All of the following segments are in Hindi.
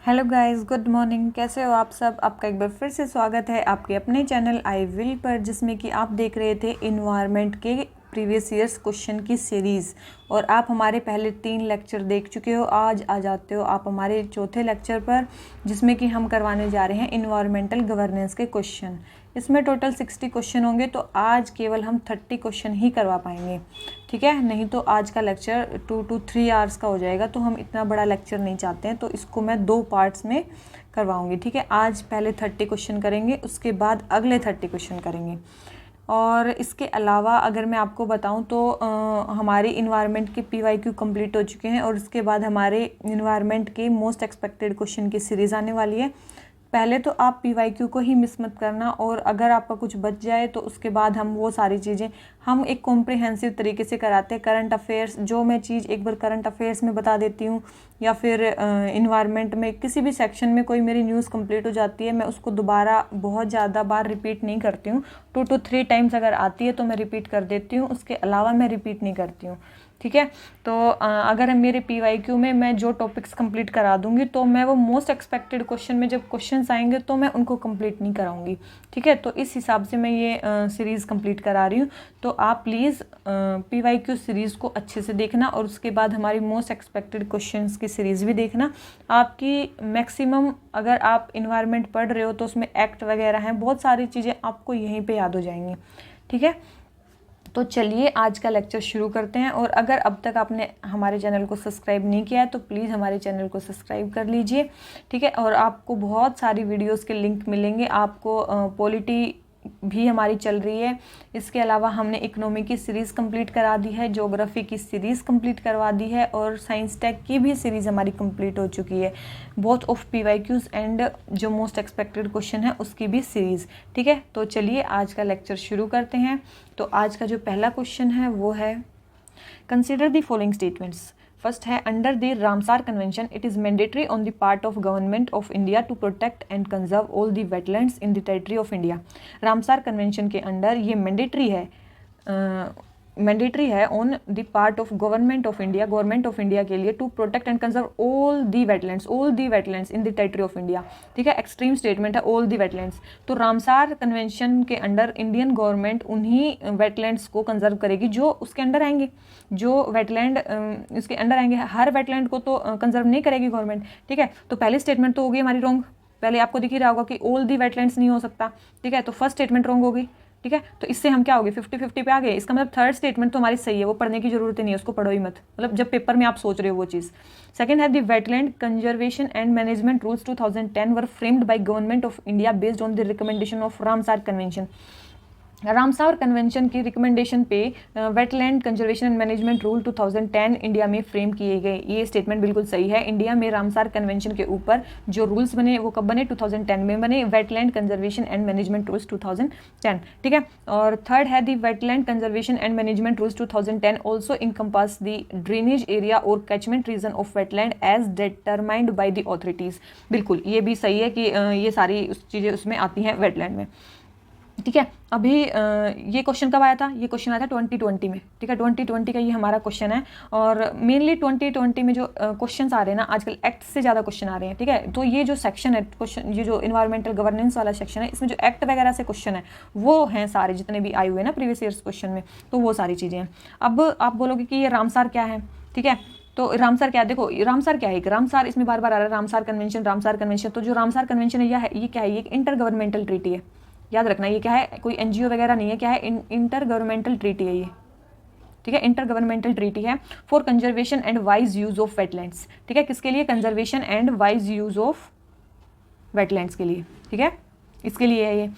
Hello guys, good morning. कैसे हो आप सब? आपका एक बार फिर से स्वागत है आपके अपने चैनल आई विल पर, जिसमें कि आप देख रहे थे इन्वायरमेंट के प्रीवियस ईयर्स क्वेश्चन की सीरीज़। और आप हमारे पहले 3 लेक्चर देख चुके हो। आज आ जाते हो आप हमारे चौथे लेक्चर पर, जिसमें कि हम करवाने जा रहे हैं इन्वायरमेंटल गवर्नेंस के क्वेश्चन। इसमें टोटल 60 क्वेश्चन होंगे, तो आज केवल हम 30 क्वेश्चन ही करवा पाएंगे, ठीक है। नहीं तो आज का लेक्चर 2 to 3 आवर्स का हो जाएगा, तो हम इतना बड़ा लेक्चर नहीं चाहते हैं, तो इसको मैं 2 पार्ट्स में करवाऊंगी, ठीक है। आज पहले 30 क्वेश्चन करेंगे, उसके बाद अगले 30 क्वेश्चन करेंगे। और इसके अलावा अगर मैं आपको बताऊं तो हमारे इन्वायरमेंट के PYQ कंप्लीट हो चुके हैं, और उसके बाद हमारे इन्वायरमेंट के मोस्ट एक्सपेक्टेड क्वेश्चन की सीरीज़ आने वाली है। पहले तो आप PYQ को ही मिस मत करना, और अगर आपका कुछ बच जाए तो उसके बाद हम वो सारी चीज़ें हम एक कॉम्प्रिहेंसिव तरीके से कराते हैं। करंट अफेयर्स, जो मैं चीज़ एक बार करंट अफेयर्स में बता देती हूँ, या फिर इन्वायरमेंट में किसी भी सेक्शन में कोई मेरी न्यूज़ कंप्लीट हो जाती है, मैं उसको दोबारा बहुत ज़्यादा बार रिपीट नहीं करती हूँ। 2 to 3 टाइम्स अगर आती है तो मैं रिपीट कर देती हूँ, उसके अलावा मैं रिपीट नहीं करती हूँ, ठीक है। तो अगर मेरे PYQ में मैं जो टॉपिक्स कंप्लीट करा दूंगी, तो मैं वो मोस्ट एक्सपेक्टेड क्वेश्चन में जब क्वेश्चंस आएंगे तो मैं उनको कंप्लीट नहीं कराऊंगी, ठीक है। तो इस हिसाब से मैं ये सीरीज़ कंप्लीट करा रही हूँ। तो आप प्लीज़ PYQ सीरीज़ को अच्छे से देखना, और उसके बाद हमारी मोस्ट एक्सपेक्टेड क्वेश्चंस की सीरीज़ भी देखना। आपकी मैक्सिमम, अगर आप इन्वायरमेंट पढ़ रहे हो तो उसमें एक्ट वगैरह हैं, बहुत सारी चीज़ें आपको यहीं पर याद हो जाएंगी, ठीक है। तो चलिए आज का लेक्चर शुरू करते हैं। और अगर अब तक आपने हमारे चैनल को सब्सक्राइब नहीं किया है तो प्लीज़ हमारे चैनल को सब्सक्राइब कर लीजिए, ठीक है। और आपको बहुत सारी वीडियोस के लिंक मिलेंगे। आपको पॉलिटी भी हमारी चल रही है। इसके अलावा हमने इकोनॉमी की सीरीज़ कंप्लीट करा दी है, ज्योग्राफी की सीरीज़ कंप्लीट करवा दी है, और साइंस टेक की भी सीरीज़ हमारी कंप्लीट हो चुकी है, बोथ ऑफ PYQs एंड जो मोस्ट एक्सपेक्टेड क्वेश्चन है उसकी भी सीरीज़, ठीक है। तो चलिए आज का लेक्चर शुरू करते हैं। तो आज का जो पहला क्वेश्चन है वो है, consider the following statements. First है, under the Ramsar convention it is mandatory on the part of government of India to protect and conserve all the wetlands in the territory of India. Ramsar convention के अंडर ये मैंडेटरी है on the part of government of India के लिए, to protect and conserve all the wetlands in the territory of India, ठीक है। एक्सट्रीम स्टेटमेंट है, ऑल दी वेटलैंड्स। तो रामसार कन्वेंशन के अंडर इंडियन गवर्नमेंट उन्हीं वेटलैंड्स को कंजर्व करेगी जो उसके अंडर आएंगे, जो वेटलैंड उसके अंडर आएंगे। हर वेटलैंड को तो कंजर्व नहीं करेगी गवर्नमेंट, ठीक है। तो पहली स्टेटमेंट तो होगी हमारी रॉन्ग। पहले आपको दिख ही रहा होगा कि ऑल दी वेटलैंड्स नहीं हो सकता, ठीक है। तो फर्स्ट स्टेटमेंट रॉन्ग होगी, ठीक है। तो इससे हम क्या हो गए, 50-50 पे आ गए। इसका मतलब थर्ड स्टेटमेंट तो हमारी सही है, वो पढ़ने की जरूरत ही नहीं है, उसको पढ़ो ही मत, मतलब जब पेपर में आप सोच रहे हो वो चीज़। सेकंड है, the wetland conservation and management rules 2010 were framed by government of India based on the recommendation of Ramsar convention. Ramsar convention की रिकमेंडेशन पे wetland conservation and management rule 2010 India में फ्रेम किए गए। ये स्टेटमेंट बिल्कुल सही है। इंडिया में रामसार कन्वेंशन के ऊपर जो रूल्स बने वो कब बने, 2010 में बने, wetland conservation and management rules 2010, ठीक है। और थर्ड है, the wetland conservation and management rules 2010 also encompass the drainage area और catchment region of wetland as determined by the authorities. बिल्कुल ये भी सही है कि ये सारी चीज़ें उसमें आती हैं वेटलैंड में, ठीक है। अभी ये क्वेश्चन कब आया था, ये क्वेश्चन आया था 2020 में, ठीक है। 2020 का ये हमारा क्वेश्चन है। और मेनली 2020 में जो क्वेश्चन आ रहे हैं ना आजकल, एक्ट से ज़्यादा क्वेश्चन आ रहे हैं, ठीक है। तो ये जो सेक्शन है क्वेश्चन, ये जो इन्वायरमेंटल गवर्नेंस वाला सेक्शन है, इसमें जो एक्ट वगैरह से क्वेश्चन है वो हैं सारे जितने भी आए हुए हैं ना प्रीवियस ईयर्स क्वेश्चन में, तो वो सारी चीज़ें हैं। अब आप बोलोगे कि ये रामसार क्या है, ठीक है। तो रामसार क्या है, देखो रामसार क्या है, एक रामसार इसमें बार बार आ रहा है, रामसार कन्वेंशन। तो जो रामसार कन्वेंशन है ये क्या है, ये एक इंटर गवर्नमेंटल ट्रीटी है, याद रखना। ये क्या है, कोई NGO वगैरह नहीं है, क्या है, इंटर गवर्नमेंटल ट्रीटी है ये, ठीक है। इंटर गवर्नमेंटल ट्रीटी है for conservation and wise use of wetlands, ठीक है। किसके लिए, conservation and wise use of wetlands के लिए, ठीक है, इसके लिए है ये।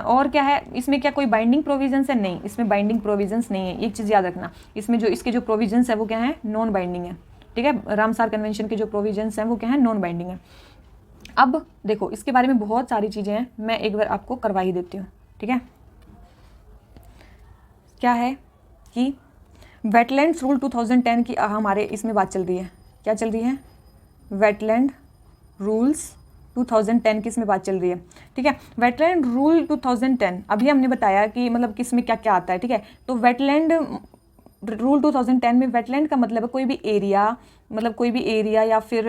और क्या है इसमें, क्या कोई बाइंडिंग प्रोविजंस है, नहीं, इसमें बाइंडिंग प्रोविजंस नहीं है, एक चीज़ याद रखना। इसमें जो इसके जो प्रोविजंस है वो क्या है, नॉन बाइंडिंग है, ठीक है। रामसार कन्वेंशन के जो प्रोविजंस हैं वो क्या है, नॉन बाइंडिंग है। अब देखो इसके बारे में बहुत सारी चीज़ें हैं, मैं एक बार आपको करवा ही देती हूँ, ठीक है। क्या है कि वेटलैंड्स रूल 2010 की हमारे इसमें बात चल रही है, क्या चल रही है, वेटलैंड रूल्स 2010 की इसमें बात चल रही है, ठीक है। वेटलैंड रूल 2010 अभी हमने बताया कि मतलब किसमें क्या क्या आता है, ठीक है। तो वेटलैंड रूल 2010 में वेटलैंड का मतलब है कोई भी एरिया मतलब कोई भी एरिया या फिर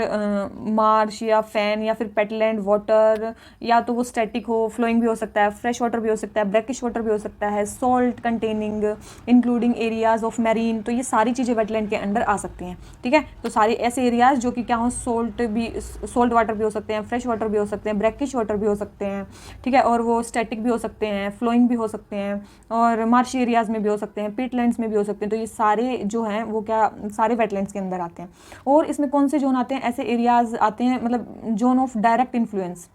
मार्श या फैन या फिर पेटलैंड वाटर, या तो वो स्टैटिक हो, फ्लोइंग भी हो सकता है, फ्रेश वाटर भी हो सकता है, ब्रैकिश वाटर भी हो सकता है, salt containing including areas of marine, तो ये सारी चीज़ें वेटलैंड के अंडर आ सकती हैं। ठीक है, तो सारे ऐसे एरियाज जो कि क्या हो, सॉल्ट वाटर भी हो सकते हैं, फ्रेश वाटर भी हो सकते हैं, ब्रैकिश वाटर भी हो सकते हैं। ठीक है, और वो स्टैटिक भी हो सकते हैं, फ्लोइंग भी हो सकते हैं, और मार्श एरियाज में भी हो सकते हैं, पीटलैंड्स में भी हो सकते हैं। तो ये सारे जो हैं वो क्या, सारे वेटलैंड्स के अंदर आते हैं। और इसमें कौन से जोन आते हैं, ऐसे एरियाज आते हैं, मतलब zone of direct influence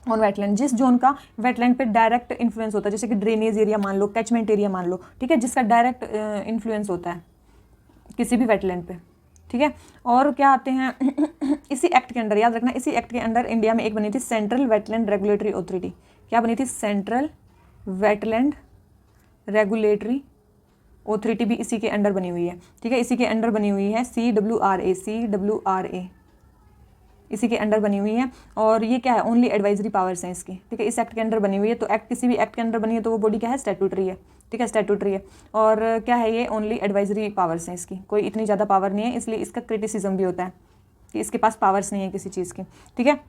on wetland, जिस जोन का वेटलैंड पे डायरेक्ट इन्फ्लुएंस होता है, जैसे कि ड्रेनेज एरिया मान लो, कैचमेंट एरिया मान लो, ठीक है, जिसका डायरेक्ट इन्फ्लुएंस होता है किसी भी वेटलैंड पे। ठीक है, और क्या आते हैं इसी एक्ट के अंडर, याद रखना, इसी एक्ट के अंडर इंडिया में एक बनी थी सेंट्रल वेटलैंड रेगुलेटरी अथॉरिटी। क्या बनी थी? सेंट्रल वेटलैंड रेगुलेटरी अथॉरिटी भी इसी के अंडर बनी हुई है। ठीक है, इसी के अंडर बनी हुई है, CWRA इसी के अंडर बनी हुई है। और ये क्या है? ओनली एडवाइजरी पावर्स हैं इसकी। ठीक है, इस एक्ट के अंडर बनी हुई है। तो एक्ट किसी भी एक्ट के अंडर बनी है तो वो बॉडी क्या है? स्टैट्यूटरी है। ठीक है, स्टैट्यूटरी है। और क्या है ये? ओनली एडवाइजरी पावर्स हैं इसकी, कोई इतनी ज़्यादा पावर नहीं है, इसलिए इसका क्रिटिसिज्म भी होता है कि इसके पास पावर्स नहीं है किसी चीज़ की। ठीक है,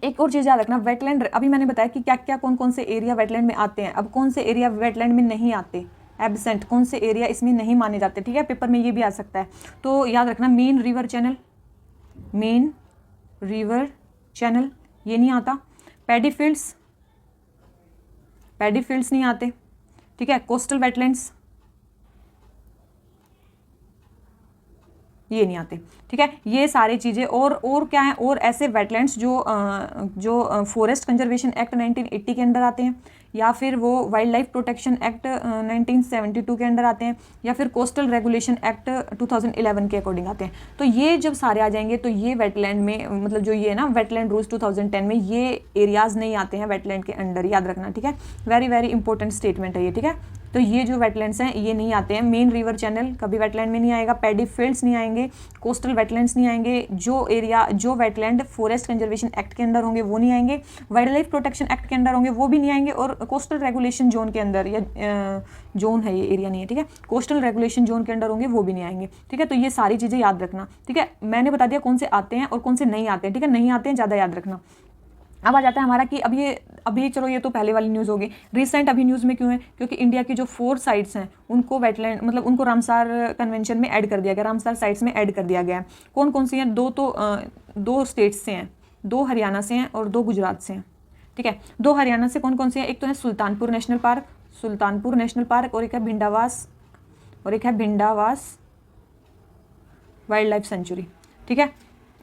एक और चीज़ याद रखना, वेटलैंड, अभी मैंने बताया कि क्या क्या कौन कौन से एरिया वेटलैंड में आते हैं। अब कौन से एरिया वेटलैंड में नहीं आते, एब्सेंट, कौन से एरिया इसमें नहीं माने जाते। ठीक है, पेपर में ये भी आ सकता है, तो याद रखना, main river channel, main river channel ये नहीं आता। पैडी फील्ड्स नहीं आते। ठीक है, कोस्टल वेटलैंड्स ये नहीं आते। ठीक है, ये सारी चीज़ें। और क्या है? और ऐसे वेटलैंड्स जो फॉरेस्ट कंजर्वेशन एक्ट 1980 के अंडर आते हैं, या फिर वो वाइल्ड लाइफ प्रोटेक्शन एक्ट 1972 के अंडर आते हैं, या फिर कोस्टल रेगुलेशन एक्ट 2011 के अकॉर्डिंग आते हैं। तो ये जब सारे आ जाएंगे तो ये वेटलैंड में, मतलब जो ये है ना वेटलैंड रूल्स 2010 में, ये एरियाज नहीं आते हैं वेटलैंड के अंडर, याद रखना। ठीक है, वेरी वेरी इंपॉर्टेंट स्टेटमेंट है ये। ठीक है, तो ये जो वेटलैंड्स हैं ये नहीं आते हैं। मेन रिवर चैनल कभी वेटलैंड में नहीं आएगा, पैडी फील्ड्स नहीं आएंगे, कोस्टल वेटलैंड्स नहीं आएंगे, जो वेटलैंड फॉरेस्ट कंजर्वेशन एक्ट के अंदर होंगे वो नहीं आएंगे, वाइल्ड लाइफ प्रोटेक्शन एक्ट के अंडर होंगे वो भी नहीं आएंगे, और कोस्टल रेगुलेशन जोन के अंदर, या जोन है ये, एरिया नहीं है। ठीक है, कोस्टल रेगुलेशन जोन के अंडर होंगे वो भी नहीं आएंगे। ठीक है, तो ये सारी चीज़ें याद रखना। ठीक है, मैंने बता दिया कौन से आते हैं और कौन से नहीं आते हैं। ठीक है, नहीं आते हैं ज़्यादा याद रखना। अब आ जाता है हमारा कि अभी चलो ये तो पहले वाली न्यूज़ होगी। रिसेंट अभी न्यूज़ में क्यों है? क्योंकि इंडिया की जो 4 साइट्स हैं उनको वेटलैंड, मतलब उनको रामसार कन्वेंशन में ऐड कर दिया गया, रामसार साइट्स में ऐड कर दिया गया है। कौन कौन सी हैं? 2 स्टेट्स से हैं, 2 हरियाणा से हैं और 2 गुजरात से हैं। ठीक है, 2 हरियाणा से कौन कौन से हैं? एक तो है सुल्तानपुर नेशनल पार्क, और एक है भिंडावास वाइल्ड लाइफ सेंचुरी। ठीक है,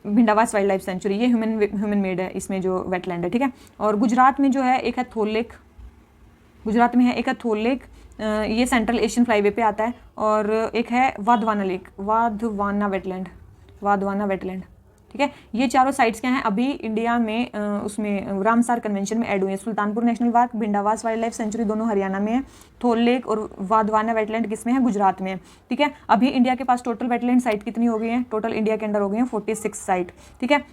भिंडावास वाइल्ड लाइफ सेंचुरी, ये ह्यूमन मेड है इसमें जो वेटलैंड है। ठीक है, और गुजरात में जो है एक है थोल लेक, ये सेंट्रल एशियन फ्लाईवे पे आता है, और एक है वाधवाना वेटलैंड। ठीक है, ये चारों साइट्स क्या हैं? अभी इंडिया में उसमें रामसार कन्वेंशन में ऐड हुए हैं। Sultanpur national park, Bhindawas wild life sanctuary दोनों हरियाणा में है, थोल लेक और वाधवाना वेटलैंड किसमें है? गुजरात में है। ठीक है, अभी इंडिया के पास टोटल वेटलैंड साइट कितनी हो गई है? टोटल इंडिया के अंडर हो गई है 46 साइट। ठीक है,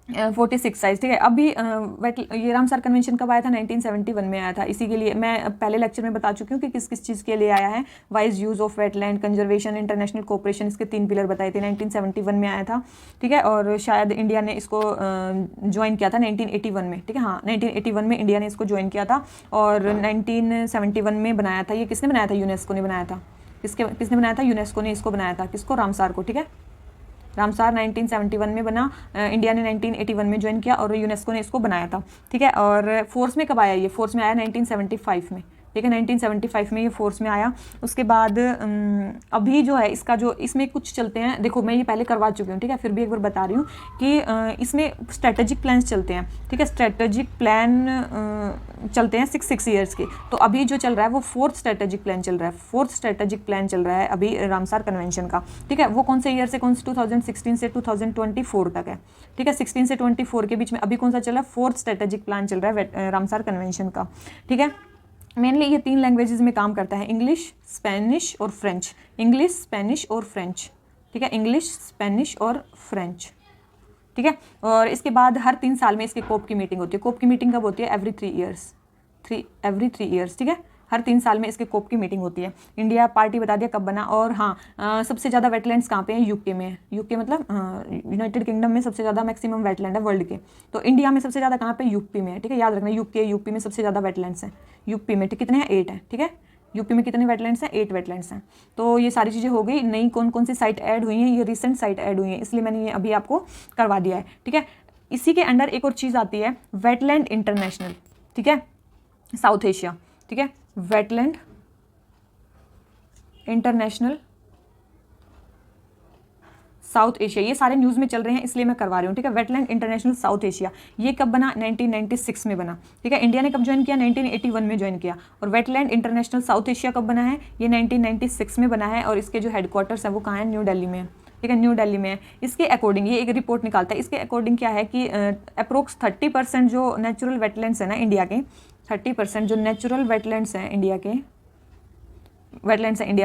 46 साइज। ठीक है, अभी ये रामसार कन्वेंशन कब आया था? 1971 में आया था। इसी के लिए मैं पहले लेक्चर में बता चुकी हूँ कि किस किस चीज़ के लिए आया है। Wise use of wetland, conservation, international cooperation, इसके 3 पिलर बताए थे। 1971 में आया था। ठीक है, और शायद इंडिया ने इसको ज्वाइन किया था 1981 में। ठीक है, हाँ, 1981 में इंडिया ने इसको ज्वाइन किया था, और 1971 में बनाया था। ये किसने बनाया था? यूनेस्को ने बनाया था। किसने बनाया था? यूनेस्को ने इसको बनाया था। किसको? रामसार को। ठीक है, रामसार 1971 में बना, इंडिया ने 1981 में ज्वाइन किया, और यूनेस्को ने इसको बनाया था। ठीक है, और फोर्स में कब आया? ये फोर्स में आया 1975 में। ठीक है, 1975 में ये फोर्स में आया। उसके बाद अभी जो है इसमें कुछ चलते हैं। देखो, मैं ये पहले करवा चुकी हूँ, ठीक है, फिर भी एक बार बता रही हूँ कि इसमें स्ट्रेटेजिक प्लान्स चलते हैं। ठीक है, स्ट्रेटेजिक प्लान चलते हैं 6 ईयर्स के। तो अभी जो चल रहा है वो 4th स्ट्रेटेजिक प्लान चल रहा है अभी रामसार कन्वेंशन का। ठीक है, वो कौन से ईयर से कौन से? 2016 से 2024 तक है। ठीक है, 16 से 24 के बीच में अभी कौन सा चल रहा है? 4th स्ट्रेटेजिक प्लान चल रहा है रामसार कन्वेंशन का। ठीक है, मेनली ये 3 लैंग्वेजेस में काम करता है, इंग्लिश, स्पेनिश और फ्रेंच। ठीक है, इंग्लिश, स्पेनिश और फ्रेंच। ठीक है, और इसके बाद हर 3 साल में इसके कोप की मीटिंग होती है। कोप की मीटिंग कब होती है? Every 3 years. ठीक है, हर 3 साल में इसके कोप की मीटिंग होती है। इंडिया पार्टी बता दिया कब बना। और हाँ, सबसे ज़्यादा वेटलैंड्स कहाँ पे हैं? यूके में है। यूके मतलब यूनाइटेड किंगडम में सबसे ज़्यादा मैक्सिमम वेटलैंड है वर्ल्ड के। तो इंडिया में सबसे ज़्यादा कहाँ पे? यूपी में है। ठीक है, याद रखना, यूपी में सबसे ज़्यादा वेटलैंड्स हैं। यूपी में कितने हैं? 8 हैं। ठीक है, यूपी में कितने वेटलैंड्स हैं? 8 वेटलैंड्स हैं। तो ये सारी चीज़ें हो गई। नई कौन कौन सी साइट ऐड हुई हैं? ये रिसेंट साइट ऐड हुई हैं, इसलिए मैंने ये अभी आपको करवा दिया है। ठीक है, इसी के अंडर एक और चीज़ आती है, वेटलैंड इंटरनेशनल। ठीक है, साउथ एशिया। ठीक है, वेटलैंड इंटरनेशनल साउथ एशिया, ये सारे न्यूज़ में चल रहे हैं इसलिए मैं करवा रही हूँ। ठीक है, वेटलैंड इंटरनेशनल साउथ एशिया, ये कब बना? 1996 में बना। ठीक है, इंडिया ने कब ज्वाइन किया? 1981 में ज्वाइन किया। और वेटलैंड इंटरनेशनल साउथ एशिया कब बना है? ये 1996 में बना है। और इसके जो हेडक्वार्टर्स है वो कहाँ है? न्यू दिल्ली में है। ठीक है, न्यू दिल्ली में है। इसके अकॉर्डिंग ये एक रिपोर्ट निकालता है। इसके अकॉर्डिंग क्या है कि अप्रोक्स 30% जो नेचुरल वेटलैंड्स है ना इंडिया के, 30% जो नेचुरल वेटलैंड्स हैं इंडिया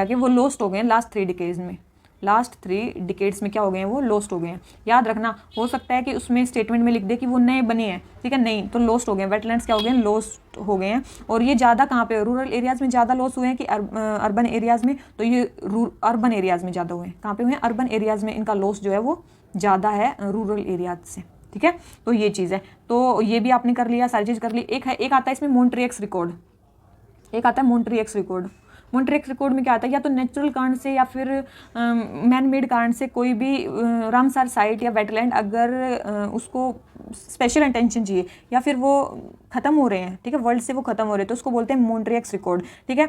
के, वो लॉस्ट हो गए हैं लास्ट 3 डिकेड्स में। लास्ट 3 डिकेड्स में क्या हो गए हैं? वो लॉस्ट हो गए हैं। याद रखना, हो सकता है कि उसमें स्टेटमेंट में लिख दे कि वो नए बने हैं। ठीक है, नहीं तो लॉस्ट हो गए हैं। वेटलैंड्स क्या हो गए हैं? लॉस्ट हो गए हैं। और ये ज़्यादा कहाँ पे? रूरल एरियाज़ में ज़्यादा लॉस हुए हैं कि अर्बन एरियाज़ में? तो ये अर्बन एरियाज़ में ज़्यादा हुए हैं। कहाँ पे हुए हैं? अर्बन एरियाज़ में इनका लॉस जो है वो ज़्यादा है रूरल एरियाज से। ठीक है, तो ये चीज़ है। तो ये भी आपने कर लिया, सारी चीज़ कर ली। एक आता है इसमें मॉन्ट्रियक्स रिकॉर्ड। एक आता है मॉन्ट्रियक्स रिकॉर्ड। मॉन्ट्रियक्स रिकॉर्ड में क्या आता है? या तो नेचुरल कारण से या फिर मैन मेड कारण से कोई भी रामसर साइट या वेटलैंड अगर उसको स्पेशल अटेंशन चाहिए या फिर वो ख़त्म हो रहे हैं, ठीक है, वर्ल्ड से वो ख़त्म हो रहे हैं, तो उसको बोलते हैं मॉन्ट्रियक्स रिकॉर्ड। ठीक है,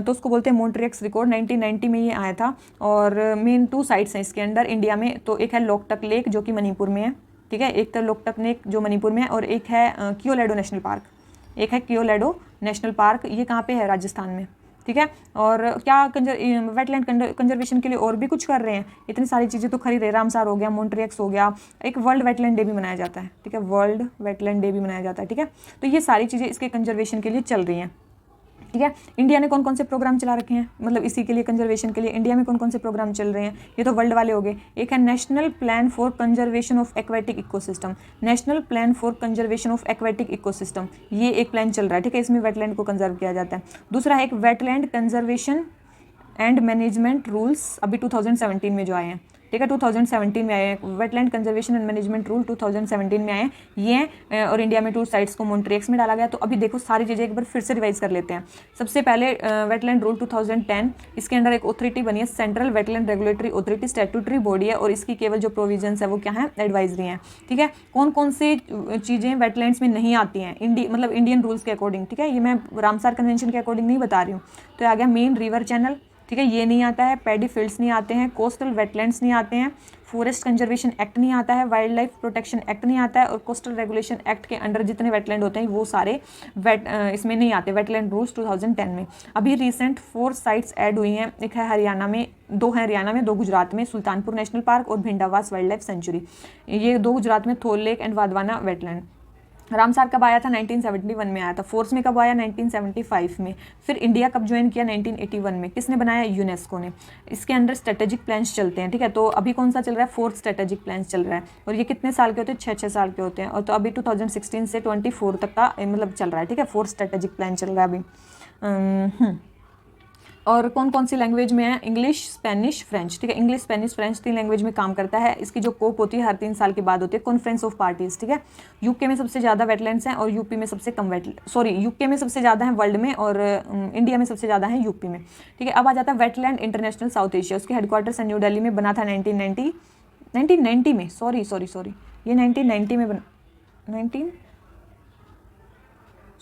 तो उसको बोलते हैं मॉन्ट्रियक्स रिकॉर्ड। 1990 में ये आया था। और मेन 2 साइट्स हैं इसके अंदर इंडिया में। तो एक है लोकटक लेक जो कि मणिपुर में है। ठीक है, एक तो लोकटक लेक जो मणिपुर में है, और एक है कियोलेडो नेशनल पार्क। एक है कियोलेडो नेशनल पार्क, ये कहाँ पे है? राजस्थान में। ठीक है, और क्या वेटलैंड कंजर्वेशन के लिए और भी कुछ कर रहे हैं? इतनी सारी चीज़ें तो खरी रहे। रामसर हो गया, मॉन्ट्रियक्स हो गया, एक वर्ल्ड वेटलैंड डे भी मनाया जाता है। ठीक है, वर्ल्ड वेटलैंड डे भी मनाया जाता है। ठीक है, तो ये सारी चीज़ें इसके कंजर्वेशन के लिए चल रही हैं। ठीक है, इंडिया ने कौन कौन से प्रोग्राम चला रखे हैं, मतलब इसी के लिए, कंजर्वेशन के लिए इंडिया में कौन कौन से प्रोग्राम चल रहे हैं? ये तो वर्ल्ड वाले हो गए। एक है national plan for conservation of aquatic ecosystem. National plan for conservation of aquatic ecosystem, ये एक प्लान चल रहा है। ठीक है, इसमें वेटलैंड को कंजर्व किया जाता है। दूसरा है एक wetland conservation and management rules, अभी 2017 में जो आए हैं। ठीक है, 2017 में आए हैं। Wetland conservation and management rule 2017 में आए हैं ये। और इंडिया में 2 साइट्स को मॉन्ट्रियक्स में डाला गया। तो अभी देखो सारी चीज़ें एक बार फिर से रिवाइज कर लेते हैं। सबसे पहले वेटलैंड रूल 2010, इसके अंडर एक ऑथोरिटी बनी है, central wetland regulatory authority, statutory body है, और इसकी केवल जो प्रोविजंस है वो क्या है? एडवाइजरी हैं। ठीक है, कौन कौन सी चीज़ें वेटलैंड्स में नहीं आती हैं मतलब इंडियन रूल्स के अकॉर्डिंग। ठीक है, ये मैं रामसर कन्वेंशन के अकॉर्डिंग नहीं बता रही हूँ। तो आ गया मेन रिवर चैनल। ठीक है, ये नहीं आता है। पैडी फील्ड्स नहीं आते हैं। कोस्टल वेटलैंड्स नहीं आते हैं। फॉरेस्ट कंजर्वेशन एक्ट नहीं आता है। वाइल्ड लाइफ प्रोटेक्शन एक्ट नहीं आता है। और कोस्टल रेगुलेशन एक्ट के अंडर जितने वेटलैंड होते हैं वो सारे इसमें नहीं आते, वेटलैंड रूल्स 2010 में। अभी रिसेंट 4 साइट्स ऐड हुई हैं। एक है हरियाणा में, 2 हैं हरियाणा में, 2 गुजरात में, सुल्तानपुर नेशनल पार्क और भिंडावास वाइल्ड लाइफ सेंचुरी। ये 2 गुजरात में, थोल लेक एंड वाधवाना वेटलैंड। रामसर कब आया था? 1971 में आया था। फोर्स में कब आया? 1975 में। फिर इंडिया कब ज्वाइन किया? 1981 में। किसने बनाया? यूनेस्को ने। इसके अंदर स्ट्रेटेजिक प्लान्स चलते हैं। ठीक है, तो अभी कौन सा चल रहा है? 4th स्ट्रेटेजिक प्लान्स चल रहा है। और ये कितने साल के होते हैं? 6-6 साल के होते हैं। और तो अभी 2016 से 24 तक का मतलब चल रहा है। ठीक है, 4th स्ट्रेटेजिक प्लान चल रहा है अभी। और कौन कौन सी लैंग्वेज में है? English, Spanish, French. ठीक है, इंग्लिश, स्पेनिश, फ्रेंच 3 लैंग्वेज में काम करता है। इसकी जो कोप होती है हर 3 साल के बाद होती है, कॉन्फ्रेंस ऑफ पार्टीज। ठीक है, यूके में सबसे ज़्यादा वेटलैंड्स हैं और यूपी में सबसे कम यूके में सबसे ज़्यादा है वर्ल्ड में, और इंडिया में सबसे ज़्यादा है यूपी में। ठीक है, अब आ जाता है वेटलैंड इंटरनेशनल साउथ एशिया। उसके हेडक्वार्टर्स न्यू दिल्ली में, बना था 1990 में। सॉरी ये 1990 में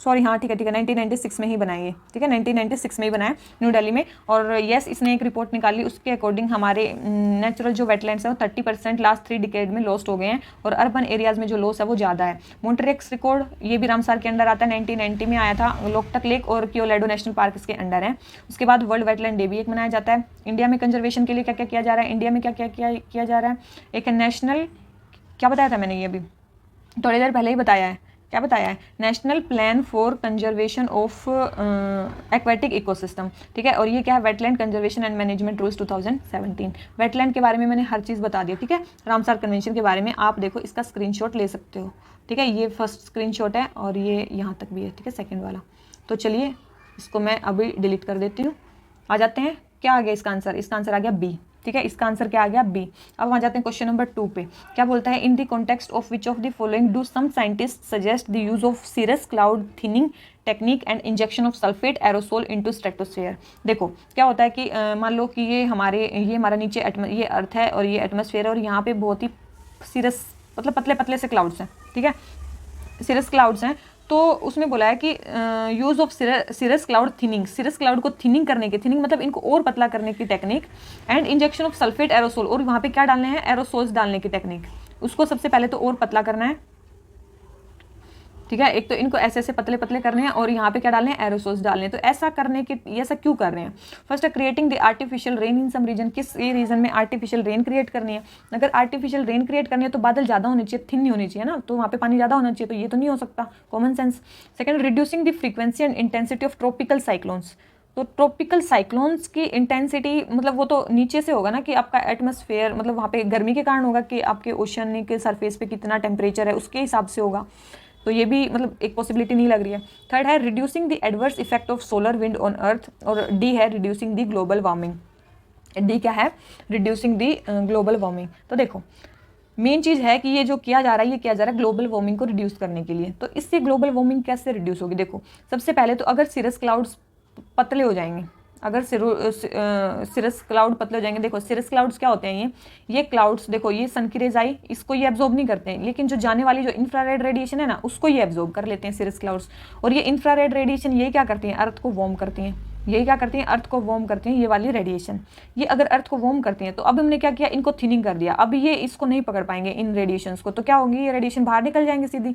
हाँ ठीक है 1996 में ही बनाई है। ठीक है, 1996 में ही बनाया न्यू दिल्ली में। और यस, इसने एक रिपोर्ट निकाली, उसके अकॉर्डिंग हमारे नेचुरल जो वेटलैंड्स हैं वो 30% लास्ट 3 डिकेड में लॉस्ट हो गए हैं, और अर्बन एरियाज में जो लॉस है वो ज़्यादा है। मॉन्ट्रियक्स रिकॉर्ड ये भी रामसर के अंडर आता है, 1990 में आया था। लोकटक लेक और कियोलेडो नेशनल पार्क इसके अंडर है। उसके बाद वर्ल्ड वेटलैंड डे भी एक मनाया जाता है। इंडिया में कंजर्वेशन के लिए क्या क्या किया जा रहा है? इंडिया में क्या क्या किया जा रहा है? एक नेशनल, क्या बताया था मैंने? ये भी थोड़ी देर पहले ही बताया है। क्या बताया है? National plan for conservation of aquatic ecosystem. ठीक है, और ये क्या है? Wetland conservation and management rules 2017। Wetland के बारे में मैंने हर चीज़ बता दी। ठीक है, रामसर कन्वेंशन के बारे में आप देखो, इसका स्क्रीनशॉट ले सकते हो। ठीक है, ये फर्स्ट स्क्रीनशॉट है और ये यहाँ तक भी है। ठीक है, सेकंड वाला। तो चलिए इसको मैं अभी डिलीट कर देती हूँ। आ जाते हैं, क्या आ गया इसका आंसर आ गया बी। ठीक है, इसका आंसर क्या आ गया बी। अब आ जाते हैं क्वेश्चन नंबर 2 पे। क्या बोलता है, in the context of which of the following do some scientist suggest the use of cirrus cloud thinning technique and injection of sulphate aerosol into stratosphere. देखो क्या होता है कि मान लो कि ये हमारा नीचे ये अर्थ है और ये एटमॉस्फेयर है, और यहाँ पे बहुत ही सीरस मतलब पतले पतले से क्लाउड्स हैं। ठीक है, सीरस क्लाउड्स हैं। तो उसने बोला है कि use of cirrus cloud thinning, cirrus cloud को थिनिंग करने की, थिनिंग मतलब इनको और पतला करने की technique, and injection of sulphate aerosol, और वहाँ पे क्या डालने हैं, एरोसोल्स डालने की टेक्निक। उसको सबसे पहले तो और पतला करना है। ठीक है, एक तो इनको ऐसे ऐसे पतले पतले करने हैं और यहाँ पे क्या डालने हैं, एरोसोल्स डालने हैं। तो ऐसा करने के, ऐसा क्यों कर रहे हैं? फर्स्ट है creating the artificial rain in some region, किस ये रीजन में आर्टिफिशियल रेन क्रिएट करनी है। अगर आर्टिफिशियल रेन क्रिएट करनी है तो बादल ज़्यादा होने चाहिए, थिन नहीं होनी चाहिए ना, तो वहाँ पे पानी ज़्यादा होना चाहिए, तो ये तो नहीं हो सकता, common sense. Second, reducing the frequency and intensity of tropical cyclones. तो ट्रॉपिकल साइक्लोन्स की इंटेंसिटी मतलब वो तो नीचे से होगा ना, कि आपका एटमॉस्फेयर मतलब वहाँ पे गर्मी के कारण होगा, कि आपके ओशन के सरफेस पे कितना टेम्परेचर है उसके हिसाब से होगा। तो ये भी मतलब एक पॉसिबिलिटी नहीं लग रही है। थर्ड है reducing the adverse effect of solar wind on earth, और डी है reducing the global warming. D क्या है, रिड्यूसिंग द ग्लोबल वार्मिंग। तो देखो मेन चीज़ है कि ये जो किया जा रहा है, ये किया जा रहा है ग्लोबल वार्मिंग को रिड्यूस करने के लिए। तो इससे ग्लोबल वार्मिंग कैसे रिड्यूस होगी? देखो सबसे पहले तो अगर सिरस क्लाउड्स पतले हो जाएंगे, अगर सिरस क्लाउड पतले हो जाएंगे। देखो सिरस क्लाउड्स क्या होते हैं, ये क्लाउड्स देखो, ये सन की रेज आई, इसको ये एब्जॉर्ब नहीं करते हैं, लेकिन जो जाने वाली जो इंफ्रारेड रेडिएशन है ना, उसको ये एब्जॉर्ब कर लेते हैं सिरस क्लाउड्स। और ये इंफ्रारेड रेडिएशन ये क्या करती हैं, अर्थ को वार्म करती हैं। यही क्या करती हैं, अर्थ को वार्म करती हैं, ये वाली रेडिएशन। ये अगर अर्थ को वार्म करती हैं, तो अब हमने क्या किया, इनको थिनिंग कर दिया। अब ये इसको नहीं पकड़ पाएंगे इन रेडिएशंस को, तो क्या होगी, ये रेडिएशन बाहर निकल जाएंगे, सीधी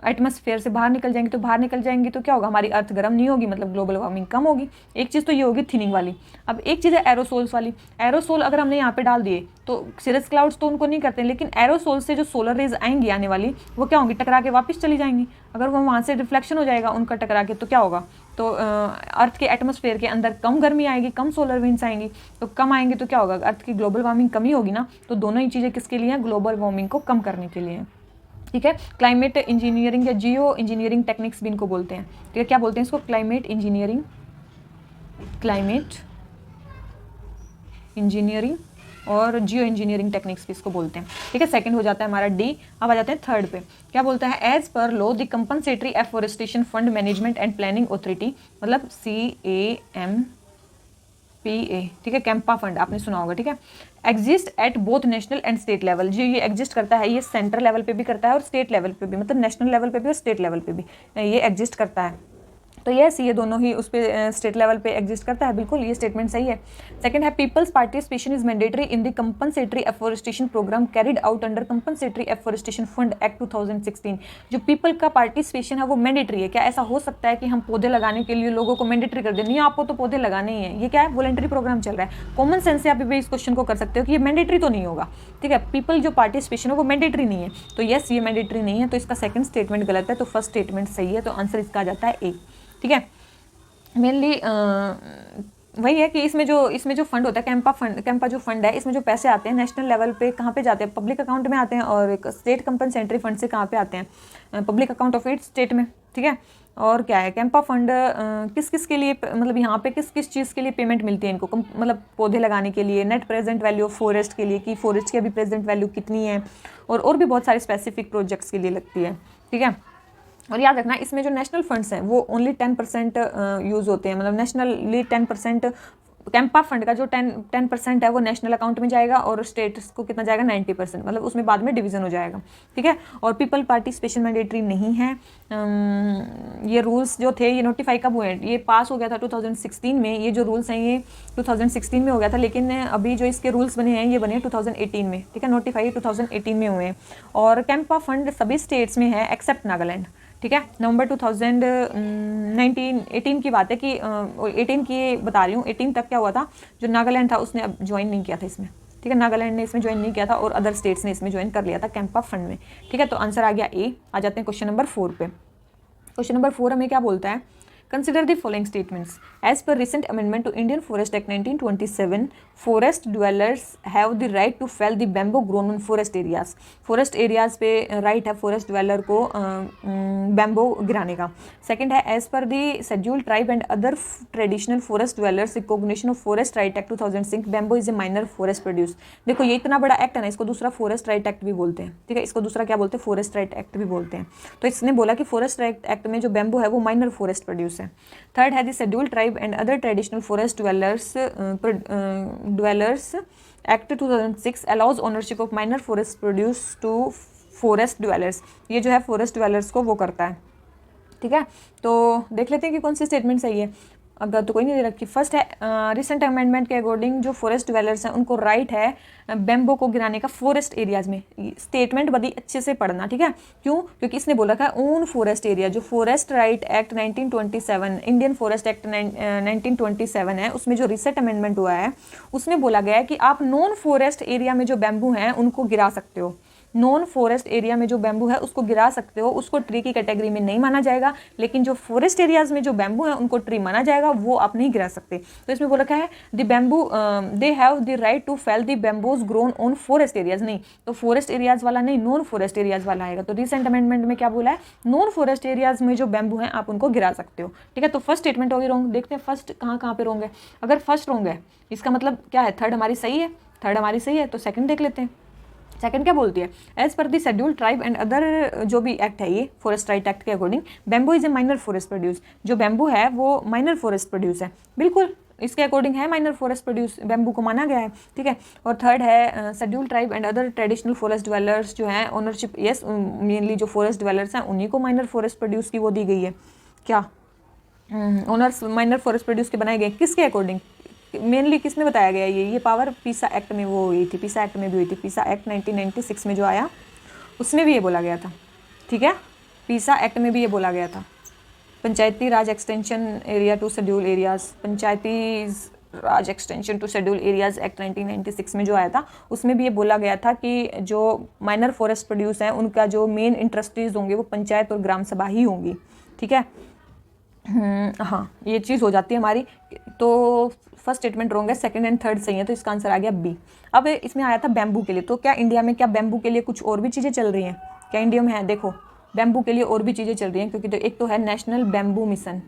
एटमॉस्फेयर से बाहर निकल जाएंगे। तो बाहर निकल जाएंगे तो क्या होगा, हमारी अर्थ गर्म नहीं होगी, मतलब ग्लोबल वार्मिंग कम होगी। एक चीज़ तो ये होगी थिनिंग वाली। अब एक चीज़ है एरोसोल्स वाली। एरोसोल अगर हमने यहाँ पे डाल दिए तो सिरस क्लाउड्स तो उनको नहीं करते, लेकिन एरोसोल से जो सोलर रेज आएंगी आने वाली, वो क्या होंगी, टकरा के वापस चली जाएंगी। अगर वो वहाँ से रिफ्लेक्शन हो जाएगा उनका टकरा के, तो क्या होगा, तो अर्थ के एटमॉस्फेयर के अंदर कम गर्मी आएगी, कम सोलर विंड्स आएंगी। तो कम आएंगे तो क्या होगा, अर्थ की ग्लोबल वार्मिंग कमी होगी ना। तो दोनों ही चीज़ें किसके लिए हैं, ग्लोबल वार्मिंग को कम करने के लिए। ठीक है, क्लाइमेट इंजीनियरिंग या जियो इंजीनियरिंग टेक्निक्स भी इनको बोलते हैं। ठीक है, क्या बोलते हैं इसको, क्लाइमेट इंजीनियरिंग और जियो इंजीनियरिंग टेक्निक्स भी इसको बोलते हैं। ठीक है, सेकंड हो जाता है हमारा डी। अब आ जाते हैं थर्ड पे। क्या बोलता है, as per law the compensatory afforestation fund management and planning authority, मतलब CAMPA। ठीक है, कैंपा फंड आपने सुना होगा। ठीक है, exist at both national and state level. जो ये एग्जिस्ट करता है, ये सेंट्रल लेवल पे भी करता है और स्टेट लेवल पे भी, मतलब नेशनल लेवल पे भी और स्टेट लेवल पे भी ये एग्जिस्ट करता है। तो यस, ये दोनों ही उस पर स्टेट लेवल पे एग्जिस्ट करता है, बिल्कुल ये स्टेटमेंट सही है। सेकंड है people's participation is mandatory in the compensatory afforestation programme carried out under compensatory afforestation fund act 2016। जो पीपल का पार्टिसिपेशन है वो मैंडेटरी है। क्या ऐसा हो सकता है कि हम पौधे लगाने के लिए लोगों को मैंडेटरी कर दें? नहीं, आपको तो पौधे लगाने ही है। ये क्या है, वॉलंटरी प्रोग्राम चल रहा है। कॉमन सेंस से आप भी इस क्वेश्चन को कर सकते हो कि ये मैंडेटरी तो नहीं होगा। ठीक है, पीपल जो पार्टिसिपेशन है वो मैंडेटरी नहीं है, तो यस ये मैंडेटरी नहीं है। तो इसका सेकंड स्टेटमेंट गलत है, तो फर्स्ट स्टेटमेंट सही है। तो आंसर इसका आ जाता है ए। ठीक है, मेनली वही है कि इसमें जो फंड होता है, कैंपा जो फंड है, इसमें जो पैसे आते हैं नेशनल लेवल पे कहाँ पे जाते हैं, पब्लिक अकाउंट में आते हैं, और एक स्टेट कंपनसेटरी फंड से कहाँ पे आते हैं, public account of each state में। ठीक है, और क्या है, कैंपा फंड किस किस के लिए, मतलब यहाँ पे किस किस चीज़ के लिए पेमेंट मिलती है इनको, मतलब पौधे लगाने के लिए, net present value of forest के लिए कि फॉरेस्ट की अभी प्रेजेंट वैल्यू कितनी है, और भी बहुत सारे स्पेसिफिक प्रोजेक्ट्स के लिए लगती है। ठीक है, और याद रखना इसमें जो नेशनल फंड्स हैं वो ओनली 10% यूज़ होते हैं, मतलब नेशनली 10%। कैंपा फंड का जो 10% है वो नेशनल अकाउंट में जाएगा, और स्टेट्स को कितना जाएगा, 90%, मतलब उसमें बाद में डिवीज़न हो जाएगा। ठीक है, और पीपल पार्टिसिपेशन मैंडेटरी नहीं है। ये रूल्स जो थे ये नोटिफाई कब हुए हैं, ये पास हो गया था 2016 में। ये जो रूल्स हैं ये 2016 में हो गया था, लेकिन अभी जो इसके रूल्स बने हैं ये बने 2018 में। ठीक है, नोटिफाई 2018 में हुए हैं। और कैंपा फंड सभी स्टेट्स में है एक्सेप्ट नागालैंड। ठीक है, नवंबर 2018 की बात है कि 18 की बता रही हूँ, 18 तक क्या हुआ था, जो नागालैंड था उसने अब ज्वाइन नहीं किया था इसमें। ठीक है, नागालैंड ने इसमें ज्वाइन नहीं किया था और अदर स्टेट्स ने इसमें ज्वाइन कर लिया था कैंपा फंड में। ठीक है, तो आंसर आ गया ए। आ जाते हैं क्वेश्चन नंबर 4 पे। क्वेश्चन नंबर 4 हमें क्या बोलता है, consider the following statements. As per recent amendment to Indian forest act 1927 forest dwellers have the right to fell the bamboo grown on forest areas. Forest areas पे राइट है फॉरेस्ट ड्वेलर को बैम्बो गिराने का। सेकंड है as per the schedule tribe and other traditional forest dwellers recognition of forest right act 2006 bamboo is a minor forest produce. देखो ये इतना बड़ा एक्ट है ना, इसको दूसरा फॉरेस्ट राइट एक्ट भी बोलते हैं, ठीक है, इसको दूसरा क्या बोलते हैं, फॉरेस्ट राइट एक्ट भी बोलते हैं। तो इसने बोला कि फॉरेस्ट राइट एक्ट में जो बैम्बो है वो माइनर फॉरेस्ट प्रोड्यूस है। थर्ड है the schedule tribe and other traditional forest dwellers act 2006 allows ownership of minor forest produce to forest dwellers. ये जो है फॉरेस्ट ड्वेलर्स को वो करता है, ठीक है। तो देख लेते हैं कि कौन सी स्टेटमेंट सही है। अगर तो कोई नहीं दे रखी। फर्स्ट है रिसेंट अमेंडमेंट के अकॉर्डिंग जो फॉरेस्ट ड्वेलर्स हैं उनको राइट है बैम्बो को गिराने का फॉरेस्ट एरियाज में। स्टेटमेंट बड़ी अच्छे से पढ़ना, ठीक है। क्यों? क्योंकि इसने बोला था ओन फॉरेस्ट एरिया। जो forest right act 1927 Indian forest act 1927 है, उसमें जो रिसेंट अमेंडमेंट हुआ है उसमें बोला गया है कि आप नॉन फॉरेस्ट एरिया में जो बैम्बू हैं उनको गिरा सकते हो। नॉन फॉरेस्ट एरिया में जो बैम्बू है उसको गिरा सकते हो, उसको ट्री की कैटेगरी में नहीं माना जाएगा। लेकिन जो फॉरेस्ट एरियाज में जो बैम्बू है उनको ट्री माना जाएगा, वो आप नहीं गिरा सकते। तो इसमें बोला क्या है, the bamboo they have the right to fell the bamboos grown on forest areas. नहीं, तो फॉरेस्ट एरियाज वाला नहीं, नॉन फॉरेस्ट एरियाज वाला आएगा। तो रिसेंट अमेंडमेंट में क्या बोला है, नॉन फॉरेस्ट एरियाज में जो बैम्बू है आप उनको गिरा सकते हो, ठीक है। तो फर्स्ट स्टेटमेंट होगी रॉन्ग। देखते हैं फर्स्ट कहाँ पे रॉन्ग है। अगर फर्स्ट रॉन्ग है इसका मतलब क्या है, थर्ड हमारी सही है। थर्ड हमारी सही है तो सेकंड देख लेते हैं। सेकंड क्या बोलती है, as per the schedule tribe and other जो भी एक्ट है ये फॉरेस्ट राइट एक्ट के according bamboo is a minor forest produce. जो बैम्बू है वो माइनर फॉरेस्ट प्रोड्यूस है, बिल्कुल इसके अकॉर्डिंग है माइनर फॉरेस्ट प्रोड्यूस, बैम्बू को माना गया है, ठीक है। और थर्ड है schedule tribe and other traditional forest dwellers जो हैं ओनरशिप, यस मेनली जो फॉरेस्ट ड्वेलर्स हैं उन्हीं को माइनर फॉरेस्ट प्रोड्यूस की वो दी गई है। क्या ओनर्स माइनर फॉरेस्ट प्रोड्यूस के बनाए गए, किसके अकॉर्डिंग, मेनली किस में बताया गया ये पावर पीसा एक्ट में वो हुई थी, पीसा एक्ट में भी हुई थी। पीसा एक्ट 1996 में जो आया उसमें भी ये बोला गया था, ठीक है। पीसा एक्ट में भी ये बोला गया था, Panchayati Raj extension area to schedule areas, Panchayati Raj extension to schedule areas act 1996 में जो आया था उसमें भी ये बोला गया था कि जो माइनर फॉरेस्ट प्रोड्यूस हैं उनका जो मेन इंटरेस्टीज होंगे वो पंचायत और ग्राम सभा ही होंगी, ठीक है। हाँ, ये चीज़ हो जाती है हमारी। तो फर्स्ट स्टेटमेंट रॉन्ग है, सेकंड एंड थर्ड सही है, तो इसका आंसर आ गया बी। अब इसमें आया था बैम्बू के लिए, तो क्या इंडिया में क्या बैम्बू के लिए कुछ और भी चीज़ें चल रही हैं? क्या इंडिया में है, देखो बैम्बू के लिए और भी चीज़ें चल रही हैं, क्योंकि तो एक तो है नेशनल बैम्बू मिशन,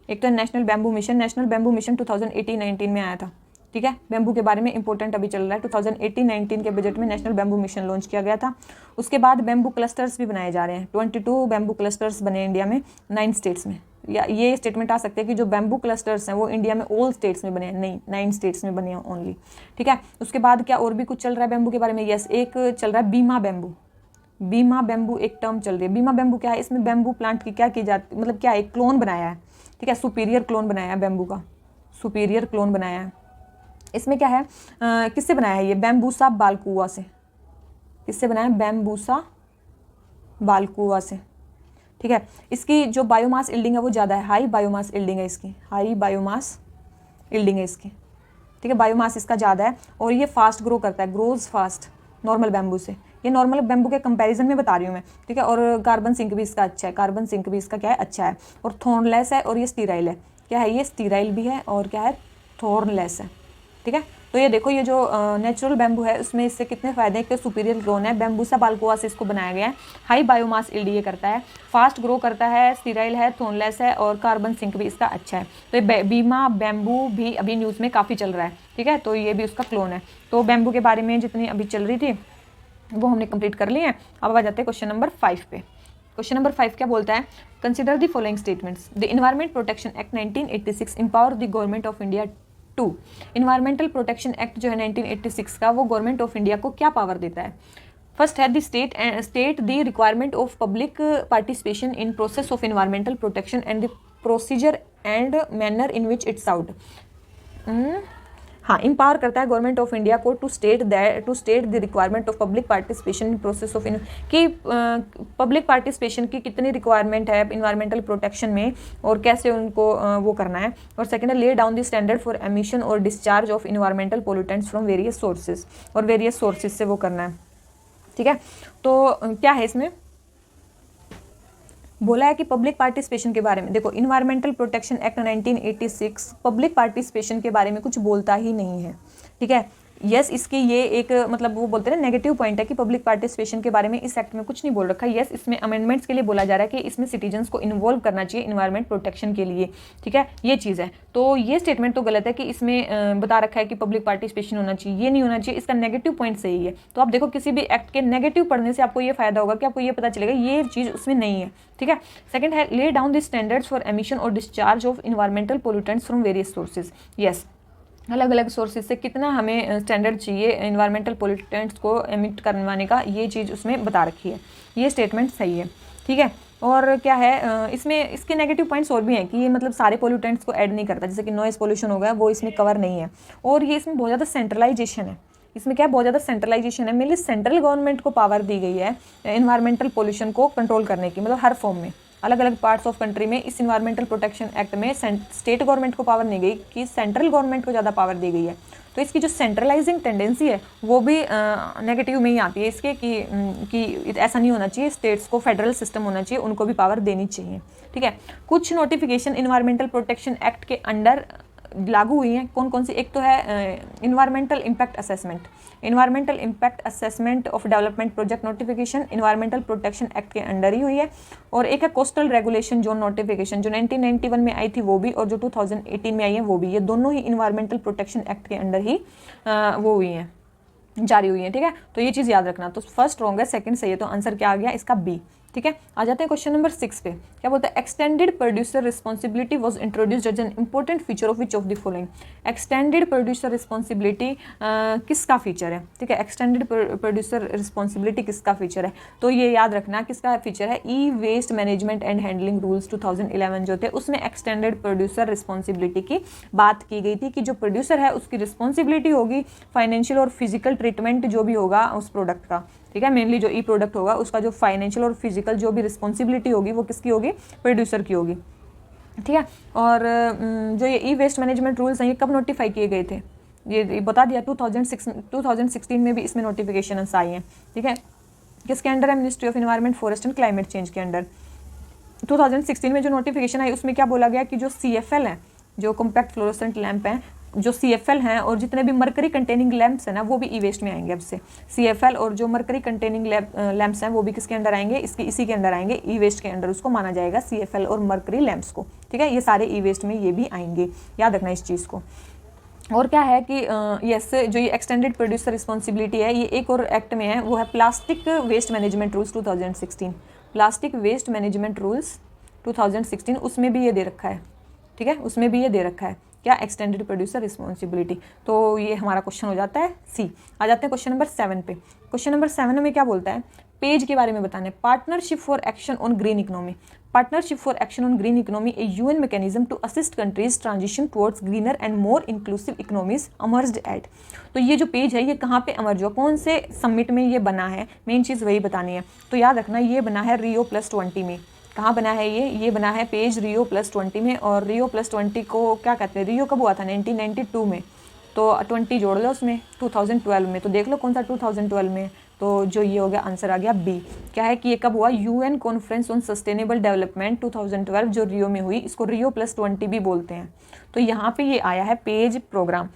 एक तो है national bamboo mission. National bamboo mission 2018-19 में आया था, ठीक है। बैम्बू के बारे में इंपॉर्टेंट अभी चल रहा है। 2018-19 के बजट में नेशनल बैम्बू मिशन लॉन्च किया गया था। उसके बाद बैम्बू क्लस्टर्स भी बनाए जा रहे हैं। 22 बैम्बू क्लस्टर्स बने इंडिया में 9 स्टेट्स में। या ये स्टेटमेंट आ सकते हैं कि जो बैम्बू क्लस्टर्स हैं वो इंडिया में ऑल स्टेट्स में बने हैं, नहीं 9 स्टेट्स में बने हैं ओनली, ठीक है। उसके बाद क्या और भी कुछ चल रहा है बैम्बू के बारे में? यस, एक चल रहा है बीमा बैम्बू। बीमा बैम्बू एक टर्म चल रही है। बीमा बैम्बू क्या है, इसमें बैम्बू प्लांट की क्या की जाती, मतलब क्या एक क्लोन बनाया है, ठीक है, सुपीरियर क्लोन बनाया है बैम्बू का, सुपीरियर क्लोन बनाया है। इसमें क्या है, किससे बनाया है ये, बैम्बूसा बालकुआ से। किससे बनाया है, बैम्बूसा बालकुआ से, ठीक है। इसकी जो बायोमास इल्डिंग है वो ज़्यादा है, हाई बायोमास इल्डिंग है इसकी, हाई बायोमास इल्डिंग है इसकी, ठीक है। बायोमास इसका ज़्यादा है और ये फास्ट ग्रो करता है, ग्रोज फास्ट नॉर्मल बैम्बू से। ये नॉर्मल बैम्बू के कंपैरिजन में बता रही हूँ मैं, ठीक है। और कार्बन सिंक भी इसका अच्छा है, कार्बन सिंक भी इसका क्या है, अच्छा है। और थॉर्नलेस है और ये स्टीराइल है। क्या है ये, स्टीराइल भी है और क्या है, थॉर्नलेस है, ठीक है। तो ये देखो, ये जो नेचुरल बैम्बू है उसमें इससे कितने फ़ायदे हैं। कि सुपीरियर ग्रोन है, बैम्बूसा बाल्कोआ से इसको बनाया गया है। हाई बायोमास इल्ड ये करता है, फास्ट ग्रो करता है, स्टीराइल है, थोनलेस है और कार्बन सिंक भी इसका अच्छा है। तो ये बीमा बैम्बू भी अभी न्यूज़ में काफ़ी चल रहा है, ठीक है। तो ये भी उसका क्लोन है। तो बैम्बू के बारे में जितनी अभी चल रही थी वो हमने कंप्लीट कर ली है। अब आ जाते हैं क्वेश्चन नंबर 5 पे। क्वेश्चन नंबर 5 क्या बोलता है, consider the following statements. The environment protection act 1986 empower the government of India to. Environmental protection act जो है 1986 का, वो गवर्नमेंट ऑफ इंडिया को क्या पावर देता है? फर्स्ट है the state the requirement of public participation in process of environmental protection and the procedure and manner in which it's out. हाँ, इम्पावर करता है गवर्नमेंट ऑफ इंडिया को to state the requirement of public participation in process of कि पब्लिक पार्टिसिपेशन की कितनी रिक्वायरमेंट है इन्वायरमेंटल प्रोटेक्शन में और कैसे उनको वो करना है। और सेकेंड है lay down the standard for emission और discharge of environmental pollutants from various sources, और वेरियस सोर्सेज से वो करना है, ठीक है। तो क्या है इसमें, बोला है कि पब्लिक पार्टिसिपेशन के बारे में, देखो environmental protection act 1986 public participation के बारे में कुछ बोलता ही नहीं है, ठीक है। यस इसकी ये एक मतलब वो बोलते हैं ना नेगेटिव पॉइंट है कि पब्लिक पार्टिसिपेशन के बारे में इस एक्ट में कुछ नहीं बोल रखा। यस इसमें अमेंडमेंट्स के लिए बोला जा रहा है कि इसमें सिटीजन्स को इन्वॉल्व करना चाहिए इन्वायरमेंट प्रोटेक्शन के लिए, ठीक है, ये चीज़ है। तो ये स्टेटमेंट तो गलत है कि इसमें बता रखा है कि पब्लिक पार्टिसिपेशन होना चाहिए, ये नहीं होना चाहिए, इसका नेगेटिव पॉइंट सही है। तो आप देखो किसी भी एक्ट के नेगेटिव पढ़ने से आपको ये फायदा होगा कि आपको ये पता चलेगा ये चीज़ उसमें नहीं है, ठीक है। सेकंड है lay down the standards for emission और discharge of environmental pollutants from various sources. Yes अलग अलग सोर्सेज से कितना हमें स्टैंडर्ड चाहिए इन्वायरमेंटल पोल्यूटेंट्स को एमिट करवाने का, ये चीज़ उसमें बता रखी है, ये स्टेटमेंट सही है, ठीक है। और क्या है इसमें इसके नेगेटिव पॉइंट्स और भी हैं कि ये मतलब सारे पोल्यूटेंट्स को ऐड नहीं करता, जैसे कि नॉइस पोल्यूशन हो गया वो इसमें कवर नहीं है। और ये इसमें बहुत ज़्यादा सेंट्रलाइजेशन है, इसमें क्या है बहुत ज़्यादा सेंट्रलाइजेशन है, मेनली सेंट्रल गवर्नमेंट को पावर दी गई है इन्वायरमेंटल पोल्यूशन को कंट्रोल करने की, मतलब हर फॉर्म में अलग अलग पार्ट्स ऑफ कंट्री में। इस इन्वायरमेंटल प्रोटेक्शन एक्ट में स्टेट गवर्नमेंट को पावर नहीं गई कि सेंट्रल गवर्नमेंट को ज़्यादा पावर दी गई है। तो इसकी जो सेंट्रलाइजिंग टेंडेंसी है वो भी नेगेटिव में ही आती है इसके कि ऐसा नहीं होना चाहिए, स्टेट्स को फेडरल सिस्टम होना चाहिए, उनको भी पावर देनी चाहिए, ठीक है। कुछ नोटिफिकेशन इन्वायरमेंटल प्रोटेक्शन एक्ट के अंडर लागू हुई हैं, कौन कौन सी, एक तो है environmental impact assessment, environmental impact assessment of development project notification environmental protection act के अंडर ही हुई है। और एक है कोस्टल रेगुलेशन जोन नोटिफिकेशन जो 1991 में आई थी वो भी, और जो 2018 में आई है वो भी, ये दोनों ही इन्वायरमेंटल प्रोटेक्शन एक्ट के अंडर ही वो हुई हैं, जारी हुई है, ठीक है। तो ये चीज़ याद रखना। तो फर्स्ट रॉन्ग है, सेकंड सही है, तो आंसर क्या आ गया इसका बी, ठीक है। आ जाते हैं क्वेश्चन नंबर 6 पे। क्या बोलता है extended producer responsibility was introduced as an important feature of which of the following. Extended producer responsibility किसका फीचर है, ठीक है, एक्सटेंडेड प्रोड्यूसर रिस्पॉन्सिबिलिटी किसका फीचर है, तो ये याद रखना किसका फीचर है, E waste management and handling rules 2011 जो थे उसमें एक्सटेंडेड प्रोड्यूसर रिस्पॉन्सिबिलिटी की बात की गई थी कि जो प्रोड्यूसर है उसकी रिस्पॉन्सिबिलिटी होगी फाइनेंशियल और फिजिकल ट्रीटमेंट जो भी होगा उस प्रोडक्ट का, ठीक है, मेनली जो ई प्रोडक्ट होगा उसका जो फाइनेंशियल और फिजिकल जो भी रिस्पॉन्सिबिलिटी होगी वो किसकी होगी, प्रोड्यूसर की होगी, ठीक है। और जो ये ई वेस्ट मैनेजमेंट रूल्स हैं ये कब नोटिफाई किए गए थे, ये बता दिया 2016 में भी इसमें नोटिफिकेशन आई हैं, ठीक है। किसके अंडर है, ministry of environment forest and climate change के अंडर। 2016 में जो नोटिफिकेशन आई उसमें क्या बोला गया कि जो CFL है, जो कॉम्पैक्ट फ्लोरोसेंट लैंप हैं, जो CFL हैं और जितने भी मरकरी कंटेनिंग लैंप्स हैं ना वो भी ई वेस्ट में आएंगे। अब से CFL और जो मरकरी कंटेनिंग लैंप्स हैं वो भी किसके अंडर आएंगे, इसी के अंदर आएंगे, ई वेस्ट के अंडर उसको माना जाएगा CFL और मरकरी लैंप्स को, ठीक है। ये सारे ई वेस्ट में ये भी आएंगे, याद रखना इस चीज़ को। और क्या है कि यस जो ये एक्सटेंडेड प्रोड्यूसर रिस्पॉन्सिबिलिटी है ये एक और एक्ट में है, वो है plastic waste management rules 2016, plastic waste management rules 2016 उसमें भी ये दे रखा है, ठीक है, उसमें भी ये दे रखा है क्या, एक्सटेंडेड प्रोड्यूसर रिस्पॉन्सिबिलिटी। तो ये हमारा क्वेश्चन हो जाता है सी। आ जाते हैं क्वेश्चन नंबर 7 पे। क्वेश्चन नंबर 7 में क्या बोलता है, पेज के बारे में बताना है, partnership for action on green economy. Partnership for action on green economy a UN mechanism to assist countries transition towards greener and more inclusive economies emerged at. तो ये जो पेज है ये कहाँ पे अमर्ज हुआ, कौन से समिट में ये बना है, मेन चीज़ वही बतानी है। तो याद रखना ये बना है Rio+20 में। कहाँ बना है ये बना है पेज Rio+20 में। और Rio+20 को क्या कहते हैं, रियो कब हुआ था, 1992 में, तो 20 जोड़ लो उसमें 2012 में, तो देख लो कौन सा 2012 में। तो जो ये हो गया आंसर आ गया बी। क्या है कि ये कब हुआ, UN conference on sustainable development 2012 जो रियो में हुई, इसको Rio+20 भी बोलते हैं। तो यहाँ पे ये आया है पेज प्रोग्राम,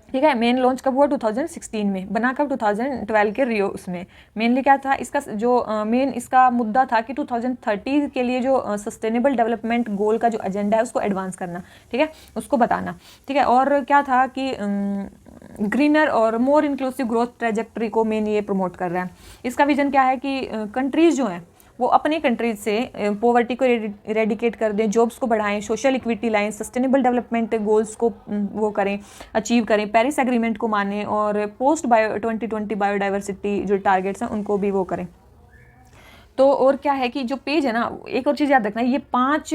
ठीक है। मेन लॉन्च कब हुआ, 2016 में, बना कब 2012 के रियो उसमें। मेनली क्या था इसका जो मेन इसका मुद्दा था कि 2030 के लिए जो सस्टेनेबल डेवलपमेंट गोल का जो एजेंडा है उसको एडवांस करना, ठीक है, उसको बताना, ठीक है। और क्या था कि ग्रीनर और मोर इंक्लूसिव ग्रोथ ट्रेजेक्टरी को मेन ये प्रमोट कर रहा है। इसका विजन क्या है कि कंट्रीज़ जो हैं वो अपने कंट्रीज से पॉवर्टी को इरेडिकेट कर दें, जॉब्स को बढ़ाएं, सोशल इक्विटी लाएं, सस्टेनेबल डेवलपमेंट गोल्स को वो करें, अचीव करें, पेरिस एग्रीमेंट को मानें और पोस्ट 2020 बायोडाइवर्सिटी जो टारगेट्स हैं उनको भी वो करें। तो और क्या है कि जो पेज है ना, एक और चीज़ याद रखना, ये 5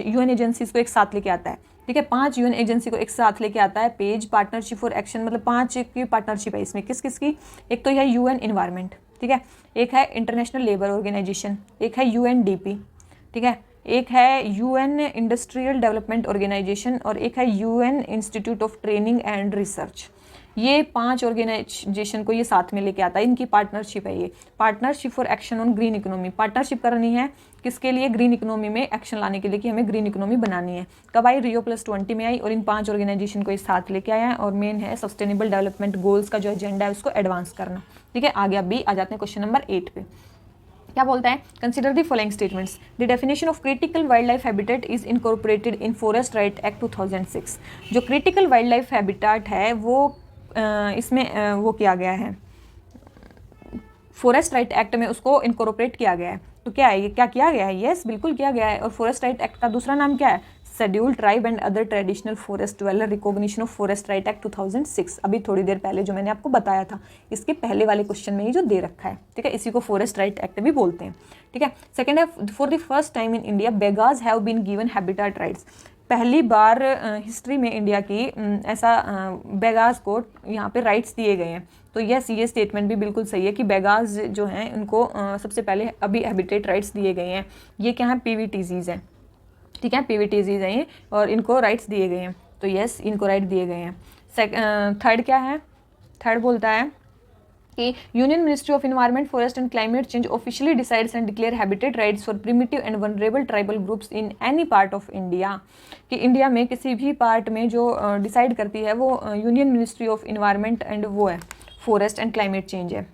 UN एजेंसीज को एक साथ लेके आता है, ठीक है, 5 UN एजेंसी को एक साथ लेके आता है पेज। पार्टनरशिप फॉर एक्शन मतलब 5 की पार्टनरशिप है इसमें, किस किस की, एक तो है UN एनवायरनमेंट, ठीक है, एक है इंटरनेशनल लेबर ऑर्गेनाइजेशन, एक है UNDP, ठीक है, एक है UN इंडस्ट्रियल डेवलपमेंट ऑर्गेनाइजेशन और एक है UN institute of training and research. ये 5 ऑर्गेनाइजेशन को ये साथ में लेके आता है, इनकी पार्टनरशिप है ये, partnership for action on green economy. Partnership करनी है किसके लिए? ग्रीन इकोनॉमी में एक्शन लाने के लिए, कि हमें ग्रीन इकोनॉमी बनानी है। कब आई? Rio+20 में आई, और इन 5 ऑर्गेनाइजेशन को इस साथ लेके आया है, और मेन है सस्टेनेबल डेवलपमेंट गोल्स का जो एजेंडा है उसको एडवांस करना। ठीक है, आगे अभी आ जाते हैं क्वेश्चन नंबर 8 पे। क्या बोलता है? Consider the following statements. The definition of critical wild life habitat is incorporated in forest right act 2006। जो क्रिटिकल वाइल्ड लाइफ हैबिटेट है वो इसमें वो किया गया है, फॉरेस्ट राइट एक्ट में उसको इनकॉर्पोरेट किया गया है। तो क्या है ये? क्या किया गया है? यस, बिल्कुल किया गया है। और फॉरेस्ट राइट एक्ट का दूसरा नाम क्या है? Scheduled tribe and other traditional forest dweller recognition of forest right act 2006। अभी थोड़ी देर पहले जो मैंने आपको बताया था, इसके पहले वाले क्वेश्चन में ही जो दे रखा है। ठीक है, इसी को फॉरेस्ट राइट एक्ट भी बोलते हैं। ठीक है, सेकंड है, for the first time in India Baigas have been given habitat rights. पहली बार हिस्ट्री में इंडिया की ऐसा बेगाज को यहाँ पे राइट्स दिए गए हैं। तो यस, ये स्टेटमेंट भी बिल्कुल सही है कि बेगाज जो हैं उनको सबसे पहले अभी हैबिटेट राइट्स दिए गए हैं। ये क्या है? पीवीटीजीज हैं। ठीक है, पीवीटीजीज हैं ये, और इनको राइट्स दिए गए हैं। तो यस, इनको राइट दिए गए हैं। थर्ड क्या है? थर्ड बोलता है कि union ministry of environment, forest and climate change officially decides and declare habitat rights for primitive and vulnerable tribal groups in any part of India. कि इंडिया में किसी भी पार्ट में जो डिसाइड करती है वो union ministry of environment and वो है फॉरेस्ट एंड क्लाइमेट चेंज है।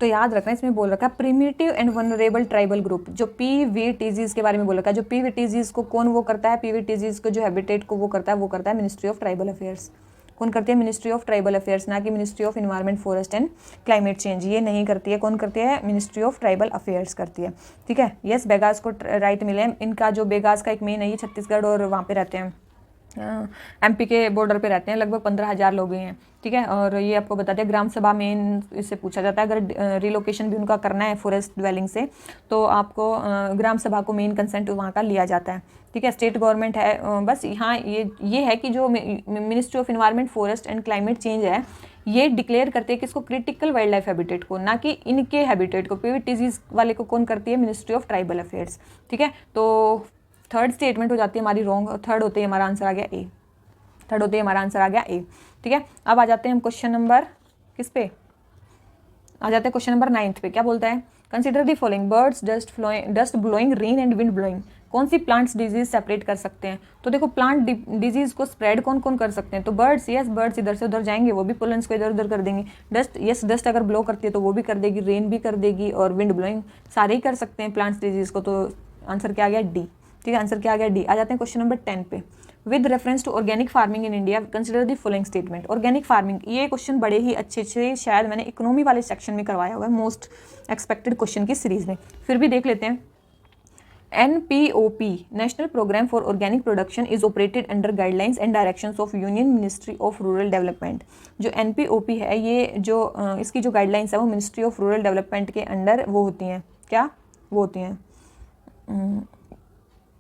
तो याद रखना, इसमें बोल रखा है primitive and vulnerable tribal group, जो पीवीटीजीज के बारे में बोल रखा है। जो पीवीटीजीज को कौन वो करता है? पीवीटीजीज को जो हैबिटेट को वो करता है मिनिस्ट्री ऑफ ट्राइबल अफेयर्स। कौन करती है? मिनिस्ट्री ऑफ ट्राइबल अफेयर्स, ना कि ministry of environment, forest and climate change. ये नहीं करती है। कौन करती है? मिनिस्ट्री ऑफ ट्राइबल अफेयर्स करती है। ठीक है, यस, बेगाज को राइट मिले। इनका जो बेगाज का एक मेन है, ये छत्तीसगढ़ और वहाँ पे रहते हैं, एमपी के बॉर्डर पे रहते हैं। लगभग 15,000 लोग ही हैं। ठीक है, और ये आपको बताते हैं ग्राम सभा में इससे पूछा जाता है। अगर रिलोकेशन भी उनका करना है फॉरेस्ट ड्वेलिंग से, तो आपको ग्राम सभा को मेन कंसेंट वहाँ का लिया जाता है। ठीक है, स्टेट गवर्नमेंट है। बस यहाँ ये है कि जो ministry of environment, forest and climate change है, ये डिक्लेयर करते हैं कि इसको क्रिटिकल वाइल्ड लाइफ हैबिटेट को, ना कि इनके हैबिटेट को। पीवीटीजीज वाले को कौन करती है? Ministry of tribal affairs. ठीक है, तो थर्ड स्टेटमेंट हो जाती है हमारी रॉन्ग। थर्ड होते ही हमारा आंसर आ गया ए। थर्ड होते ही हमारा आंसर आ गया ए। ठीक है, अब आ जाते हैं हम क्वेश्चन नंबर किस पे? आ जाते हैं क्वेश्चन नंबर 9 पे। क्या बोलता है? Consider the following birds, dust blowing, rain and wind blowing. कौन सी प्लांट्स डिजीज सेपरेट कर सकते हैं? तो देखो, प्लांट डिजीज को स्प्रेड कौन कौन कर सकते हैं? तो बर्ड्स, यस, बर्ड्स इधर से उधर जाएंगे, वो भी पोलन्स को इधर उधर कर देंगे। डस्ट, यस, डस्ट अगर ब्लो करती है तो वो भी कर देगी, रेन भी कर देगी, और विंड ब्लोइंग सारे ही कर सकते हैं प्लांट्स डिजीज को। तो आंसर क्या आ गया? डी। ठीक है, आंसर क्या आ गया? डी। आ जाते हैं क्वेश्चन नंबर 10 पे। With reference to organic farming in India consider the following statement. Organic farming, ये क्वेश्चन बड़े ही अच्छे से शायद मैंने इकोनॉमी वाले सेक्शन में करवाया हुआ है, मोस्ट एक्सपेक्टेड क्वेश्चन की सीरीज में। फिर भी देख लेते हैं। NPOP, national programme for organic production, is operated under guidelines and directions of union ministry of rural development. जो NPOP है, ये जो इसकी जो गाइडलाइंस है वो मिनिस्ट्री ऑफ रूरल डेवलपमेंट के अंडर वो होती हैं। क्या वो होती हैं?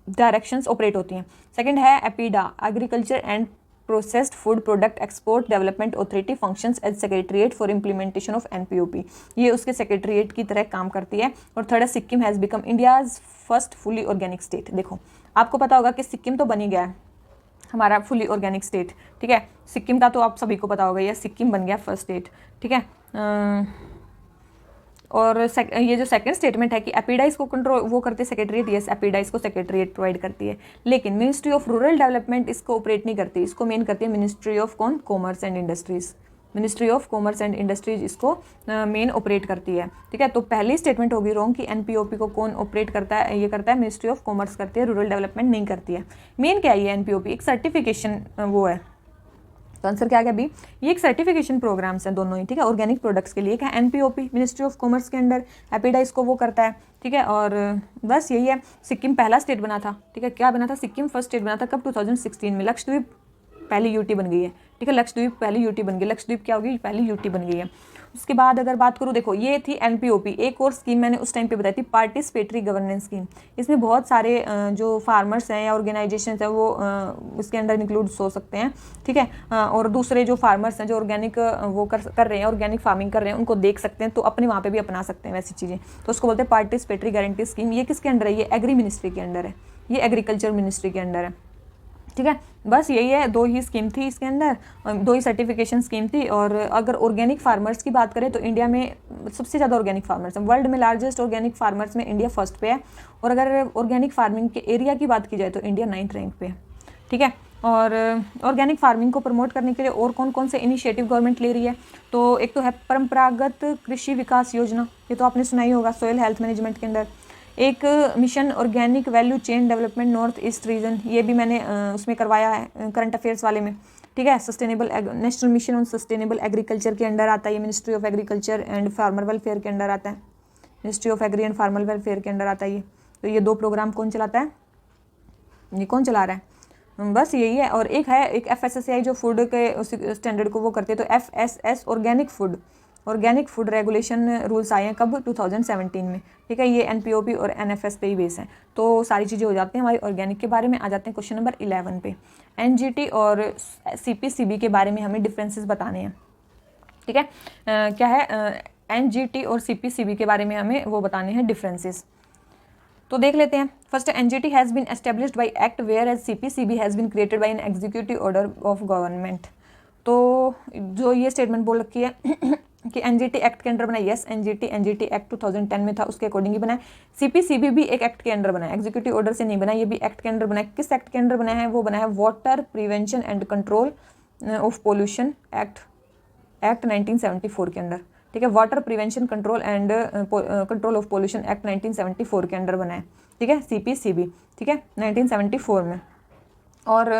डायरेक्शंस ऑपरेट होती हैं। सेकंड है APEDA, agriculture and processed food product export development authority functions as secretariat for implementation of NPOP। ये उसके सेक्रेटरीट की तरह काम करती है। और थर्ड है Sikkim has become India's first fully organic state. देखो, आपको पता होगा कि सिक्किम तो बनी गया है हमारा फुली ऑर्गेनिक स्टेट। ठीक है, सिक्किम का तो आप सभी को पता होगा, ये सिक्किम बन गया फर्स्ट स्टेट। ठीक है, और ये जो सेकंड स्टेटमेंट है कि एपीडा इसको कंट्रोल वो करते सेक्रेटरीट, यस, एपीडा इसको सेक्रेटरीट प्रोवाइड करती है। लेकिन मिनिस्ट्री ऑफ रूरल डेवलपमेंट इसको ऑपरेट नहीं करती, इसको मेन करती है मिनिस्ट्री ऑफ कौन? Commerce and industries. Ministry of commerce and industries इसको मेन ऑपरेट करती है। ठीक है, तो पहली स्टेटमेंट होगी रॉन्ग कि NPOP को कौन ऑपरेट करता है? ये करता है मिनिस्ट्री ऑफ कॉमर्स करती है, रूरल डेवलपमेंट नहीं करती है। मेन क्या है ये NPOP? एक सर्टिफिकेशन वो है। तो आंसर क्या आ गया? बी। ये एक सर्टिफिकेशन प्रोग्राम्स हैं दोनों ही। ठीक है, ऑर्गेनिक प्रोडक्ट्स के लिए क्या है? NPOP मिनिस्ट्री ऑफ कॉमर्स के अंडर, एपीडा इसको वो करता है। ठीक है, और बस यही है। सिक्किम पहला स्टेट बना था। ठीक है, क्या बना था? सिक्किम फर्स्ट स्टेट बना था कब? 2016 में। लक्षद्वीप पहली यूटी बन गई है। ठीक है, लक्षद्वीप पहली यूटी बन गई। लक्षद्वीप क्या होगी? पहली यूटी बन गई है। उसके बाद अगर बात करूँ, देखो ये थी NPOP। एक और स्कीम मैंने उस टाइम पे बताई थी, पार्टिसिपेटरी गवर्नेंस स्कीम। इसमें बहुत सारे जो फार्मर्स हैं या ऑर्गेनाइजेशन हैं वो इसके अंडर इंक्लूड हो सकते हैं। ठीक है, और दूसरे जो फार्मर्स हैं जो ऑर्गेनिक वो कर रहे हैं, ऑर्गेनिक फार्मिंग कर रहे हैं, उनको देख सकते हैं, तो अपने वहाँ पे भी अपना सकते हैं वैसी चीज़ें। तो उसको बोलते हैं पार्टिसिपेटरी गारंटी स्कीम। ये किसके अंडर है? ये एग्री मिनिस्ट्री के अंडर है, ये एग्रीकल्चर मिनिस्ट्री के अंडर है। ठीक है, बस यही है, 2 ही स्कीम थी इसके अंदर, 2 ही सर्टिफिकेशन स्कीम थी। और अगर ऑर्गेनिक फार्मर्स की बात करें तो इंडिया में सबसे ज़्यादा ऑर्गेनिक फार्मर्स हैं, वर्ल्ड में लार्जेस्ट ऑर्गेनिक फार्मर्स में इंडिया फर्स्ट पे है। और अगर ऑर्गेनिक फार्मिंग के एरिया की बात की जाए तो इंडिया 9th रैंक पे है। ठीक है, और ऑर्गेनिक फार्मिंग को प्रमोट करने के लिए और कौन कौन से इनिशिएटिव गवर्नमेंट ले रही है, तो एक तो है परंपरागत कृषि विकास योजना, ये तो आपने सुना ही होगा, सोयल हेल्थ मैनेजमेंट के अंदर। एक mission organic value chain development north east region, ये भी मैंने उसमें करवाया है करंट अफेयर्स वाले में। ठीक है, sustainable national mission on sustainable agriculture के अंडर आता है ये, ministry of agriculture and farmer welfare के अंडर आता है, ministry of agri and farmer welfare के अंडर आता है ये। तो ये 2 प्रोग्राम कौन चलाता है, ये कौन चला रहा है, बस यही है। और एक है एक FSSAI जो फूड के उस स्टैंडर्ड को वो करते हैं, तो FSS organic food regulation rules आए हैं कब, 2017 में। ठीक है, ये NPOP और NFS पे ही बेस है। तो सारी चीज़ें हो जाती हैं हमारी ऑर्गेनिक के बारे में। आ जाते हैं क्वेश्चन नंबर 11 पे, NGT और CPCB के बारे में हमें डिफरेंसेस बताने हैं। ठीक है, क्या है, NGT और CPCB के बारे में हमें वो बताने हैं डिफरेंसेस। तो देख लेते हैं। First, NGT has been established by act where as CPCB has been created by an executive order of government. तो जो ये स्टेटमेंट बोल रखी है कि NGT एक्ट के अंडर बना, यस NGT एक्ट 2010 में था, उसके अकॉर्डिंग ही बना है। CPCB भी एक एक्ट के अंडर बना है, एग्जीक्यूटिव ऑर्डर से नहीं बना, ये भी एक्ट के अंडर बना है। किस एक्ट के अंडर बना है, वो बना है water prevention and control of pollution act 1974 के अंडर। ठीक है, water prevention control and control of pollution act 1974 के अंडर बना है। ठीक है, CPCB, ठीक है, 1974 में। और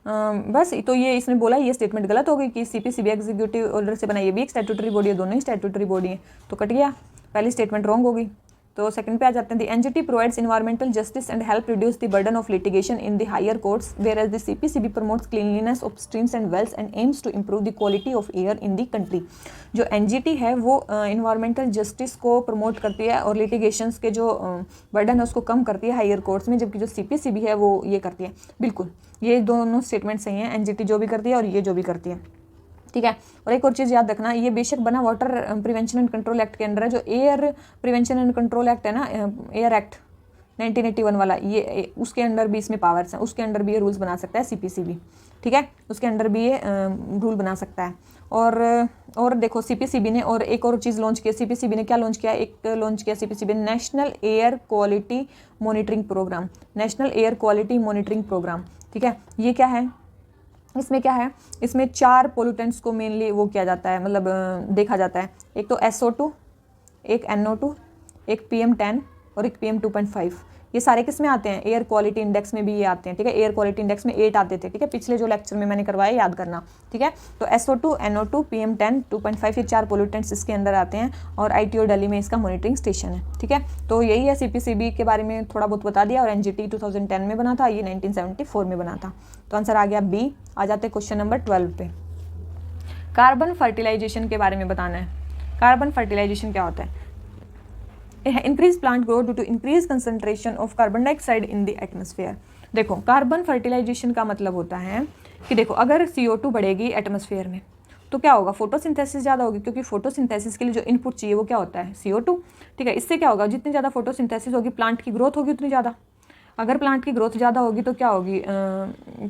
बस तो ये इसने बोला, ये स्टेटमेंट गलत हो गई कि CPCB एग्जीक्यूटिव ऑर्डर से बना, ये भी एक स्टैट्यूटरी बॉडी है, दोनों ही स्टैट्यूटरी बॉडी है, तो कट गया, पहली स्टेटमेंट रॉन्ग हो गई। तो सेकंड पे आ जाते हैं, the NGT provides environmental justice and help reduce the burden of litigation in the higher courts, where as the CPCB promotes cleanliness of streams and wells and aims to improve the quality of air in the country. जो NGT है वो इन्वायरमेंटल जस्टिस को प्रमोट करती है और लिटिगेशंस के जो बर्डन है उसको कम करती है हायर कोर्ट्स में, जबकि जो CPCB है वो ये करती है। बिल्कुल, ये दोनों स्टेटमेंट सही हैं, NGT जो भी करती है और ये जो भी करती है। ठीक है, और एक और चीज़ याद रखना, ये बेशक बना water prevention and control act के अंडर है, जो air prevention and control act है ना, एयर एक्ट 1981 वाला, ये उसके अंडर भी इसमें पावर्स हैं, उसके अंडर भी ये रूल्स बना सकता है CPCB। ठीक है, उसके अंडर भी ये रूल बना सकता है। और देखो CPCB ने और एक और चीज़ लॉन्च की, CPCB ने क्या लॉन्च किया, एक लॉन्च किया CPCB ने national air quality monitoring programme, national air quality monitoring programme. ठीक है, ये क्या है, इसमें क्या है, इसमें 4 पोल्यूटेंट्स को मेनली वो किया जाता है, मतलब देखा जाता है। एक तो SO2, एक NO2, एक PM10 और एक PM2.5। ये सारे किस में आते हैं, एयर क्वालिटी इंडेक्स में भी ये आते हैं। ठीक है, एयर क्वालिटी इंडेक्स में 8 आते थे। ठीक है, पिछले जो लेक्चर में मैंने करवाया याद करना। ठीक है, तो SO2, NO2, PM10, 2.5 ये 4 पोल्यूटेंट्स इसके अंदर आते हैं और ITO दिल्ली में इसका मॉनिटरिंग स्टेशन है। ठीक है, तो यही है, CPCB के बारे में थोड़ा बहुत बता दिया। और NGT 2010 में बना था, ये 1974 में बना था। तो आंसर आ गया B। आ जाते क्वेश्चन नंबर 12 पे, कार्बन फर्टिलाइजेशन के बारे में बताना है। कार्बन फर्टिलाइजेशन क्या होता है, increase plant growth due to increase concentration of carbon dioxide in the atmosphere. देखो, कार्बन फर्टिलाइजेशन का मतलब होता है कि देखो, अगर CO2 बढ़ेगी एटमॉस्फेयर में तो क्या होगा, फोटोसिंथेसिस ज़्यादा होगी, क्योंकि फोटोसिंथेसिस के लिए जो इनपुट चाहिए वो क्या होता है, CO2। ठीक है, इससे क्या होगा, जितनी ज़्यादा फोटोसिंथेसिस होगी प्लांट की ग्रोथ होगी उतनी ज़्यादा। अगर प्लांट की ग्रोथ ज़्यादा होगी तो क्या होगी,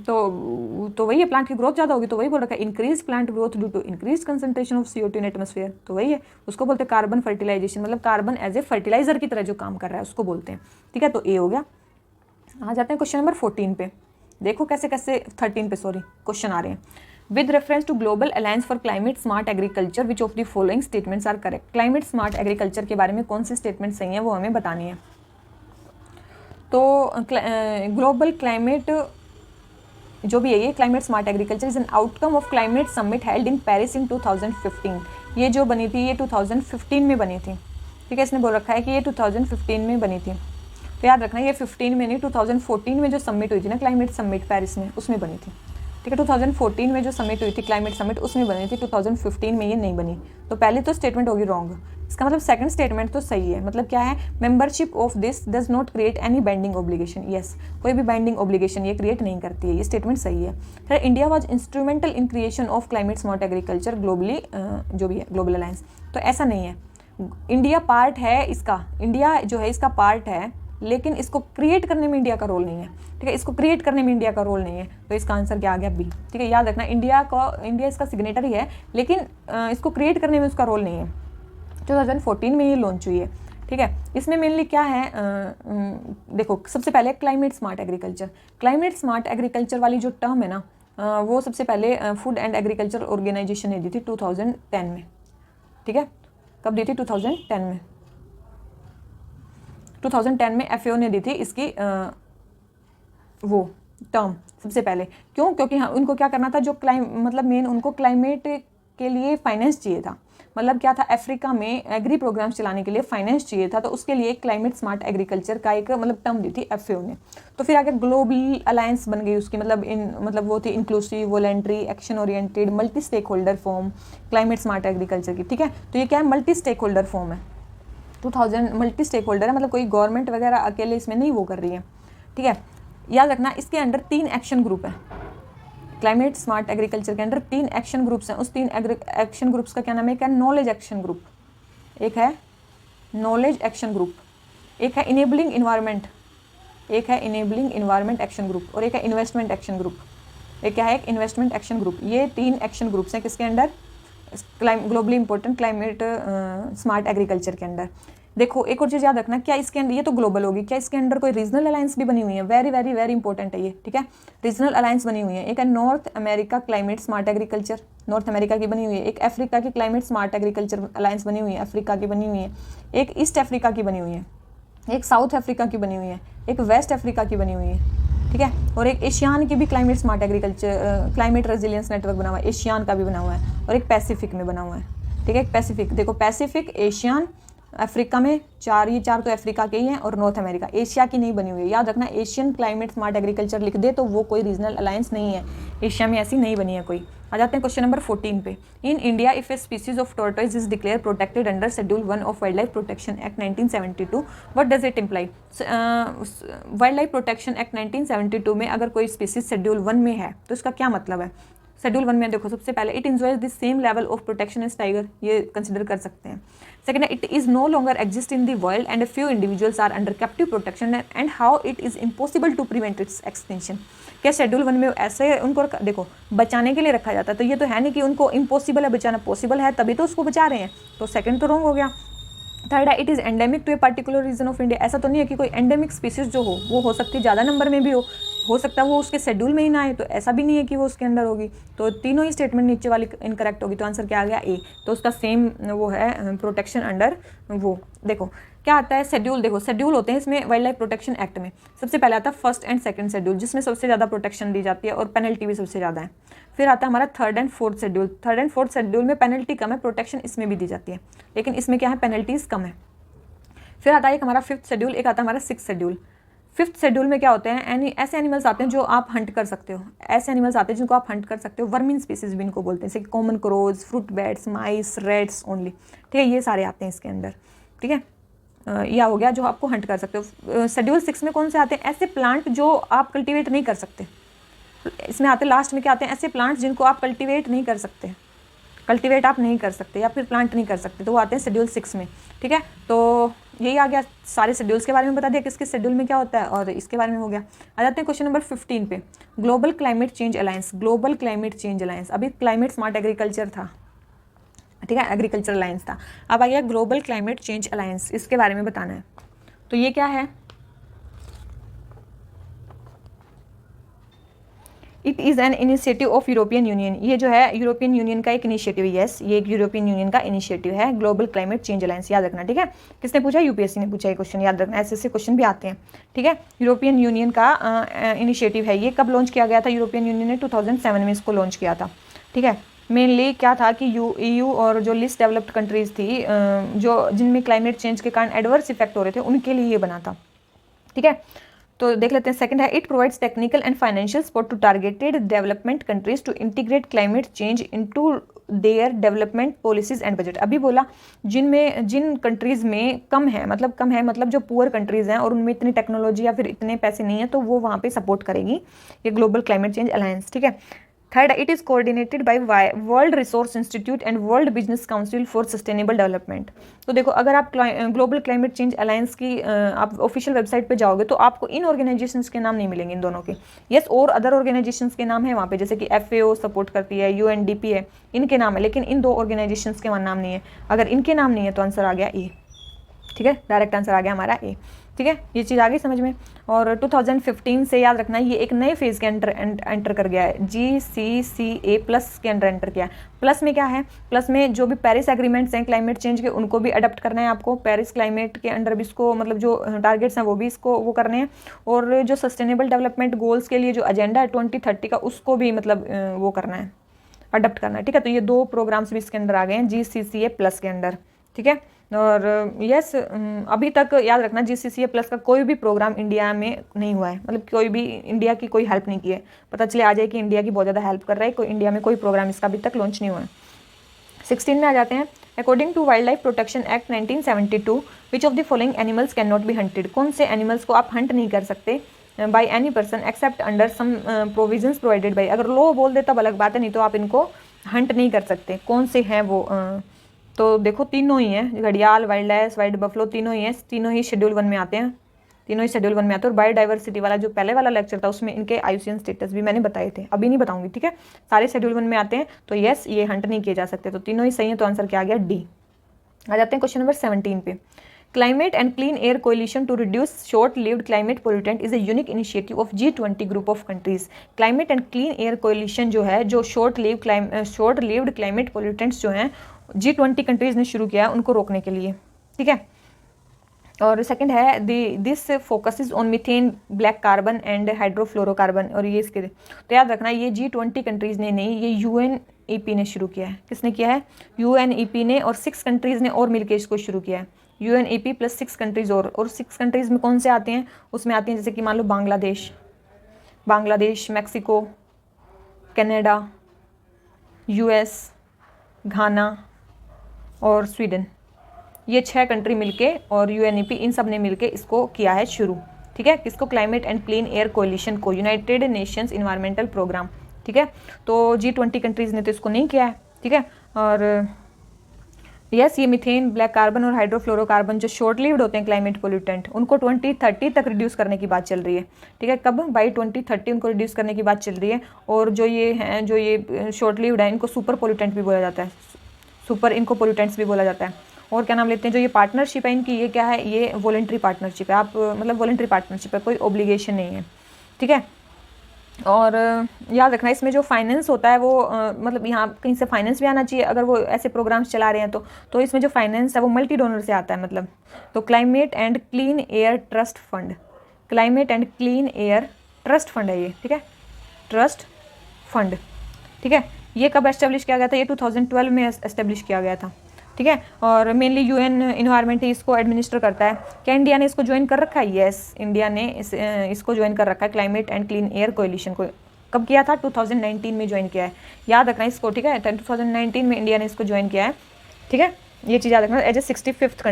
तो वही है, प्लांट की ग्रोथ ज़्यादा होगी, तो वही बोल रखा है increase plant growth due to increase concentration of CO2 in atmosphere. तो वही है, उसको बोलते हैं कार्बन फर्टिलाइजेशन, मतलब कार्बन एज ए फर्टिलाइजर की तरह जो काम कर रहा है उसको बोलते हैं। ठीक है, तो ए हो गया। आ जाते हैं क्वेश्चन नंबर 14 पे। देखो कैसे 13 पे क्वेश्चन आ रहे हैं। With reference to global alliance for climate smart agriculture which of the following statements are correct. Climate smart agriculture के बारे में कौन सी स्टेटमेंट सही है वो हमें बतानी है। तो ग्लोबल क्लाइमेट जो भी है, ये climate smart agriculture is an outcome of climate summit held in Paris in 2015। ये जो बनी थी ये 2015 में बनी थी। ठीक है, इसने बोल रखा है कि ये 2015 में बनी थी, तो याद रखना ये 15 में नहीं, 2014 में जो समिट हुई थी ना क्लाइमेट समिट पेरिस में, उसमें बनी थी। ठीक है, 2014 में जो समिट हुई थी क्लाइमेट समिट उसमें बनी थी, 2015 में ये नहीं बनी। तो पहली तो स्टेटमेंट होगी रॉन्ग। इसका मतलब सेकंड स्टेटमेंट तो सही है। मतलब क्या है, membership of this does not create any binding obligation. Yes, कोई भी बाइंडिंग ऑब्लिगेशन ये क्रिएट नहीं करती है, ये स्टेटमेंट सही है। फिर India was instrumental in creation of climate smart agriculture globally, जो भी है ग्लोबल अलायंस, तो ऐसा नहीं है। इंडिया पार्ट है इसका, इंडिया जो है इसका पार्ट है, लेकिन इसको क्रिएट करने में इंडिया का रोल नहीं है, ठीक है, इसको क्रिएट करने में इंडिया का रोल नहीं है, तो इसका आंसर क्या आ गया बी, ठीक है। याद रखना इंडिया इसका सिग्नेटरी है, लेकिन इसको क्रिएट करने में उसका रोल नहीं है। 2014 में ये लॉन्च हुई है, ठीक है। इसमें मेनली क्या है, देखो सबसे पहले climate smart agriculture. Climate smart agriculture वाली जो टर्म है ना, वो सबसे पहले फूड एंड एग्रीकल्चर ऑर्गेनाइजेशन ने दी थी 2010 में, ठीक है। कब दी थी? 2010 में। 2010 में FAO ने दी थी इसकी वो टर्म सबसे पहले। क्यों? क्योंकि हाँ, उनको क्या करना था, जो मतलब मेन उनको क्लाइमेट के लिए फाइनेंस चाहिए था। मतलब क्या था, अफ्रीका में एग्री प्रोग्राम्स चलाने के लिए फाइनेंस चाहिए था, तो उसके लिए क्लाइमेट स्मार्ट एग्रीकल्चर का एक मतलब टर्म दी थी FAO ने। तो फिर आगे ग्लोबल अलायंस बन गई उसकी, मतलब वो थी inclusive, voluntary, action oriented, multi stakeholder form climate smart agriculture की, ठीक है। तो ये क्या है, मल्टी स्टेक होल्डर फॉर्म है। 2000 मल्टी स्टेक होल्डर है, मतलब कोई गवर्नमेंट वगैरह अकेले इसमें नहीं वो कर रही है, ठीक है। याद रखना इसके अंडर 3 एक्शन ग्रुप है। क्लाइमेट स्मार्ट एग्रीकल्चर के अंडर 3 एक्शन ग्रुप्स हैं। उस 3 एक्शन ग्रुप्स का क्या नाम है? एक है नॉलेज एक्शन ग्रुप, एक है नॉलेज एक्शन ग्रुप, एक है इनेबलिंग इन्वायरमेंट, एक है इनेबलिंग इन्वायरमेंट एक्शन ग्रुप, और एक है इन्वेस्टमेंट एक्शन ग्रुप। एक क्या है? एक इन्वेस्टमेंट एक्शन ग्रुप। ये 3 एक्शन ग्रुप्स हैं किसके under? Globally important climate smart agriculture के अंडर। देखो एक और चीज़ याद रखना, क्या इसके अंदर, ये तो ग्लोबल होगी, क्या इसके अंदर कोई रीजनल अलायंस भी बनी हुई है? वेरी वेरी वेरी इंपॉर्टेंट है ये, ठीक है। रीजनल अलायंस बनी हुई है। एक है north America climate smart agriculture, north America की बनी हुई है। एक अफ्रीका की क्लाइमेट स्मार्ट एग्रीकल्चर अलायंस बनी हुई है, अफ्रीका की बनी हुई है। एक ईस्ट अफ्रीका की बनी हुई है, एक साउथ अफ्रीका की बनी हुई है, एक वेस्ट अफ्रीका की बनी हुई है, ठीक है। और एक एशियान की भी climate smart agriculture climate resilience network बना हुआ है, एशियान का भी बना हुआ है, और एक पैसिफिक में बना हुआ है, ठीक है। पैसिफिक, देखो पैसिफिक, एशियन, अफ्रीका में ये चार तो अफ्रीका के ही हैं, और नॉर्थ अमेरिका, एशिया की नहीं बनी हुई है। याद रखना, एशियन क्लाइमेट स्मार्ट एग्रीकल्चर लिख दे तो वो कोई रीजनल अलायंस नहीं है, एशिया में ऐसी नहीं बनी है कोई। आ जाते हैं क्वेश्चन नंबर 14 पे। In India if a species of tortoise is declare protected under schedule 1 of wild life protection act 1972, what does it imply? Wild life protection act 1972 में अगर कोई स्पीसीज शेड्यूल 1 में है तो इसका क्या मतलब है? शेड्यूल 1 में देखो सबसे पहले it enjoys the same level of protection as tiger, ये कंसिडर कर सकते हैं। सेकंड है it is no longer exist in the world and a few individuals are under captive protection and how it is impossible to prevent its extinction. क्या शेड्यूल 1 में ऐसे उनको देखो बचाने के लिए रखा जाता है, तो ये तो है नहीं कि उनको इम्पॉसिबल है बचाना, पॉसिबल है तभी तो उसको बचा रहे हैं, तो सेकंड तो रॉन्ग हो गया। थर्ड है it is endemic to a particular region of India, ऐसा तो नहीं है कि कोई एंडेमिक स्पीसीज जो हो वो हो सकती है ज़्यादा नंबर में भी हो सकता है वो उसके शेड्यूल में ही ना आए, तो ऐसा भी नहीं है कि वो उसके अंदर होगी। तो तीनों ही स्टेटमेंट नीचे वाली इनकरेक्ट होगी, तो आंसर क्या आ गया? ए। तो उसका सेम वो है प्रोटेक्शन अंडर वो। देखो क्या आता है शेड्यूल, देखो शेड्यूल होते हैं इसमें वाइल्ड लाइफ प्रोटेक्शन एक्ट में। सबसे पहले आता है फर्स्ट एंड सेकंड शेड्यूल, जिसमें सबसे ज़्यादा प्रोटेक्शन दी जाती है और पेनल्टी भी सबसे ज़्यादा है। फिर आता है हमारा third and fourth schedule. Third and fourth schedule में पेनल्टी कम है, प्रोटेक्शन इसमें भी दी जाती है, लेकिन इसमें क्या है, पेनल्टीज कम है। फिर आता है एक हमारा फिफ्थ शेड्यूल, एक आता है हमारा सिक्स शेड्यूल। फिफ्थ शेड्यूल में क्या होते हैं, ऐसे एनिमल्स आते हैं जो आप हंट कर सकते हो, ऐसे एनिमल्स आते हैं जिनको आप हंट कर सकते हो, वर्मिन स्पीसीज भी इनको बोलते हैं, जैसे कॉमन क्रोज, फ्रूट बैट्स, माइस, रेड्स ओनली, ठीक है, ये सारे आते हैं इसके अंदर, ठीक है। यह हो गया जो आपको हंट कर सकते हो। शेड्यूल 6 में कौन से आते हैं? ऐसे प्लांट जो आप कल्टीवेट नहीं कर सकते, इसमें आते लास्ट में क्या आते हैं, ऐसे प्लांट्स जिनको आप कल्टीवेट नहीं कर सकते, कल्टीवेट आप नहीं कर सकते या फिर प्लांट नहीं कर सकते, तो वो आते हैं शेड्यूल 6 में, ठीक है। तो यही आ गया, सारे शेड्यूल्स के बारे में बता दिया किस शेड्यूल में क्या होता है, और इसके बारे में हो गया। आ जाते हैं क्वेश्चन नंबर 15 पे। Global climate change alliance, global climate change alliance, अभी क्लाइमेट स्मार्ट एग्रीकल्चर था, ठीक है, एग्रीकल्चर अलायंस था, अब आ गया ग्लोबल क्लाइमेट चेंज अलायंस, इसके बारे में बताना है। तो ये क्या है? It is an initiative of European union, ये जो है यूरोपियन यूनियन का एक इनिशिएटिव, यस ये एक यूरोपियन यूनियन का इनिशिएटिव है, ग्लोबल क्लाइमेट चेंज अलायंस, याद रखना, ठीक है। किसने पूछा? यूपीएससी ने पूछा ये क्वेश्चन, याद रखना, ऐसे क्वेश्चन भी आते हैं, ठीक है। यूरोपियन यूनियन का इनिशिएटिव है ये। कब लॉन्च किया गया था? यूरोपियन यूनियन ने 2007 में इसको लॉन्च किया था, ठीक है। मेनली क्या था कि EU और जो लिस्ट डेवलप्ड कंट्रीज़ थी जो जिनमें क्लाइमेट चेंज के कारण एडवर्स इफेक्ट हो रहे थे, उनके लिए ये बना था, ठीक है। तो देख लेते हैं। सेकंड है it provides technical and financial support to targeted development countries to integrate climate change into their development policies and budget. अभी बोला जिन कंट्रीज में कम है मतलब जो पुअर कंट्रीज हैं और उनमें इतनी टेक्नोलॉजी या फिर इतने पैसे नहीं है, तो वो वहाँ पे सपोर्ट करेगी ये ग्लोबल क्लाइमेट चेंज अलायंस, ठीक है। Third, it is coordinated by world resource institute and world business council for sustainable development. तो देखो, अगर आप ग्लोबल क्लाइमेट चेंज अलायंस की आप ऑफिशियल वेबसाइट पे जाओगे तो आपको इन ऑर्गेनाइजेशंस के नाम नहीं मिलेंगे, इन दोनों के। यस, और अदर ऑर्गेनाइजेशंस के नाम है वहाँ पे, जैसे कि FAO सपोर्ट करती है, UNDP है, इनके नाम है, लेकिन इन दो ऑर्गेनाइजेशंस के नाम नहीं है। अगर इनके नाम नहीं है तो आंसर आ गया ए। ठीक है, डायरेक्ट आंसर आ गया हमारा ए। ठीक है, ये चीज़ आ गई समझ में। और 2015 से याद रखना, ये एक नए फेज़ के एंटर कर गया है, GCCA प्लस के अंडर एंटर किया है। प्लस में क्या है, प्लस में जो भी पेरिस एग्रीमेंट्स हैं क्लाइमेट चेंज के, उनको भी अडॉप्ट करना है आपको। पेरिस क्लाइमेट के अंडर भी इसको, मतलब जो टारगेट्स हैं वो भी इसको वो करने हैं। और जो सस्टेनेबल डेवलपमेंट गोल्स के लिए जो एजेंडा है 2030 का, उसको भी मतलब वो करना है, अडॉप्ट करना है। ठीक है, तो ये दो प्रोग्राम्स भी इसके अंदर आ गए हैं GCCA प्लस के अंडर। ठीक है, और यस, अभी तक याद रखना GCCA प्लस का कोई भी प्रोग्राम इंडिया में नहीं हुआ है, मतलब कोई भी इंडिया की कोई हेल्प नहीं की है। पता चले आ जाए कि इंडिया की बहुत ज़्यादा हेल्प कर रहा है, कोई इंडिया में कोई प्रोग्राम इसका अभी तक लॉन्च नहीं हुआ है। 16 में आ जाते हैं। According to wildlife protection act 1972, which of the following animals can not be hunted. कौन से एनिमल्स को आप हंट नहीं कर सकते by any person except under some provisions provided by. अगर लॉ बोल दे तब अलग बात है, नहीं तो आप इनको हंट नहीं कर सकते। कौन से हैं वो? तो देखो तीनों ही हैं, घड़ियाल, वाइल्ड लाइफ, वाइल्ड बफलो, तीनों ही हैं, तीनों ही शेड्यूल 1 में आते हैं, तीनों ही शेड्यूल 1 में आते हैं। और बायोडाइवर्सिटी वाला जो पहले वाला लेक्चर था उसमें इनके IUCN स्टेटस भी मैंने बताए थे, अभी नहीं बताऊंगी। ठीक है, सारे शेड्यूल 1 में आते हैं, तो यस, ये हंट नहीं किए जा सकते, तो तीनों ही सही है। तो आंसर क्या आ गया? डी। आ जाते हैं क्वेश्चन नंबर 17 पे। Climate and clean air coalition to reduce short lived climate pollutant is a unique initiative of G20 group of countries. Climate and clean air coalition जो है, जो शॉर्ट लिव्ड क्लाइमेट पोल्यूटेंट्स जो हैं G20 कंट्रीज ने शुरू किया है उनको रोकने के लिए। ठीक है, और सेकंड है this focuses on methane, black carbon and hydrofluorocarbon. और ये इसके, तो याद रखना ये G20 कंट्रीज ने नहीं, ये UNEP ने शुरू किया है। किसने किया है? UNEP ने, और 6 कंट्रीज ने और मिलकर इसको शुरू किया है। UNEP प्लस 6 कंट्रीज और 6 कंट्रीज में कौन से आते हैं? उसमें आते हैं जैसे कि मान लो बांग्लादेश, मैक्सिको, कनाडा, US, घाना और स्वीडन। ये 6 कंट्री मिलके और UNEP, इन सब ने मिलके इसको किया है शुरू। ठीक है, किसको? Climate and clean air coalition को, यूनाइटेड नेशंस इन्वायरमेंटल प्रोग्राम। ठीक है, तो G20 कंट्रीज ने तो इसको नहीं किया है। ठीक है, और यस, ये मीथेन, ब्लैक कार्बन और हाइड्रोफ्लोरोकार्बन जो शॉर्ट लिव्ड होते हैं क्लाइमेट पोल्यूटेंट, उनको 2030 तक रिड्यूस करने की बात चल रही है। ठीक है, कब? बाई 2030 उनको रिड्यूस करने की बात चल रही है। और जो ये हैं, जो ये शॉर्ट लिव्ड है, इनको सुपर पोल्यूटेंट भी बोला जाता है, इनको पोल्यूटेंट्स भी बोला जाता है। और क्या नाम लेते हैं? जो ये पार्टनरशिप है इनकी, ये क्या है? ये वॉलंटरी पार्टनरशिप है। आप मतलब वॉलंटरी पार्टनरशिप है, कोई ऑब्लिगेशन नहीं है। ठीक है, और याद रखना इसमें जो फाइनेंस होता है वो मतलब यहाँ कहीं से फाइनेंस भी आना चाहिए अगर वो ऐसे प्रोग्राम्स चला रहे हैं तो इसमें जो फाइनेंस है वो मल्टी डोनर से आता है मतलब। तो climate and clean air trust fund, climate and clean air trust fund है ये। ठीक है, ट्रस्ट फंड। ठीक है, ये कब एस्टेब्लिश किया गया था? ये 2012 में एस्टेब्लिश किया गया था। ठीक है, और मेनली UN इन्वायरमेंट इसको एडमिनिस्टर करता है। क्या इंडिया ने इसको ज्वाइन कर रखा है? यस, इंडिया ने इसको ज्वाइन कर रखा है, climate and clean air coalition को। कब किया था? 2019 में ज्वाइन किया है, याद रखना इसको। ठीक है, 2019 में इंडिया ने इसको ज्वाइन किया है। ठीक है, ये चीज़ याद रखना, एज ए 65th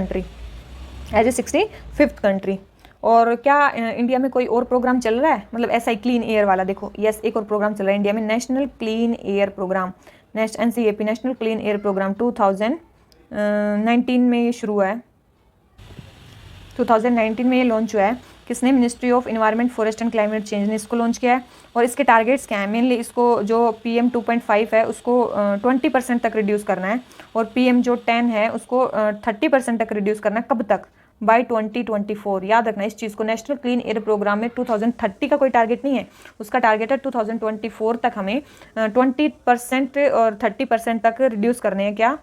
कंट्री। और क्या इंडिया में कोई और प्रोग्राम चल रहा है मतलब ऐसा ही क्लीन एयर वाला? देखो, यस, एक और प्रोग्राम चल रहा है इंडिया में, national clean air programme, NCAP, national clean air programme 2019 में ये शुरू हुआ है। 2019 में ये लॉन्च हुआ है। किसने? Ministry of environment, forest and climate change ने इसको लॉन्च किया है। और इसके टारगेट्स क्या हैं? मेनली इसको जो PM 2.5 है उसको 20% तक रिड्यूस करना है, और PM जो 10 है उसको 30% तक रिड्यूस करना है। कब तक? बाय 2024। याद रखना इस चीज़ को। नेशनल क्लीन एयर प्रोग्राम में 2030 का कोई टारगेट नहीं है, उसका टारगेट है 2024 तक हमें 20% और 30% तक रिड्यूस करने हैं। क्या?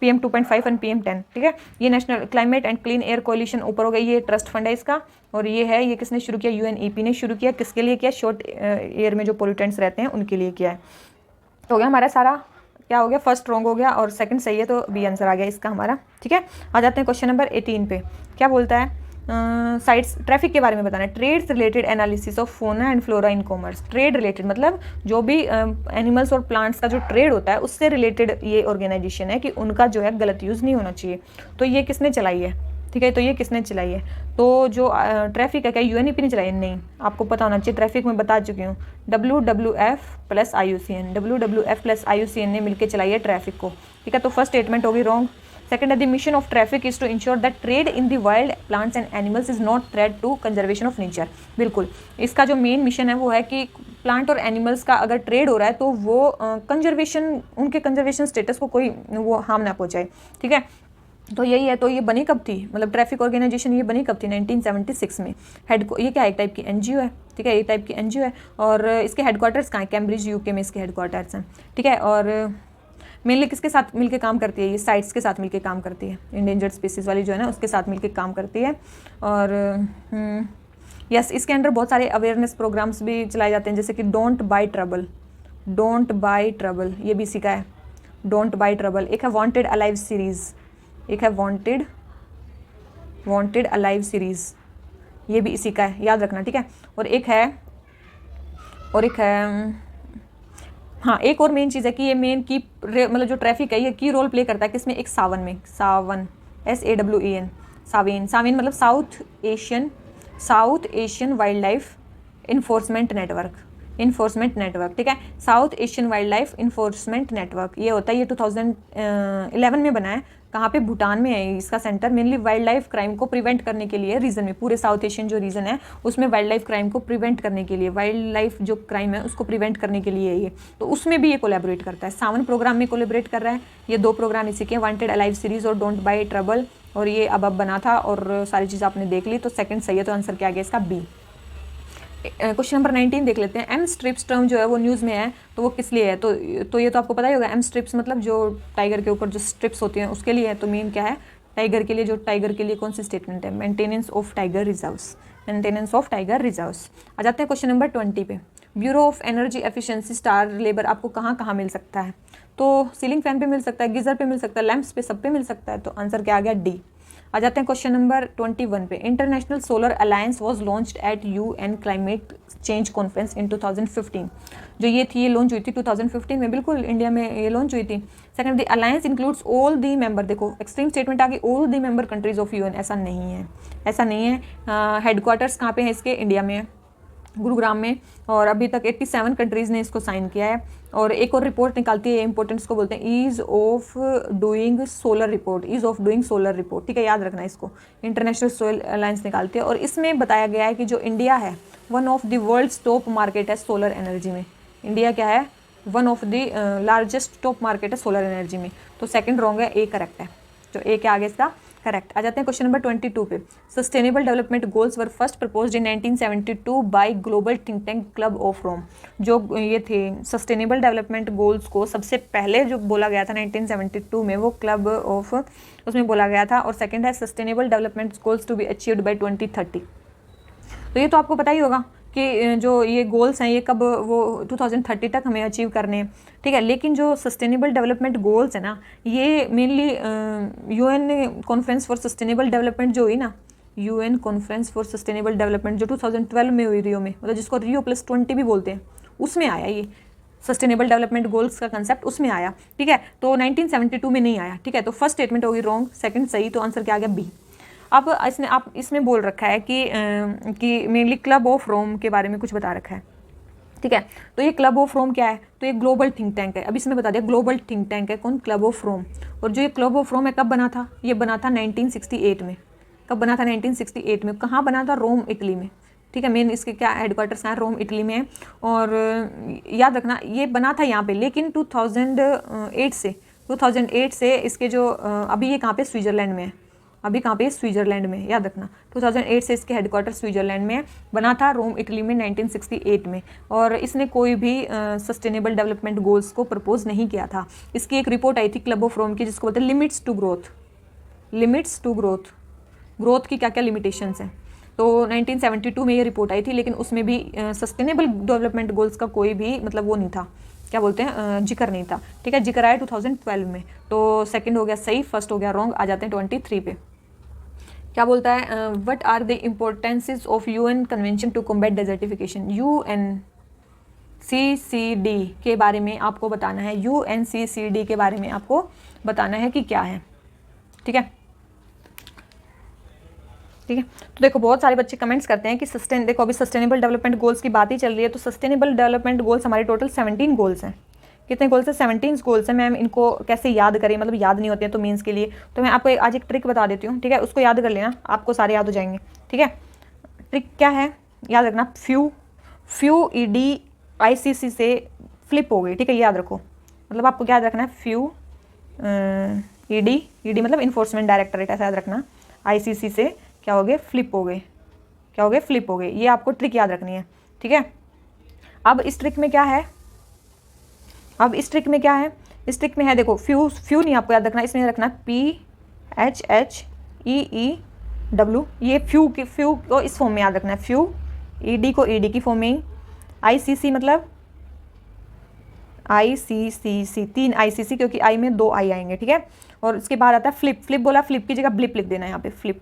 PM 2.5 and PM 10। ठीक है, ये national climate and clean air coalition ऊपर हो गई, ये ट्रस्ट फंड है इसका। और ये है, ये किसने शुरू किया? UNEP ने शुरू किया। किसके लिए किया? शॉर्ट एयर में जो पोल्यूटेंट्स रहते हैं उनके लिए किया है। हो गया हमारा सारा, क्या हो गया? फर्स्ट रॉन्ग हो गया और सेकंड सही है, तो बी आंसर आ गया इसका हमारा। ठीक है, आ जाते हैं क्वेश्चन नंबर 18 पे। क्या बोलता है? साइट्स, ट्रैफिक के बारे में बताना है। Trades related analysis of fauna and flora in commerce. Trade related मतलब जो भी एनिमल्स और प्लांट्स का जो ट्रेड होता है उससे रिलेटेड ये ऑर्गेनाइजेशन है कि उनका जो है गलत यूज़ नहीं होना चाहिए। तो ये किसने चलाई है? ठीक है, तो ये किसने चलाई है? तो जो ट्रैफिक है, क्या यूएनईपी ने चलाई है? नहीं, आपको पता होना चाहिए, ट्रैफिक में बता चुकी हूँ, WWF plus IUCN, WWF plus IUCN ने मिलकर चलाई है ट्रैफिक को। ठीक है, तो फर्स्ट स्टेटमेंट होगी रॉन्ग। सेकंड है the mission of traffic is to ensure that trade in the wild plants and animals is not threat to conservation of nature. बिल्कुल, इसका जो मेन मिशन है वो है कि प्लांट और एनिमल्स का अगर ट्रेड हो रहा है तो वो कंजर्वेशन, उनके कंजर्वेशन स्टेटस को कोई वो हार्म ना पहुंचाए। ठीक है, तो यही है। तो ये बनी कब थी, मतलब ट्रैफिक ऑर्गेनाइजेशन ये बनी कब थी? 1976 में। ये क्या है? एक टाइप की एनजीओ है। ठीक है, एक टाइप की एनजीओ है और इसके हेडक्वार्टर्स कहाँ है? कैम्ब्रिज यूके में इसके हेडक्वार्टर्स हैं। ठीक है, और मेनली किसके साथ मिलके काम करती है? ये साइट्स के साथ मिलके काम करती है, इंडेंजर्ड स्पीसीज वाली जो है ना उसके साथ मिलके काम करती है। और यस, इसके अंडर बहुत सारे अवेयरनेस प्रोग्राम्स भी चलाए जाते हैं, जैसे कि don't buy trouble, don't buy trouble, ये भी इसी का है, डोंट बाय ट्रबल। एक है वांटेड अलाइव सीरीज़, एक है वांटेड अलाइव सीरीज़, ये भी इसी का है, याद रखना। ठीक है, और एक है हाँ, एक और मेन चीज़ है कि ये मेन की मतलब जो ट्रैफिक है ये की रोल प्ले करता है किसमें? एक सावन में, सावन, SAWEN, सावेन, सावेन मतलब south Asian wild life enforcement network. ठीक है, south Asian wild life enforcement network ये होता है। ये 2011 में बना है। कहाँ पे? भूटान में है इसका centre. Mainly wild life crime को प्रिवेंट करने के लिए रीजन में, पूरे साउथ एशियन जो रीजन है उसमें वाइल्ड लाइफ क्राइम को प्रिवेंट करने के लिए, वाइल्ड लाइफ जो क्राइम है उसको प्रिवेंट करने के लिए ये, तो उसमें भी ये कोलैबोरेट करता है। सावन प्रोग्राम में कोलैबोरेट कर रहा है। ये दो प्रोग्राम इसी के, वांटेड अलाइव सीरीज और डोंट बाय ट्रबल, और ये अब बना था और सारी चीज़ आपने देख ली, तो सेकंड सही है। तो आंसर क्या आ गया इसका? बी। क्वेश्चन नंबर 19 देख लेते हैं। एम स्ट्रिप्स टर्म जो है वो न्यूज़ में है, तो वो किस लिए है? तो ये तो आपको पता ही होगा। एम स्ट्रिप्स मतलब जो टाइगर के ऊपर जो स्ट्रिप्स होती हैं उसके लिए है। तो मेन क्या है? टाइगर के लिए, जो टाइगर के लिए कौन सी स्टेटमेंट है? Maintenance of tiger reserves, maintenance of tiger reserves. आ जाते हैं क्वेश्चन नंबर 20 पे। Bureau of energy efficiency star label आपको कहाँ कहाँ मिल सकता है? तो सीलिंग फैन पे मिल सकता है, गीजर पे मिल सकता है, लैंप्स पे, सब पे मिल सकता है। तो आंसर क्या आ गया? डी। आ जाते हैं क्वेश्चन नंबर 21 पे। International solar alliance was launched at UN climate change conference in 2015। जो ये थी, ये लॉन्च हुई थी 2015 में, बिल्कुल इंडिया में ये लॉन्च हुई थी। Second, the alliance includes all the member, देखो एक्सट्रीम स्टेटमेंट आ गई, all the member countries of UN। ऐसा नहीं है, ऐसा नहीं है। हेडक्वार्टर्स कहाँ पे है इसके? इंडिया में है, गुरुग्राम में, और अभी तक 87 कंट्रीज़ ने इसको साइन किया है। और एक और रिपोर्ट निकालती है, इंपॉर्टेंस को बोलते हैं ease of doing solar report, ease of doing solar report. ठीक है, याद रखना इसको। इंटरनेशनल सोलर अलायंस निकालती है और इसमें बताया गया है कि जो इंडिया है one of the world's top market है सोलर एनर्जी में। इंडिया क्या है? One of the largest top market है सोलर एनर्जी में। तो सेकंड रॉन्ग है, ए करेक्ट है। जो ए के आगे इसका करेक्ट। आ जाते हैं क्वेश्चन नंबर 22 पे। Sustainable development goals were first proposed in 1972 by global think tank club of Rome. जो ये थे सस्टेनेबल डेवलपमेंट गोल्स को सबसे पहले जो बोला गया था 1972 में, वो क्लब ऑफ उसमें बोला गया था। और सेकंड है sustainable development goals to be achieved by 2030। तो ये तो आपको पता ही होगा कि जो ये गोल्स हैं ये कब, वो 2030 तक हमें अचीव करने हैं। ठीक है, लेकिन जो सस्टेनेबल डेवलपमेंट गोल्स है ना, ये mainly UN conference for sustainable development जो हुई ना, UN conference for sustainable development जो 2012 में हुई रियो में, मतलब जिसको रियो +20 भी बोलते हैं, उसमें आया ये सस्टेनेबल डेवलपमेंट गोल्स का कंसेप्ट, उसमें आया। ठीक है, तो 1972 में नहीं आया। ठीक है, तो फर्स्ट स्टेटमेंट होगी रॉन्ग, सेकंड सही। तो आंसर क्या आ गया? बी। अब आप इसमें बोल रखा है कि मेनली क्लब ऑफ रोम के बारे में कुछ बता रखा है। ठीक है, तो ये क्लब ऑफ रोम क्या है? तो ये ग्लोबल थिंक टैंक है। अब इसमें बता दिया ग्लोबल थिंक टैंक है कौन? Club of Rome. और जो ये क्लब ऑफ रोम है कब बना था? ये बना था 1968 में। कब बना था? 1968 में। कहाँ बना था? रोम, इटली में। ठीक है, मेन इसके क्या हेडक्वार्टर्स हैं? रोम, इटली में है। और याद रखना ये बना था यहाँ पे, लेकिन 2008 से इसके जो अभी ये कहाँ पे? स्विट्जरलैंड में है। अभी कहाँ पे? स्विट्जरलैंड में, याद रखना। 2008 से इसके हेडक्वार्टर स्विट्जरलैंड में बना था, रोम इटली में 1968 में। और इसने कोई भी सस्टेनेबल डेवलपमेंट गोल्स को प्रपोज नहीं किया था। इसकी एक रिपोर्ट आई थी क्लब ऑफ रोम की, जिसको बोलते हैं लिमिट्स टू ग्रोथ, ग्रोथ की क्या क्या लिमिटेशंस हैं। तो 1972 में ये रिपोर्ट आई थी, लेकिन उसमें भी सस्टेनेबल डेवलपमेंट गोल्स का कोई भी मतलब वो नहीं था, क्या बोलते हैं, जिक्र नहीं था। ठीक है, जिक्र आया 2012 में। तो सेकंड हो गया सही, फर्स्ट हो गया रॉन्ग। आ जाते हैं 23 पे। क्या बोलता है? What are the importances of UN convention to combat desertification. UNCCD के बारे में आपको बताना है। UNCCD के बारे में आपको बताना है कि क्या है। ठीक है, ठीक है। तो देखो बहुत सारे बच्चे कमेंट्स करते हैं कि देखो अभी सस्टेनेबल डेवलपमेंट गोल्स की बात ही चल रही है, तो सस्टेनेबल डेवलपमेंट गोल्स हमारे टोटल 17 गोल्स हैं। कितने गोल्स हैं? 17 गोल्स हैं। मैम इनको कैसे याद करें, मतलब याद नहीं होते हैं तो मीन्स के लिए, तो मैं आपको आज एक ट्रिक बता देती हूँ, ठीक है, उसको याद कर लेना, आपको सारे याद हो जाएंगे, ठीक है। ट्रिक क्या है, याद रखना, फ्यू ईडी आईसीसी से फ्लिप हो गई, ठीक है, याद रखो, मतलब आपको क्या याद रखना है, फ्यू ईडी मतलब इन्फोर्समेंट डायरेक्टरेट, ऐसा याद रखना, आईसीसी से क्या हो गए, फ्लिप हो गए, क्या हो गए, फ्लिप हो गए, ये आपको ट्रिक याद रखनी है, ठीक है। अब इस ट्रिक में क्या है, इस ट्रिक में है देखो, फ्यू नहीं आपको याद रखना, इसमें रखना PHHEEW, ये फ्यू को इस फॉर्म में याद रखना है, फ्यू, ईडी को ईडी की फॉर्म में, आईसीसी मतलब ICCC, 3 ICC, क्योंकि आई में 2 आई आएंगे, ठीक है। और उसके बाद आता है फ्लिप बोला, फ्लिप की जगह ब्लिप लिख देना, यहाँ पे फ्लिप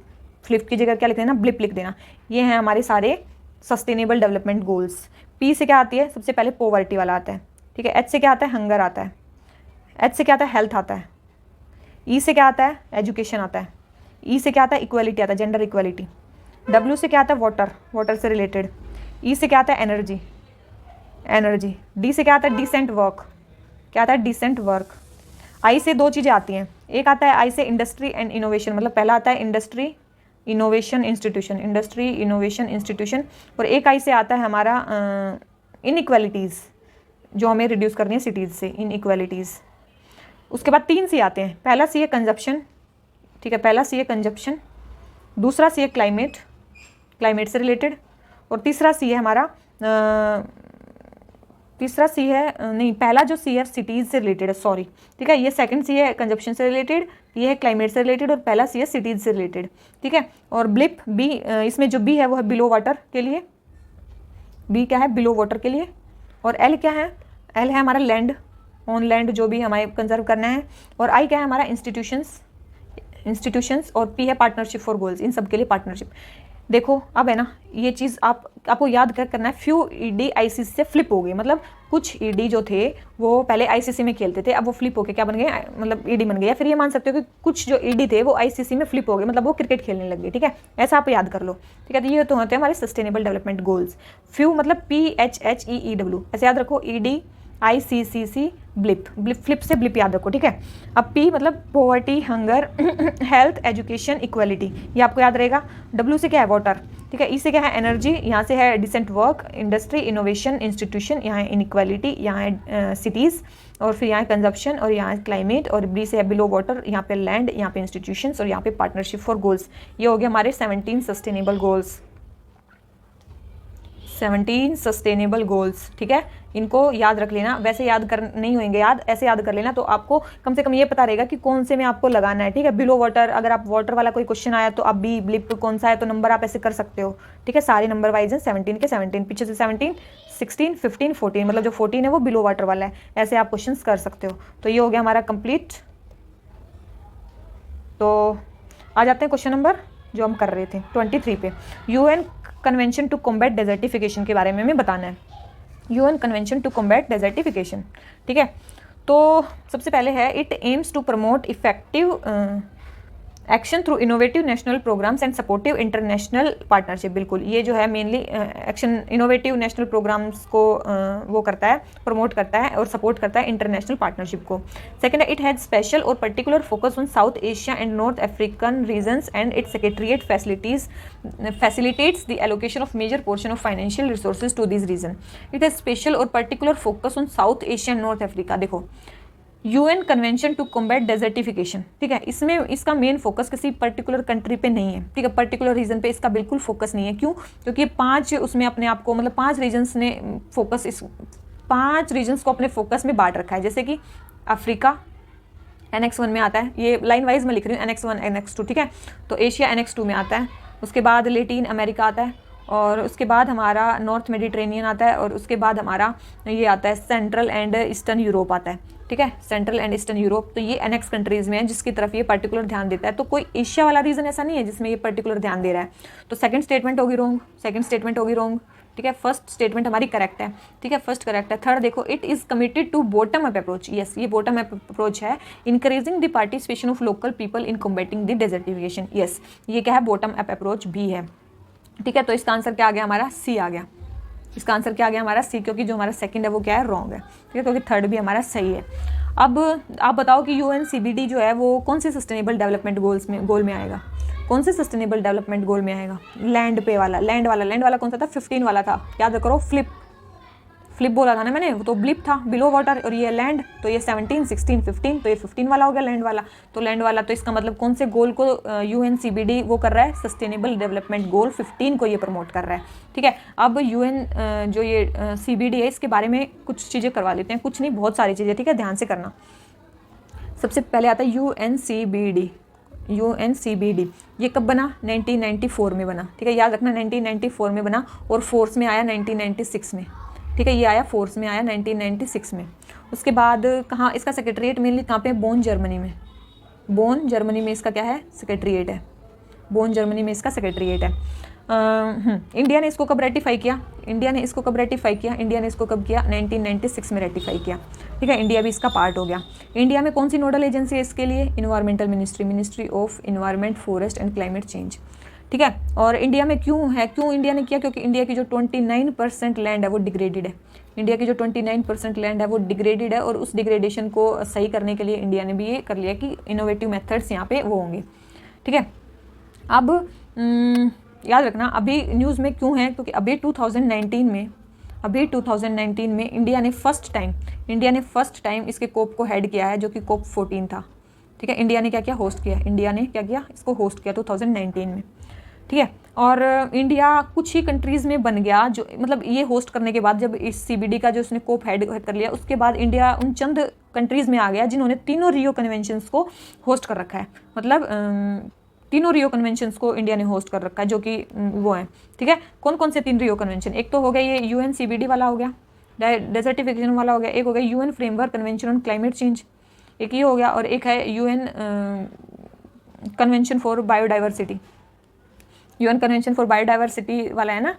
की जगह क्या लिख देना, ब्लिप लिख देना। ये हैं हमारे सारे सस्टेनेबल डेवलपमेंट गोल्स। P से क्या आती है, सबसे पहले पॉवर्टी वाला आता है, ठीक है। H से क्या आता है, हंगर आता है। H से क्या आता है, हेल्थ आता है। E से क्या आता है, एजुकेशन आता है। E से क्या आता है, इक्वलिटी आता है, जेंडर इक्वलिटी। W से क्या आता है, वाटर से रिलेटेड। E से क्या आता है, एनर्जी। D से क्या आता है, डिसेंट वर्क, क्या आता है, डिसेंट वर्क। I से 2 चीज़ें आती हैं, एक आता है I से इंडस्ट्री एंड इनोवेशन, मतलब पहला आता है इंडस्ट्री इनोवेशन इंस्टीट्यूशन, और एक I से आता है हमारा इनइक्वालिटीज़, जो हमें रिड्यूस करनी है सिटीज़ से, इनइक्वालिटीज़। उसके बाद 3 C आते हैं, पहला C है कंजप्शन, ठीक है, पहला C है कंजप्शन, दूसरा C है क्लाइमेट से रिलेटेड, और तीसरा C है हमारा पहला जो C है सिटीज़ से रिलेटेड है, सॉरी, ठीक है। ये सेकंड C है कंजप्शन से रिलेटेड, ये है क्लाइमेट से रिलेटेड, और पहला C है सिटीज़ से रिलेटेड, ठीक है। और ब्लिप B, इसमें जो B है वो है बिलो वाटर के लिए, B क्या है, बिलो वाटर के लिए। और L क्या है, L है हमारा लैंड, ऑन लैंड जो भी हमारे कंजर्व करना है। और I क्या है हमारा इंस्टीट्यूशंस, और P है पार्टनरशिप फॉर गोल्स, इन सब के लिए पार्टनरशिप। देखो अब है ना, ये चीज़ आपको याद करना है, फ्यू ईडी आईसीसी से फ्लिप हो गई, मतलब कुछ ईडी जो थे वो पहले आईसीसी में खेलते थे, अब वो फ्लिप होके क्या बन गए, मतलब ईडी बन गए। या फिर ये मान सकते हो कि कुछ जो ईडी थे वो आईसीसी में फ्लिप हो गए, मतलब वो क्रिकेट खेलने लग गए, ठीक है, ऐसा आप याद कर लो, ठीक है। तो ये तो होते हैं हमारे सस्टेनेबल डेवलपमेंट गोल्स। फ्यू मतलब PHHEEW, ऐसे याद रखो, ईडी ICCC, ब्लिप फ्लिप से ब्लिप याद रखो, ठीक है। अब P मतलब poverty, hunger, health, education, equality, ये आपको याद रहेगा। W से क्या है, वाटर, ठीक है। E से क्या है, एनर्जी, यहाँ से है decent work, industry innovation institution, यहाँ है इनइक्वालिटी, यहाँ है सिटीज़, और फिर यहाँ है कंजप्शन, और यहाँ है क्लाइमेट, और B से है बिलो वाटर, यहाँ पे लैंड, यहाँ पे इंस्टीट्यूशंस, और यहाँ पे पार्टनरशिप फॉर गोल्स। ये हो गया हमारे 17 सस्टेनेबल गोल्स, 17 सस्टेनेबल गोल्स, ठीक है। इनको याद रख लेना, वैसे याद कर नहीं होंगे याद, ऐसे याद कर लेना, तो आपको कम से कम ये पता रहेगा कि कौन से में आपको लगाना है, ठीक है। बिलो वाटर, अगर आप वाटर वाला कोई क्वेश्चन आया तो आप B, ब्लिप कौन सा है, तो नंबर आप ऐसे कर सकते हो, ठीक है। सारे नंबर वाइज हैं, 17 के 17, पीछे से 17, 16, 15, 14, मतलब जो 14 है वो बिलो वाटर वाला है, ऐसे आप क्वेश्चन कर सकते हो। तो ये हो गया हमारा कंप्लीट। तो आ जाते हैं क्वेश्चन नंबर जो हम कर रहे थे 23 पे। UN convention to combat desertification के बारे में हमें बताना है, UN convention to combat desertification, ठीक है। तो सबसे पहले है, it aims to promote effective action through innovative national programmes and supportive international partnership. बिल्कुल, ये जो है mainly action innovative national programmes को वो करता है, प्रमोट करता है और सपोर्ट करता है इंटरनेशनल पार्टनरशिप को। सेकंड है, इट हैज स्पेशल और particular focus on South Asia and North African regions and it secretariat facilitates the allocation of major portion of financial resources to this region. It has special और particular focus on South Asia and North Africa. देखो, UN convention to combat desertification, ठीक है, इसमें इसका मेन फोकस किसी पर्टिकुलर कंट्री पे नहीं है, ठीक है, पर्टिकुलर रीजन पे इसका बिल्कुल फोकस नहीं है। क्यों? क्योंकि 5 उसमें अपने आप को, मतलब 5 रीजन्स ने फोकस, इस 5 रीजन्स को अपने फोकस में बांट रखा है। जैसे कि अफ्रीका Annex 1 में आता है, ये लाइन वाइज मैं लिख रही हूँ, Annex 1 Annex 2, ठीक है। तो एशिया Annex 2 में आता है, उसके बाद लेटिन अमेरिका आता है, और उसके बाद हमारा नॉर्थ मेडिटेरेनियन आता है, और उसके बाद हमारा ये आता है सेंट्रल एंड ईस्टर्न यूरोप आता है, ठीक है, सेंट्रल एंड ईस्टर्न यूरोप। तो ये एनेक्स कंट्रीज़ में है जिसकी तरफ ये पर्टिकुलर ध्यान देता है। तो कोई एशिया वाला रीजन ऐसा नहीं है जिसमें ये पर्टिकुलर ध्यान दे रहा है। तो सेकंड स्टेटमेंट होगी रॉन्ग, ठीक है, फर्स्ट स्टेटमेंट हमारी करेक्ट है, ठीक है, फर्स्ट करेक्ट है। थर्ड देखो, it is committed to bottom up approach, yes ये बॉटम अप अप्रोच है, encouraging the participation of local people in combating the desertification, yes ये क्या है, बॉटम अप अप्रोच भी है, ठीक है। तो इसका आंसर क्या आ गया हमारा, सी आ गया, इसका आंसर क्या आ गया हमारा, सी, क्योंकि जो हमारा सेकंड है वो क्या है, रॉन्ग है, ठीक है, क्योंकि थर्ड भी हमारा सही है। अब आप बताओ कि UNCBD जो है वो कौन से सस्टेनेबल डेवलपमेंट गोल में आएगा, कौन से सस्टेनेबल डेवलपमेंट गोल में आएगा, लैंड वाला कौन सा था, 15 वाला था, याद करो, फ्लिप बोला था ना मैंने, तो ब्लिप था, बिलो वाटर, और ये लैंड, तो ये 17, 16, 15, तो ये 15 वाला हो गया लैंड वाला, तो इसका मतलब कौन से गोल को UNCBD वो कर रहा है, सस्टेनेबल डेवलपमेंट गोल 15 को ये प्रमोट कर रहा है, ठीक है। अब जो ये CBD है इसके बारे में कुछ चीज़ें करवा लेते हैं, कुछ नहीं बहुत सारी चीज़ें, ठीक है, ध्यान से करना। सबसे पहले आता है UNCBD, ये कब बना, 1994 में बना, ठीक है, याद रखना 1994 में बना, और फोर्स में आया 1996 में, ठीक है, ये आया फोर्स में आया 1996 में। उसके बाद कहाँ इसका सेक्रेटरीट मेनली कहाँ पे, बोन जर्मनी में इसका क्या है, सेक्रेटरीट है, बोन जर्मनी में इसका सेक्रेटरीट है। इंडिया ने इसको कब रेटिफाई किया, इंडिया ने इसको कब किया, 1996 में रेटिफाई किया, ठीक है, इंडिया भी इसका पार्ट हो गया। इंडिया में कौन सी नोडल एजेंसी है इसके लिए, environmental ministry of environment, forest and climate change, ठीक है। और इंडिया में क्यों इंडिया ने किया, क्योंकि इंडिया की जो 29% लैंड है वो डिग्रेडेड है, इंडिया की जो 29% लैंड है वो डिग्रेडेड है, और उस डिग्रेडेशन को सही करने के लिए इंडिया ने भी ये कर लिया कि इनोवेटिव मेथड्स यहाँ पे वो होंगे, ठीक है। अब याद रखना अभी न्यूज़ में क्यों है, क्योंकि अभी 2019 में इंडिया ने फर्स्ट टाइम इसके कोप को हेड किया है, जो कि कोप 14 था, ठीक है। इंडिया ने क्या किया, इसको होस्ट किया 2019 में, ठीक है। और इंडिया कुछ ही कंट्रीज़ में बन गया, जो मतलब ये होस्ट करने के बाद, जब इस CBD का जो उसने कोप हेड कर लिया, उसके बाद इंडिया उन चंद कंट्रीज़ में आ गया जिन्होंने तीनों रियो कन्वेंशंस को होस्ट कर रखा है, मतलब तीनों रियो कन्वेंशंस को इंडिया ने होस्ट कर रखा है, जो कि वो है, ठीक है। कौन कौन से 3 रियो कन्वेंशन, एक तो हो गया ये UNCBD वाला हो गया, डेजर्टिफिकेशन वाला हो गया, एक हो गया UN framework convention on climate change, एक ये हो गया, और एक है UN convention for biodiversity, UN convention for biodiversity वाला है ना,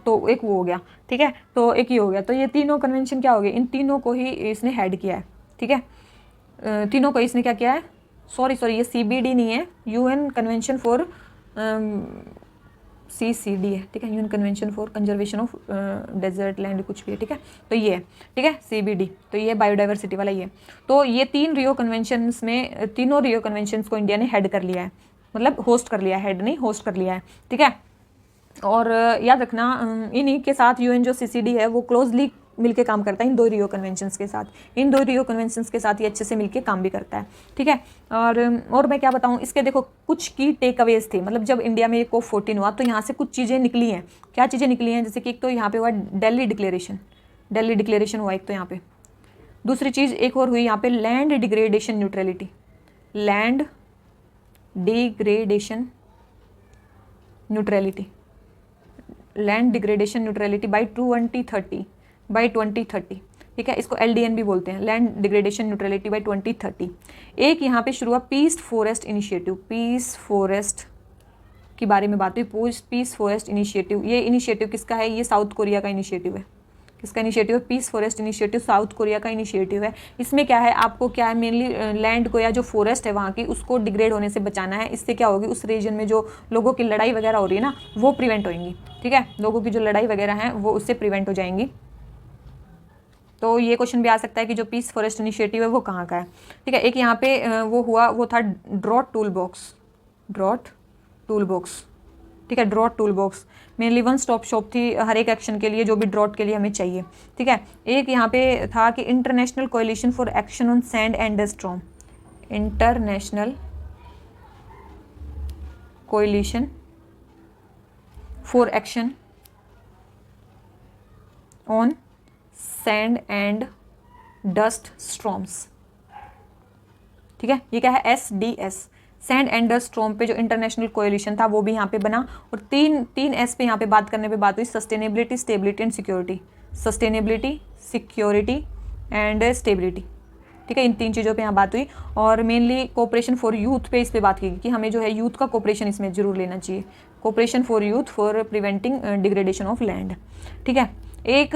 तो एक वो हो गया, ठीक है, तो एक ही हो गया। तो ये तीनों कन्वेंशन क्या हो गए, इन तीनों को ही इसने हेड किया है, ठीक है, तीनों को इसने क्या किया है, सॉरी ये CBD नहीं है, UN कन्वेंशन फॉर CCD है, ठीक है, UN convention for conservation of desert land कुछ भी है, ठीक है, तो ये है, ठीक है, CBD, तो ये बायोडाइवर्सिटी वाला ये। तो ये तीनों रियो कन्वेंशंस को इंडिया ने हेड कर लिया है, मतलब होस्ट कर लिया है, हेड नहीं होस्ट कर लिया है, ठीक है। और याद रखना इन्हीं के साथ UN जो CCD है वो क्लोजली मिलके काम करता है इन 2 रियो कन्वेंशंस के साथ, ये अच्छे से मिलके काम भी करता है, ठीक है। और मैं क्या बताऊं इसके, देखो कुछ की टेक अवेज थे, मतलब जब इंडिया में ये कोप 14 हुआ तो यहाँ से कुछ चीज़ें निकली हैं, क्या चीज़ें निकली हैं, जैसे कि एक तो यहाँ पे हुआ दिल्ली डिक्लेरेशन हुआ एक तो यहाँ पे, दूसरी चीज़ एक और हुई यहाँ पे लैंड डिग्रेडेशन न्यूट्रलिटी बाई 2030, ठीक है, इसको LDN भी बोलते हैं, लैंड डिग्रेडेशन न्यूट्रलिटी बाई 2030। एक यहाँ पे शुरू हुआ पीस फॉरेस्ट के बारे में बात हुई, पीस फॉरेस्ट इनिशिएटिव। ये इनिशिएटिव किसका है, ये साउथ कोरिया का इनिशिएटिव है, किसका इनिशिएटिव है, peace forest initiative South Korea का इनिशिएटिव है। इसमें क्या है, आपको क्या है, मेनली लैंड को या जो फॉरेस्ट है वहाँ की उसको डिग्रेड होने से बचाना है। इससे क्या होगी, उस रीजन में जो लोगों की लड़ाई वगैरह हो रही है ना वो प्रिवेंट होंगी, ठीक है, लोगों की जो लड़ाई वगैरह है वो उससे प्रिवेंट हो जाएंगी। तो ये क्वेश्चन भी आ सकता है कि जो पीस फॉरेस्ट इनिशिएटिव है वो कहाँ का है, ठीक है। एक यहाँ पे वो था ड्रॉट टूल बॉक्स, ठीक है, drought tool box mainly one stop shop थी हर एक एक्शन के लिए जो भी ड्रॉट के लिए हमें चाहिए, ठीक है। एक यहाँ पे था कि international coalition for action on sand and storm, international coalition for action on sand and dust storms, ठीक है, ये क्या है, SDS, sand and dust storm पे जो इंटरनेशनल कोएलिशन था वो भी यहाँ पे बना। और तीन S पे यहाँ पे बात करने पे बात हुई, sustainability, stability and security, and stability, ठीक है, इन 3 चीज़ों पे यहाँ बात हुई। और मेनली कोऑपरेशन फॉर यूथ पे इस पे बात की कि हमें जो है यूथ का कोऑपरेशन इसमें जरूर लेना चाहिए, cooperation for youth for preventing degradation of land. ठीक है, एक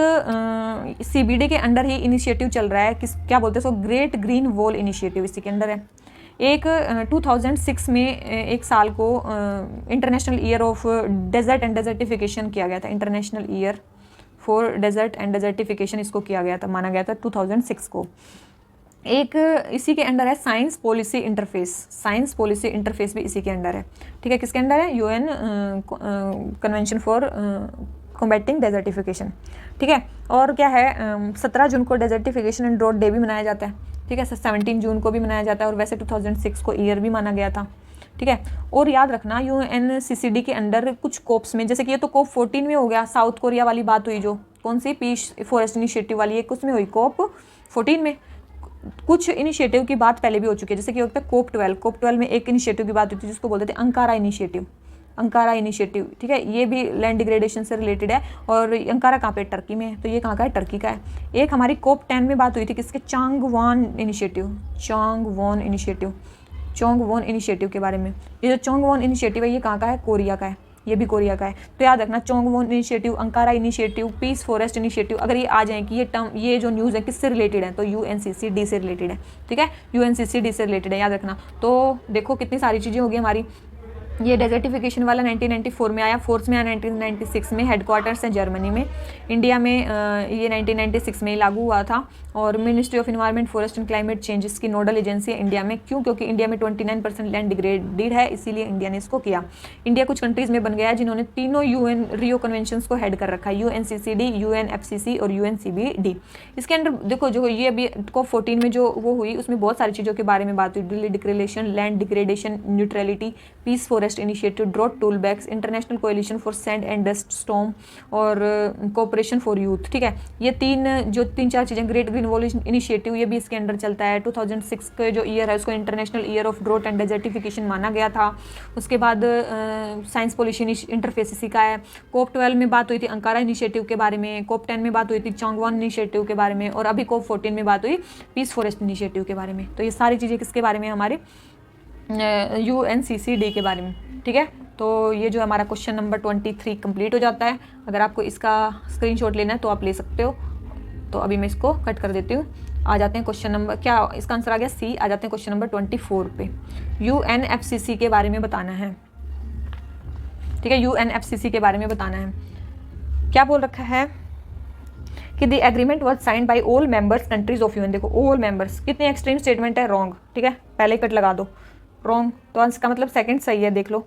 CBD के अंडर ही इनिशिएटिव चल रहा है, क्या बोलते हैं उसको, ग्रेट ग्रीन वॉल इनिशिएटिव इसी के अंडर है। एक 2006 में एक साल को international year of desert and desertification किया गया था, international year for desert and desertification इसको किया गया था, माना गया था 2006 को। एक इसी के अंडर है science policy interface, science policy interface भी इसी के अंडर है। ठीक है, किसके अंडर है, UN convention for combating desertification. ठीक है, और क्या है, 17 जून को डेजर्टिफिकेशन एंड ड्रॉट डे भी मनाया जाता है। ठीक है, 17 जून को भी मनाया जाता है, और वैसे 2006 को ईयर भी माना गया था। ठीक है, और याद रखना UNCCD के अंडर कुछ कोप्स में, जैसे कि ये तो COP 14 में हो गया, साउथ कोरिया वाली बात हुई, जो कौन सी पीस फॉरेस्ट इनिशिएटिव वाली, एक उसमें हुई COP 14 में। कुछ इनिशिएटिव की बात पहले भी हो चुकी है, जैसे कि होता है COP 12 में एक इनिशिएटिव की बात हुई थी जिसको बोलते थे अंकारा इनिशिएटिव, अंकारा इनिशिएटिव। ठीक है, ये भी लैंड डिग्रेडेशन से रिलेटेड है, और अंकारा कहाँ पे, टर्की में है, तो ये कहाँ का है, टर्की का है। एक हमारी COP 10 में बात हुई थी किसके, Changwon initiative, Changwon initiative, चोंगवॉन initiative के बारे में। ये जो चोंगवॉन इनिशिएटिव है ये कहाँ का है, कोरिया का है, ये भी कोरिया का है। तो याद रखना, Changwon initiative, Ankara initiative, peace forest initiative, अगर ये आ जाए कि ये टर्म, ये जो न्यूज़ है किससे रिलेटेड है, तो UNCCD से रिलेटेड है। ठीक है, UNCCD से रिलेटेड है, याद रखना। तो देखो कितनी सारी चीज़ें होगी हमारी। ये डेजर्टिफिकेशन वाला 1994 में आया, फोर्स में आया 1996 में, हेडक्वार्टर्स है जर्मनी में। इंडिया में ये 1996 में लागू हुआ था, और ministry of environment forest and climate change इसकी नोडल एजेंसी है इंडिया में। क्यों, क्योंकि इंडिया में 29% लैंड डिग्रेडेड है, इसीलिए इंडिया ने इसको किया। इंडिया कुछ कंट्रीज़ में बन गया है जिन्होंने तीनों UN रियो कन्वेंशंस को हेड कर रखा है, UNCCD, UNFCCC और UNCBD। इसके अंदर देखो, जो ये अभी COP 14 में जो वो हुई, उसमें बहुत सारी चीज़ों के बारे में बात हुई, declaration, land degradation, neutrality, peace forest initiative, drought tool bags, international coalition for sand and dust storm, और कोऑपरेशन फॉर यूथ। ठीक है, ये तीन चार चीज़ें, ग्रेट ग्रीन वॉल इनिशिएटिव, ये भी इसके अंडर चलता है। 2006 के जो ईयर है उसको international year of drought and desertification माना गया था। उसके बाद साइंस पॉलिसी इंटरफेस इसी का है। COP 12 में बात हुई थी अंकारा इनिशिएटिव के बारे में, COP 10 में बात हुई थी चांगवान इनिशिएटिव के बारे में, और अभी COP 14 में बात हुई पीस फॉरेस्ट इनिशिएटिव के बारे में। तो ये सारी चीज़ें किसके बारे में, हमारे UNCCD के बारे में। ठीक है, तो ये जो हमारा क्वेश्चन नंबर 23 कंप्लीट हो जाता है। अगर आपको इसका स्क्रीनशॉट लेना है तो आप ले सकते हो। तो अभी मैं इसको कट कर देती हूँ। आ जाते हैं क्वेश्चन नंबर, क्या इसका आंसर आ गया C। आ जाते हैं क्वेश्चन नंबर 24 पे। UNFCCC के बारे में बताना है। ठीक है, UNFCCC के बारे में बताना है। क्या बोल रखा है कि the agreement was signed by all members countries of UN। देखो ऑल मेंबर्स, कितनी एक्सट्रीम स्टेटमेंट है, रॉन्ग। ठीक है, पहले कट लगा दो, रॉन्ग। तो इसका मतलब सेकंड सही है, देख लो,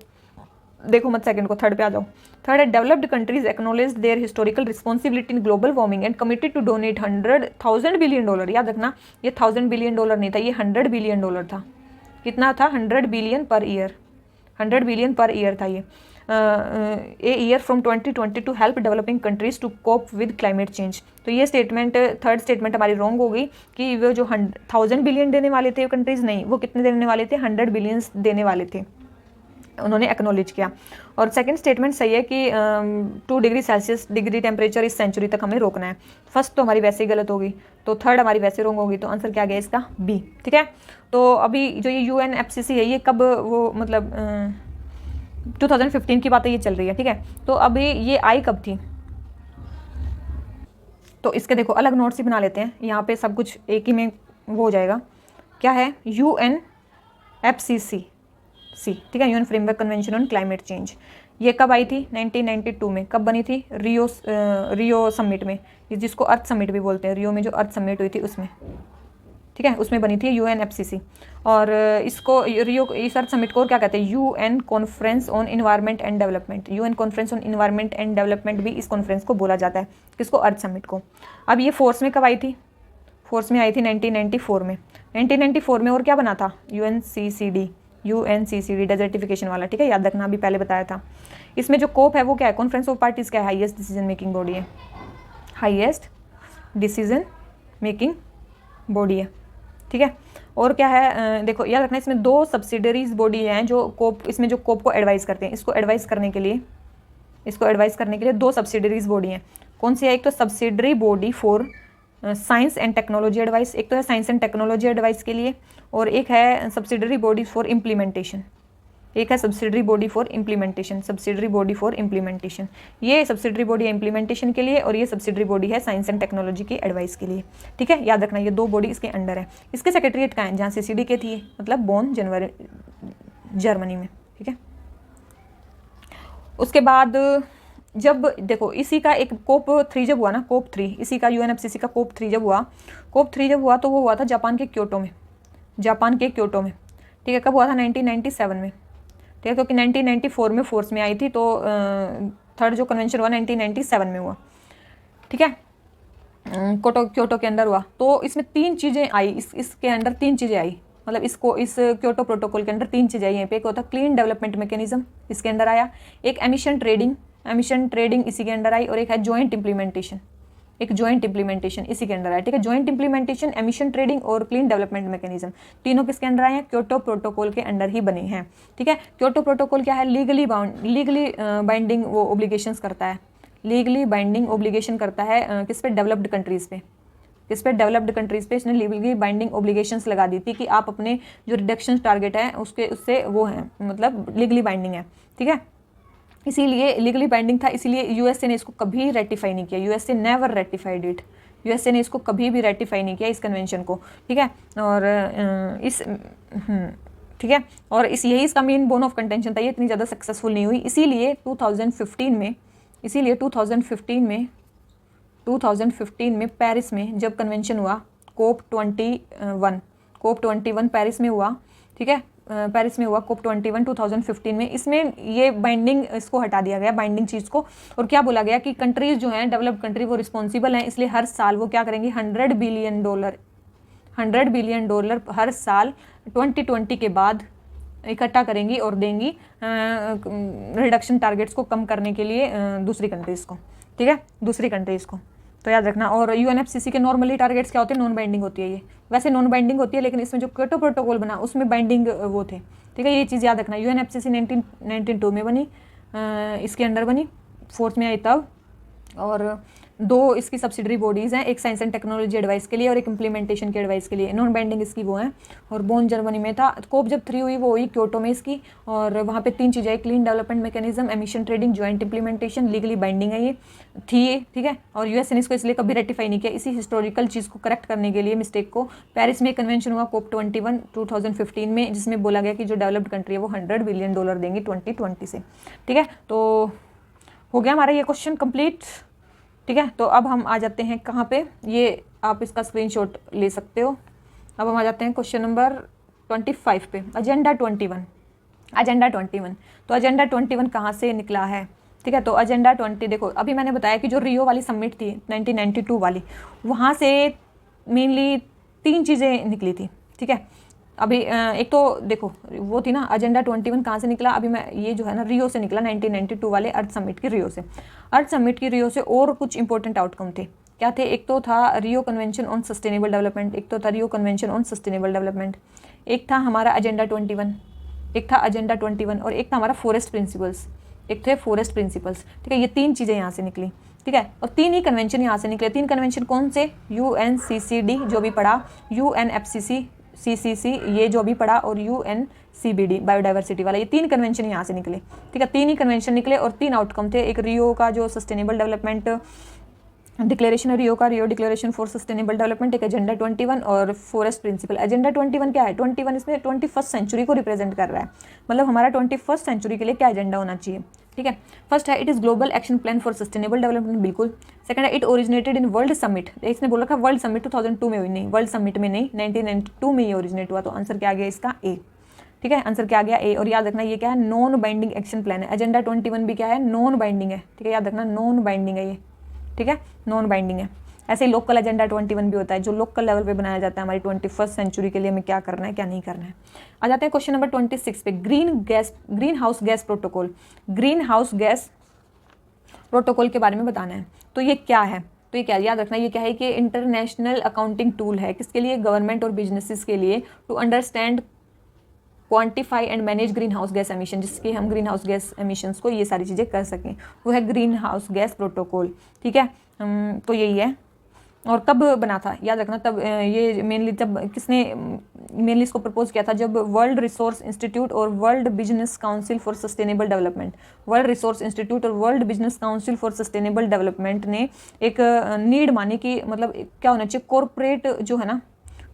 देखो मत सेकंड को, थर्ड पे आ जाओ। थर्ड है developed countries acknowledge their historical responsibility in global warming and committed to donate $100,000 billion. याद रखना, ये $1,000 बिलियन नहीं था, ये $100 बिलियन था। कितना था, 100 बिलियन पर ईयर, 100 बिलियन पर ईयर था ये। A year from 2020 to help developing countries to cope with climate change. तो ये स्टेटमेंट, थर्ड स्टेटमेंट हमारी रॉन्ग हो गई कि वो जो 1,000 बिलियन देने वाले थे कंट्रीज, नहीं, वो कितने देने वाले थे, 100 बिलियन देने वाले थे, उन्होंने एक्नॉलेज किया। और सेकंड स्टेटमेंट सही है कि 2 डिग्री सेल्सियस डिग्री टेम्परेचर इस सेंचुरी तक हमें रोकना है। फर्स्ट तो हमारी वैसे ही गलत होगी, तो थर्ड हमारी वैसे रॉन्ग होगी, तो आंसर क्या गया इसका B। ठीक है, तो अभी जो ये UNFCCC है ये कब, वो मतलब 2015 की बात है, ये चल रही है। ठीक है, तो अभी ये आई कब थी, तो इसके देखो अलग नोट्स ही बना लेते हैं, यहाँ पे सब कुछ एक ही में वो हो जाएगा। क्या है, UNFCCC। ठीक है, UN framework convention on climate change. ये कब आई थी, 1992 में। कब बनी थी, रियो समिट में, जिसको अर्थ समिट भी बोलते हैं, रियो में जो अर्थ समिट हुई थी उसमें। ठीक है, उसमें बनी थी UNFCCC। और इसको रियो, इस अर्थ समिट को क्या कहते हैं, UN conference on environment and development. UN conference on environment and development भी इस कॉन्फ्रेंस को बोला जाता है, किसको, अर्थ समिट को। अब ये फोर्स में कब आई थी, फोर्स में आई थी 1994 में। 1994 में और क्या बना था, UNCCD डेजर्टिफिकेशन वाला। ठीक है, याद रखना, अभी पहले बताया था। इसमें जो कोप है वो क्या है, कॉन्फ्रेंस ऑफ पार्टीज क्या है, हाईएस्ट डिसीजन मेकिंग बॉडी है, हाईएस्ट डिसीजन मेकिंग बॉडी है। ठीक है, और क्या है, देखो याद रखना, इसमें 2 सब्सिडरीज बॉडी हैं जो कोप, इसमें जो कोप को एडवाइस करते हैं, इसको एडवाइस करने के लिए 2 सब्सिडरीज बॉडी हैं। कौन सी है, एक तो subsidiary body for science and technology advice, एक तो है साइंस एंड टेक्नोलॉजी एडवाइस के लिए, और एक है सब्सिडरी बॉडी फॉर इम्प्लीमेंटेशन। एक है subsidiary body for implementation, subsidiary body for implementation, ये सब्सिडरी बॉडी है इम्प्लीमेंटेशन के लिए और ये सब्सिडरी बॉडी है साइंस एंड टेक्नोलॉजी की एडवाइस के लिए। ठीक है, याद रखना ये दो बॉडी इसके अंडर है। इसके सेक्रेटरीट कहाँ है, जहाँ CCD थी, मतलब बोन जर्मनी में। ठीक है, उसके बाद जब देखो इसी का एक कोप 3 जब हुआ ना, कोप 3 इसी का UNFCCC का कोप 3 जब हुआ तो वो हुआ था जापान के क्योटो में, जापान के क्योटो में। ठीक है, कब हुआ था, 1997 में। ठीक है, क्योंकि 1994 में फोर्स में आई थी, तो थर्ड जो कन्वेंशन हुआ 1997 में हुआ। ठीक है, क्योटो के अंदर हुआ। तो इसमें 3 चीज़ें आई, इसके अंदर 3 चीज़ें आई, मतलब इस क्योटो प्रोटोकॉल के अंदर 3 चीज़ें आई। यहाँ पे एक होता क्लीन डेवलपमेंट मैकेनिज्म, इसके अंदर आया। एक एमिशन ट्रेडिंग इसी के अंदर आई। और एक है जॉइंट इम्प्लीमेंटेशन, एक जॉइंट इम्प्लीमेंटेशन इसी के अंदर आया। ठीक है, जॉइंट इम्प्लीमेंटेशन, एमिशन ट्रेडिंग और क्लीन डेवलपमेंट मैकेनिज्म, तीनों किसके अंदर आए हैं, क्योटो प्रोटोकॉल के अंडर ही बने हैं। ठीक है, क्योटो प्रोटोकॉल क्या है, लीगली बाइंडिंग वो ओब्लिगेशंस करता है, लीगली बाइंडिंग ओब्लिगेशन करता है किस पे, डेवलप्ड कंट्रीज़ पे, किस पे, डेवलप्ड कंट्रीज़ पे। इसने लीगली बाइंडिंग ओब्लिगेशंस लगा दी थी कि आप अपने जो रिडक्शन टारगेट है उससे वो है, मतलब लीगली बाइंडिंग है। ठीक है, इसीलिए लीगली बाइंडिंग था, इसीलिए यूएसए ने इसको कभी रेटिफाई नहीं किया, USA never ratified it, USA ने इसको कभी भी रेटिफाई नहीं किया इस कन्वेंशन को। ठीक है, और ठीक है, और यही इसका मेन बोन ऑफ कंटेंशन था, ये इतनी ज़्यादा सक्सेसफुल नहीं हुई। इसीलिए 2015 में पेरिस में जब कन्वेंशन हुआ, कोप 21 पेरिस में हुआ। ठीक है, पेरिस में हुआ कोप 21 2015 में। इसमें ये बाइंडिंग इसको हटा दिया गया, बाइंडिंग चीज़ को, और क्या बोला गया कि कंट्रीज़ जो हैं, डेवलप्ड कंट्री, वो रिस्पॉन्सिबल हैं, इसलिए हर साल वो क्या करेंगी, $100 बिलियन हर साल 2020 के बाद इकट्ठा करेंगी और देंगी रिडक्शन टारगेट्स को कम करने के लिए दूसरी कंट्रीज़ को। ठीक है, दूसरी कंट्रीज़ को, तो याद रखना। और UNFCCC के नॉर्मली टारगेट्स क्या होते हैं, नॉन बाइंडिंग होती है, ये वैसे नॉन बाइंडिंग होती है, लेकिन इसमें जो क्योटो प्रोटोकॉल बना उसमें बाइंडिंग वो थे। ठीक है, ये चीज़ याद रखना। UNFCCC 1992 में बनी, इसके अंडर बनी, फोर्थ में आई तब। और 2 इसकी सब्सिडरी बॉडीज़ हैं, एक साइंस एंड टेक्नोलॉजी एडवाइस के लिए और एक इम्प्लीमेंटेशन की एडवाइस के लिए। नॉन बाइंडिंग इसकी वो है, और बोन जर्मनी में था। कोप जब 3 हुई वो हुई क्योटो में इसकी, और वहाँ पे 3 चीज़ें आई, clean development mechanism, emission trading, joint implementation, legally binding है ये थी। ठीक है, और यूएस ने इसको इसलिए कभी रेटिफाई नहीं किया, इसी हिस्टोरिकल चीज़ को करेक्ट करने के लिए, मिस्टेक को। पेरिस में कन्वेंशन हुआ कोप 21 2015 में, जिसमें बोला गया कि जो डेवलप्ड कंट्री है वो $100 बिलियन देंगी 2020 से। ठीक है, तो हो गया हमारा ये क्वेश्चन कंप्लीट। ठीक है, तो अब हम आ जाते हैं कहाँ पे, ये आप इसका स्क्रीनशॉट ले सकते हो। अब हम आ जाते हैं क्वेश्चन नंबर 25 पे, एजेंडा 21। तो एजेंडा 21 कहाँ से निकला है। ठीक है, तो एजेंडा 20 देखो, अभी मैंने बताया कि जो रियो वाली समिट थी 1992 वाली, वहाँ से मेनली 3 चीज़ें निकली थी। ठीक है, अभी एक तो देखो वो थी ना, एजेंडा 21 कहाँ से निकला, अभी मैं ये जो है ना रियो से निकला, 1992 वाले अर्थ समिट की रियो से। अर्थ समिट की रियो से और कुछ इंपॉर्टेंट आउटकम थे, क्या थे, एक तो था रियो कन्वेंशन ऑन सस्टेनेबल डेवलपमेंट, एक था हमारा एजेंडा 21, और एक था हमारा फॉरेस्ट प्रिंसिपल्स, ठीक है, ये 3 चीज़ें यहाँ से निकली। ठीक है, और 3 ही कन्वेंशन यहाँ से निकले। 3 कन्वेंशन कौन से, UNCCD जो भी पढ़ा, UNFCCC ये जो भी पढ़ा, और UNCBD बायोडाइवर्सिटी वाला, ये 3 कन्वेंशन यहाँ से निकले। ठीक है, 3 ही कन्वेंशन निकले और 3 आउटकम थे। एक रियो का जो सस्टेनेबल डेवलपमेंट डिक्लेरेशन है, Rio declaration for sustainable development, एक एजेंडा 21 और फॉरेस्ट प्रिंसिपल। एजेंडा 21 क्या है, 21 इसमें 21st सेंचुरी को रिप्रेजेंट कर रहा है, मतलब हमारा 21st सेंचुरी के लिए क्या एजेंडा होना चाहिए। ठीक है, फर्स्ट है it is global action plan for sustainable development, बिल्कुल। सेकंड है it originated in world summit, इसने बोला था वर्ल्ड समिट 2002 में हुई, नहीं वर्ल्ड समिट में नहीं, 1992 में ये ओरिजिनेट हुआ, तो आंसर क्या आ गया इसका ए। ठीक है, आंसर क्या आ गया ए। और याद रखना ये क्या है, नॉन बाइंडिंग एक्शन प्लान है। एजेंडा 21 भी क्या है, नॉन बाइंडिंग है। ठीक है, याद रखना नॉन बाइंडिंग है ये। ठीक है, नॉन बाइंडिंग है। ऐसे ही लोकल एजेंडा 21 भी होता है, जो लोकल लेवल पे बनाया जाता है हमारी 21st सेंचुरी के लिए, हमें क्या करना है क्या नहीं करना है। आ जाते हैं क्वेश्चन नंबर 26 पे, green house gas protocol. Green house gas protocol के बारे में बताना है, तो ये क्या है, तो ये क्या याद रखना, ये क्या है कि इंटरनेशनल अकाउंटिंग टूल है, किसके लिए, गवर्नमेंट और बिजनेसेस के लिए, to understand quantify and manage greenhouse gas emission, जिसके हम ग्रीन हाउस गैस एमिशंस को ये सारी चीज़ें कर सकें, वो है ग्रीन हाउस गैस प्रोटोकॉल। ठीक है, तो यही है। और कब बना था, याद रखना, तब ये मेनली तब किसने मेनली इसको प्रपोज किया था जब वर्ल्ड रिसोर्स इंस्टीट्यूट और world business council for sustainable development, world resource institute और world business council for sustainable development ने एक नीड मानी कि मतलब क्या होना चाहिए, कॉरपोरेट जो है ना,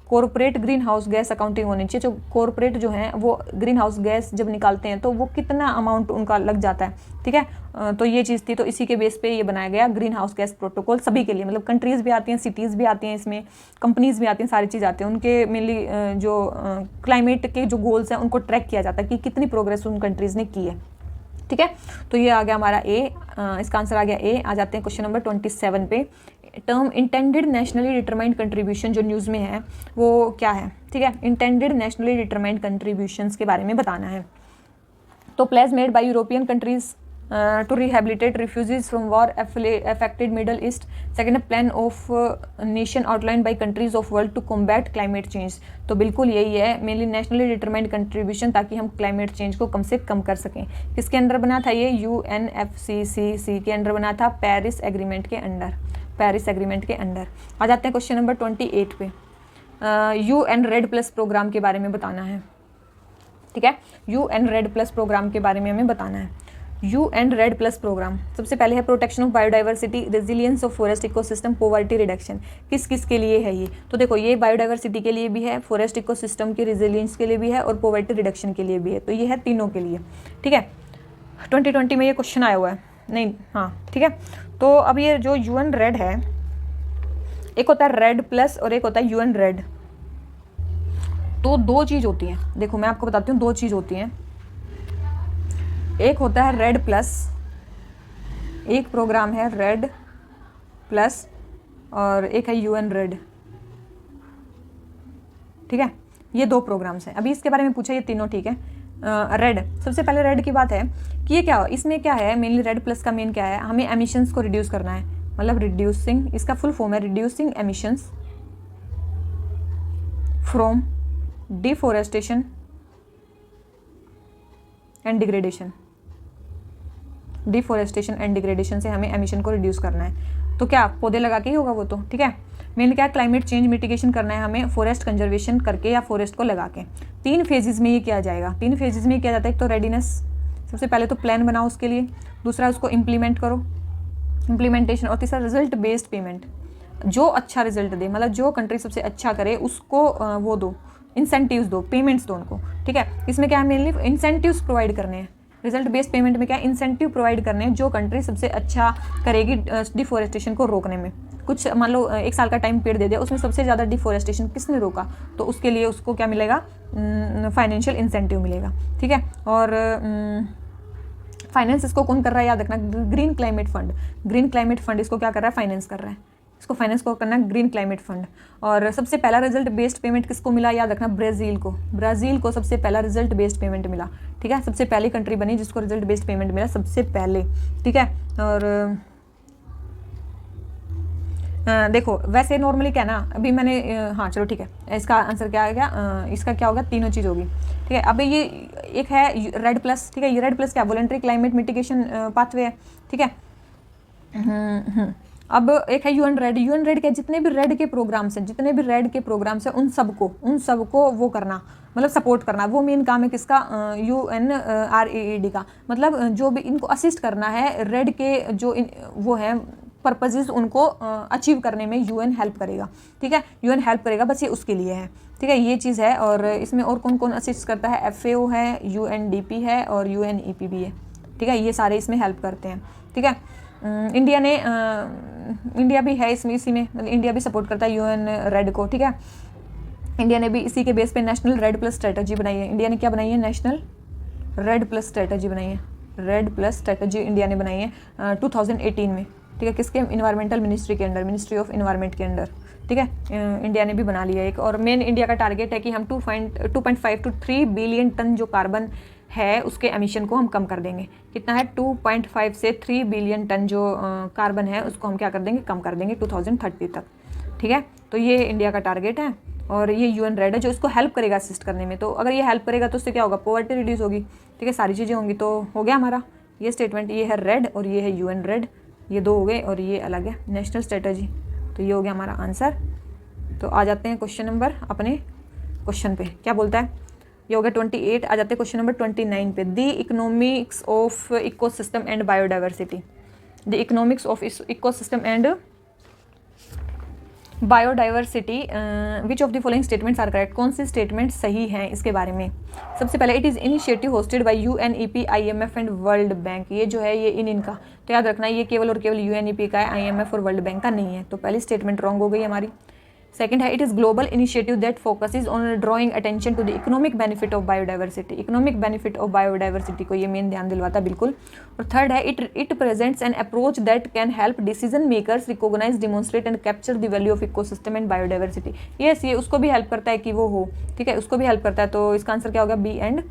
corporate green house gas accounting होनी चाहिए। जो कॉरपोरेट जो है वो ग्रीन हाउस गैस जब निकालते हैं तो वो कितना अमाउंट उनका लग जाता है, ठीक है। तो ये चीज़ थी, तो इसी के बेस पे ये बनाया गया ग्रीन हाउस गैस प्रोटोकॉल सभी के लिए, मतलब कंट्रीज़ भी आती हैं, सिटीज़ भी आती हैं, इसमें कंपनीज़ भी आती हैं, सारी चीज़ आती हैं। उनके मेनली जो क्लाइमेट के जो गोल्स हैं उनको ट्रैक किया जाता है कि कितनी प्रोग्रेस उन कंट्रीज़ ने की है, ठीक है। तो ये आ गया हमारा ए, इसका आंसर आ गया ए। आ जाते हैं क्वेश्चन नंबर 27 पे। Term intended nationally determined contribution जो न्यूज़ में है वो क्या है, ठीक है। इंटेंडेड नेशनली डिटरमाइंड कंट्रीब्यूशंस के बारे में बताना है। तो pledge made by European countries to rehabilitate refugees from war affected Middle East. Second है plan of nation outline by countries of world to combat climate change. तो बिल्कुल यही है, मेनली नेशनली डिटरमाइंड कंट्रीब्यूशन, ताकि हम क्लाइमेट चेंज को कम से कम कर सकें। किसके अंडर बना था ये? UNFCCC के अंडर बना था, पेरिस एग्रीमेंट के अंडर, पेरिस एग्रीमेंट के अंडर। आ जाते हैं क्वेश्चन नंबर 28 पे। UN रेड प्लस प्रोग्राम के बारे में बताना है, ठीक है। UN रेड प्लस प्रोग्राम के बारे में हमें बताना है। UN रेड प्लस प्रोग्राम सबसे पहले है protection of biodiversity, resilience of forest ecosystem, poverty reduction. किस किस के लिए है ये? तो देखो ये बायोडाइवर्सिटी के लिए भी है, फॉरेस्ट इकोसिस्टम की रेजिलियंस के लिए भी है और पॉवर्टी रिडक्शन के लिए भी है। तो ये है तीनों के लिए, ठीक है। 2020 में ये क्वेश्चन आया हुआ है, नहीं, हाँ, ठीक है। तो अब ये जो UN रेड है, एक होता है रेड प्लस और एक होता है UN रेड। तो दो चीज़ होती हैं, देखो मैं आपको बताती हूँ, दो चीज़ होती हैं। एक होता है रेड प्लस, एक प्रोग्राम है रेड प्लस और एक है UN रेड, ठीक है। ये दो प्रोग्राम्स हैं। अभी इसके बारे में पूछा, ये तीनों, ठीक है। रेड, सबसे पहले रेड की बात है कि ये क्या, इसमें क्या है, मेनली रेड प्लस का मेन क्या है, हमें एमिशंस को रिड्यूस करना है, मतलब रिड्यूसिंग, इसका फुल फॉर्म है reducing emissions from deforestation and degradation. Deforestation and degradation से हमें एमिशन को रिड्यूस करना है। तो क्या पौधे लगा के ही होगा वो, तो ठीक है। मेन क्या, क्लाइमेट चेंज मिटिगेशन करना है हमें फॉरेस्ट कंजर्वेशन करके या फॉरेस्ट को लगा के। 3 फेजेस में ये किया जाएगा, 3 फेजेस में किया जाता है। एक तो रेडीनेस, सबसे पहले तो प्लान बनाओ उसके लिए, दूसरा उसको इम्प्लीमेंट करो, इम्प्लीमेंटेशन, और तीसरा रिजल्ट बेस्ड पेमेंट। जो अच्छा रिजल्ट दे, मतलब जो कंट्री सबसे अच्छा करे उसको वो दो, इंसेंटिव्स दो, पेमेंट्स दो उनको, ठीक है। इसमें क्या है, मेनली इंसेंटिव्स प्रोवाइड करने हैं। रिजल्ट बेस्ड पेमेंट में क्या है, इंसेंटिव प्रोवाइड करने हैं जो कंट्री सबसे अच्छा करेगी डिफोरेस्टेशन को रोकने में। कुछ मान लो 1 साल का टाइम पीरियड दे दिया, उसमें सबसे ज़्यादा डिफोरेस्टेशन किसने रोका, तो उसके लिए उसको क्या मिलेगा, फाइनेंशियल इंसेंटिव मिलेगा, ठीक है। और फाइनेंस इसको कौन कर रहा है, याद रखना, green climate fund. Green climate fund इसको क्या कर रहा है, फाइनेंस कर रहा है। इसको फाइनेंस को करना है ग्रीन क्लाइमेट फंड। और सबसे पहला रिजल्ट बेस्ड पेमेंट किसको मिला, याद रखना, ब्राज़ील को। ब्राज़ील को सबसे पहला रिजल्ट बेस्ड पेमेंट मिला, ठीक है। सबसे पहली कंट्री बनी जिसको रिजल्ट बेस्ड पेमेंट मिला सबसे पहले, ठीक है। और देखो वैसे नॉर्मली क्या ना, अभी मैंने हाँ चलो ठीक है, इसका आंसर क्या आ गया, इसका क्या होगा, तीनों चीज़ होगी, ठीक है। अभी ये एक है रेड प्लस, ठीक है। ये रेड प्लस क्या, वॉलंटरी क्लाइमेट मिटिगेशन पाथवे है, ठीक है। अब एक है UN रेड। UN रेड क्या, जितने भी रेड के प्रोग्राम्स हैं, जितने भी रेड के प्रोग्राम्स हैं उन सबको वो करना, मतलब सपोर्ट करना। वो मेन काम है किसका, UNREED का, मतलब जो भी इनको असिस्ट करना है, रेड के जो वो है पर्पजेज, उनको अचीव करने में UN हेल्प करेगा, ठीक है। UN हेल्प करेगा, बस ये उसके लिए है, ठीक है। ये चीज़ है। और इसमें और कौन कौन असिस्ट करता है, FAO है, UNDP है और UNEP भी है, ठीक है। ये सारे इसमें हेल्प करते हैं, ठीक है। इंडिया भी है इसमें, इसी में, मतलब इंडिया भी सपोर्ट करता है UN रेड को, ठीक है। इंडिया ने भी इसी के बेस पे नेशनल रेड प्लस स्ट्रेटजी बनाई है। इंडिया ने क्या बनाई है, नेशनल रेड प्लस स्ट्रेटजी बनाई है। रेड प्लस स्ट्रेटजी इंडिया ने बनाई है 2018 में, ठीक है। किसके, इन्वायरमेंटल मिनिस्ट्री के अंडर, मिनिस्ट्री ऑफ इन्वायरमेंट के अंडर, ठीक है। इंडिया ने भी बना लिया एक। और मेन इंडिया का टारगेट है कि हम 2.5 to 3 बिलियन टन जो कार्बन है उसके एमिशन को हम कम कर देंगे। कितना है, 2.5 से 3 बिलियन टन जो कार्बन है उसको हम क्या कर देंगे, कम कर देंगे 2030 तक, ठीक है। तो ये इंडिया का टारगेट है। और ये UN रेड है जो इसको हेल्प करेगा असिस्ट करने में। तो अगर ये हेल्प करेगा तो उससे क्या होगा, पॉवर्टी रिड्यूस होगी, ठीक है, सारी चीज़ें होंगी। तो हो गया हमारा ये स्टेटमेंट, ये है रेड और ये है UN रेड, ये दो हो गए और ये अलग है नेशनल स्ट्रेटजी। तो ये हो गया हमारा आंसर। तो आ जाते हैं क्वेश्चन नंबर अपने, क्वेश्चन पे, क्या बोलता है, ये हो गया 28। आ जाते हैं क्वेश्चन नंबर 29 पे। The economics of ecosystem and biodiversity. The economics of ecosystem and biodiversity, which of the following statements are correct. कौन से स्टेटमेंट सही हैं इसके बारे में। सबसे पहले, it is initiative hosted by UNEP, IMF and world bank. ये जो है ये इनका, तो याद रखना ये केवल और केवल UNEP का है, IMF और वर्ल्ड बैंक का नहीं है। तो पहली स्टेटमेंट रॉन्ग हो गई हमारी। सेकंड है, it is global initiative that focuses on drawing attention to the economic benefit of biodiversity. Economic benefit of biodiversity को ये मेन ध्यान दिलवाता बिल्कुल। और थर्ड है, it presents an approach that can help decision makers recognise, demonstrate and capture the value of ecosystem and biodiversity. ये उसको भी हेल्प करता है कि वो हो, ठीक है, उसको भी हेल्प करता है। तो इसका आंसर क्या होगा, B एंड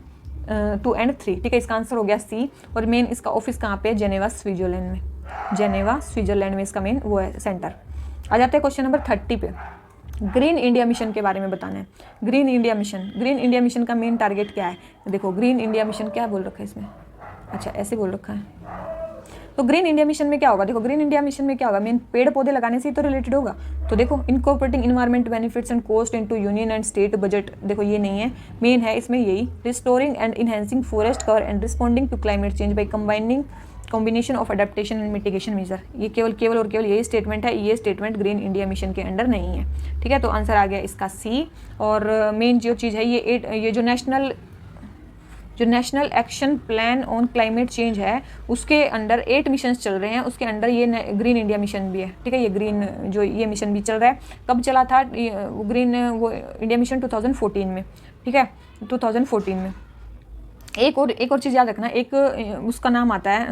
2 एंड 3, ठीक है। इसका आंसर हो गया C। और मेन इसका ऑफिस कहाँ पे है, जेनेवा स्विट्जरलैंड में। जेनेवा स्विट्जरलैंड में इसका मेन वो है सेंटर। आ जाते हैं क्वेश्चन नंबर 30 पे। ग्रीन इंडिया मिशन के बारे में बताना है। ग्रीन इंडिया मिशन का मेन टारगेट क्या है। देखो ग्रीन इंडिया मिशन क्या बोल रखा है इसमें, अच्छा ऐसे बोल रखा है। तो ग्रीन इंडिया मिशन में क्या होगा, देखो ग्रीन इंडिया मिशन में क्या होगा, मेन पेड़ पौधे लगाने से ही तो रिलेटेड होगा। तो देखो incorporating environment benefits and cost into union and state budget, देखो ये नहीं है, मेन है इसमें यही, restoring and enhancing forest cover and responding to climate change by combination of adaptation and mitigation measure. ये केवल और केवल यही स्टेटमेंट है, ये स्टेटमेंट ग्रीन इंडिया मिशन के अंडर नहीं है, ठीक है। तो आंसर आ गया इसका C। और मेन जो चीज़ है ये जो national action plan on climate change है उसके अंडर 8 मिशंस चल रहे हैं, उसके अंडर ये ग्रीन इंडिया मिशन भी है, ठीक है। ये ग्रीन जो ये मिशन भी चल रहा है, कब चला था ग्रीन वो इंडिया मिशन 2014 में, ठीक है, 2014 में। एक और चीज़ याद रखना, एक उसका नाम आता है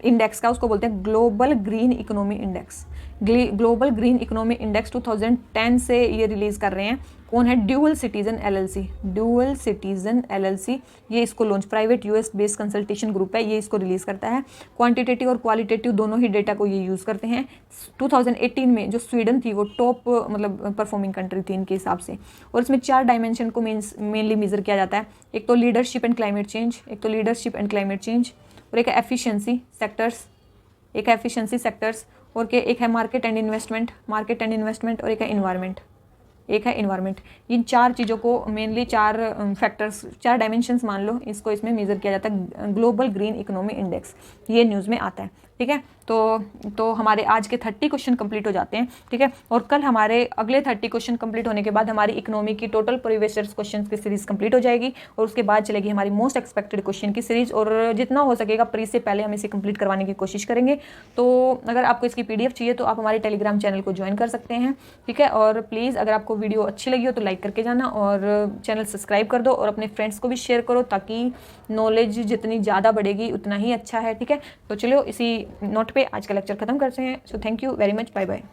इंडेक्स का, उसको बोलते हैं global green economy index. Global green economy index 2010 से ये रिलीज़ कर रहे हैं। कौन है, ड्यूअल सिटीजन LLC, ये इसको launch, private US based consultation group है, ये इसको रिलीज़ करता है। क्वांटिटेटिव और क्वालिटेटिव दोनों ही डेटा को ये यूज़ करते हैं। 2018 में जो स्वीडन थी वो टॉप मतलब परफॉर्मिंग कंट्री थी इनके हिसाब से। और इसमें 4 डायमेंशन को मेनली मेजर किया जाता है। एक तो लीडरशिप एंड क्लाइमेट चेंज, और एक है एफिशिएंसी सेक्टर्स, और एक है मार्केट एंड इन्वेस्टमेंट, और एक है इन्वायरमेंट। इन 4 चीज़ों को मेनली 4 फैक्टर्स, 4 डायमेंशंस मान लो, इसको इसमें मेजर किया जाता है ग्लोबल ग्रीन इकोनॉमी इंडेक्स, ये न्यूज़ में आता है, ठीक है। तो हमारे आज के 30 क्वेश्चन कंप्लीट हो जाते हैं, ठीक है। और कल हमारे अगले 30 क्वेश्चन कंप्लीट होने के बाद हमारी इकोनॉमी की टोटल प्रीवियस ईयर क्वेश्चन की सीरीज कंप्लीट हो जाएगी, और उसके बाद चलेगी हमारी मोस्ट एक्सपेक्टेड क्वेश्चन की सीरीज, और जितना हो सकेगा प्री से पहले हम इसे कंप्लीट करवाने की कोशिश करेंगे। तो अगर आपको इसकी PDF चाहिए तो आप हमारे टेलीग्राम चैनल को ज्वाइन कर सकते हैं, ठीक है। और प्लीज़ अगर आपको वीडियो अच्छी लगी हो तो लाइक करके जाना, और चैनल सब्सक्राइब कर दो, और अपने फ्रेंड्स को भी शेयर करो, ताकि नॉलेज जितनी ज़्यादा बढ़ेगी उतना ही अच्छा है, ठीक है। तो चलो इसी नोट पे आज का लेक्चर खत्म करते हैं। So thank you very much, bye bye.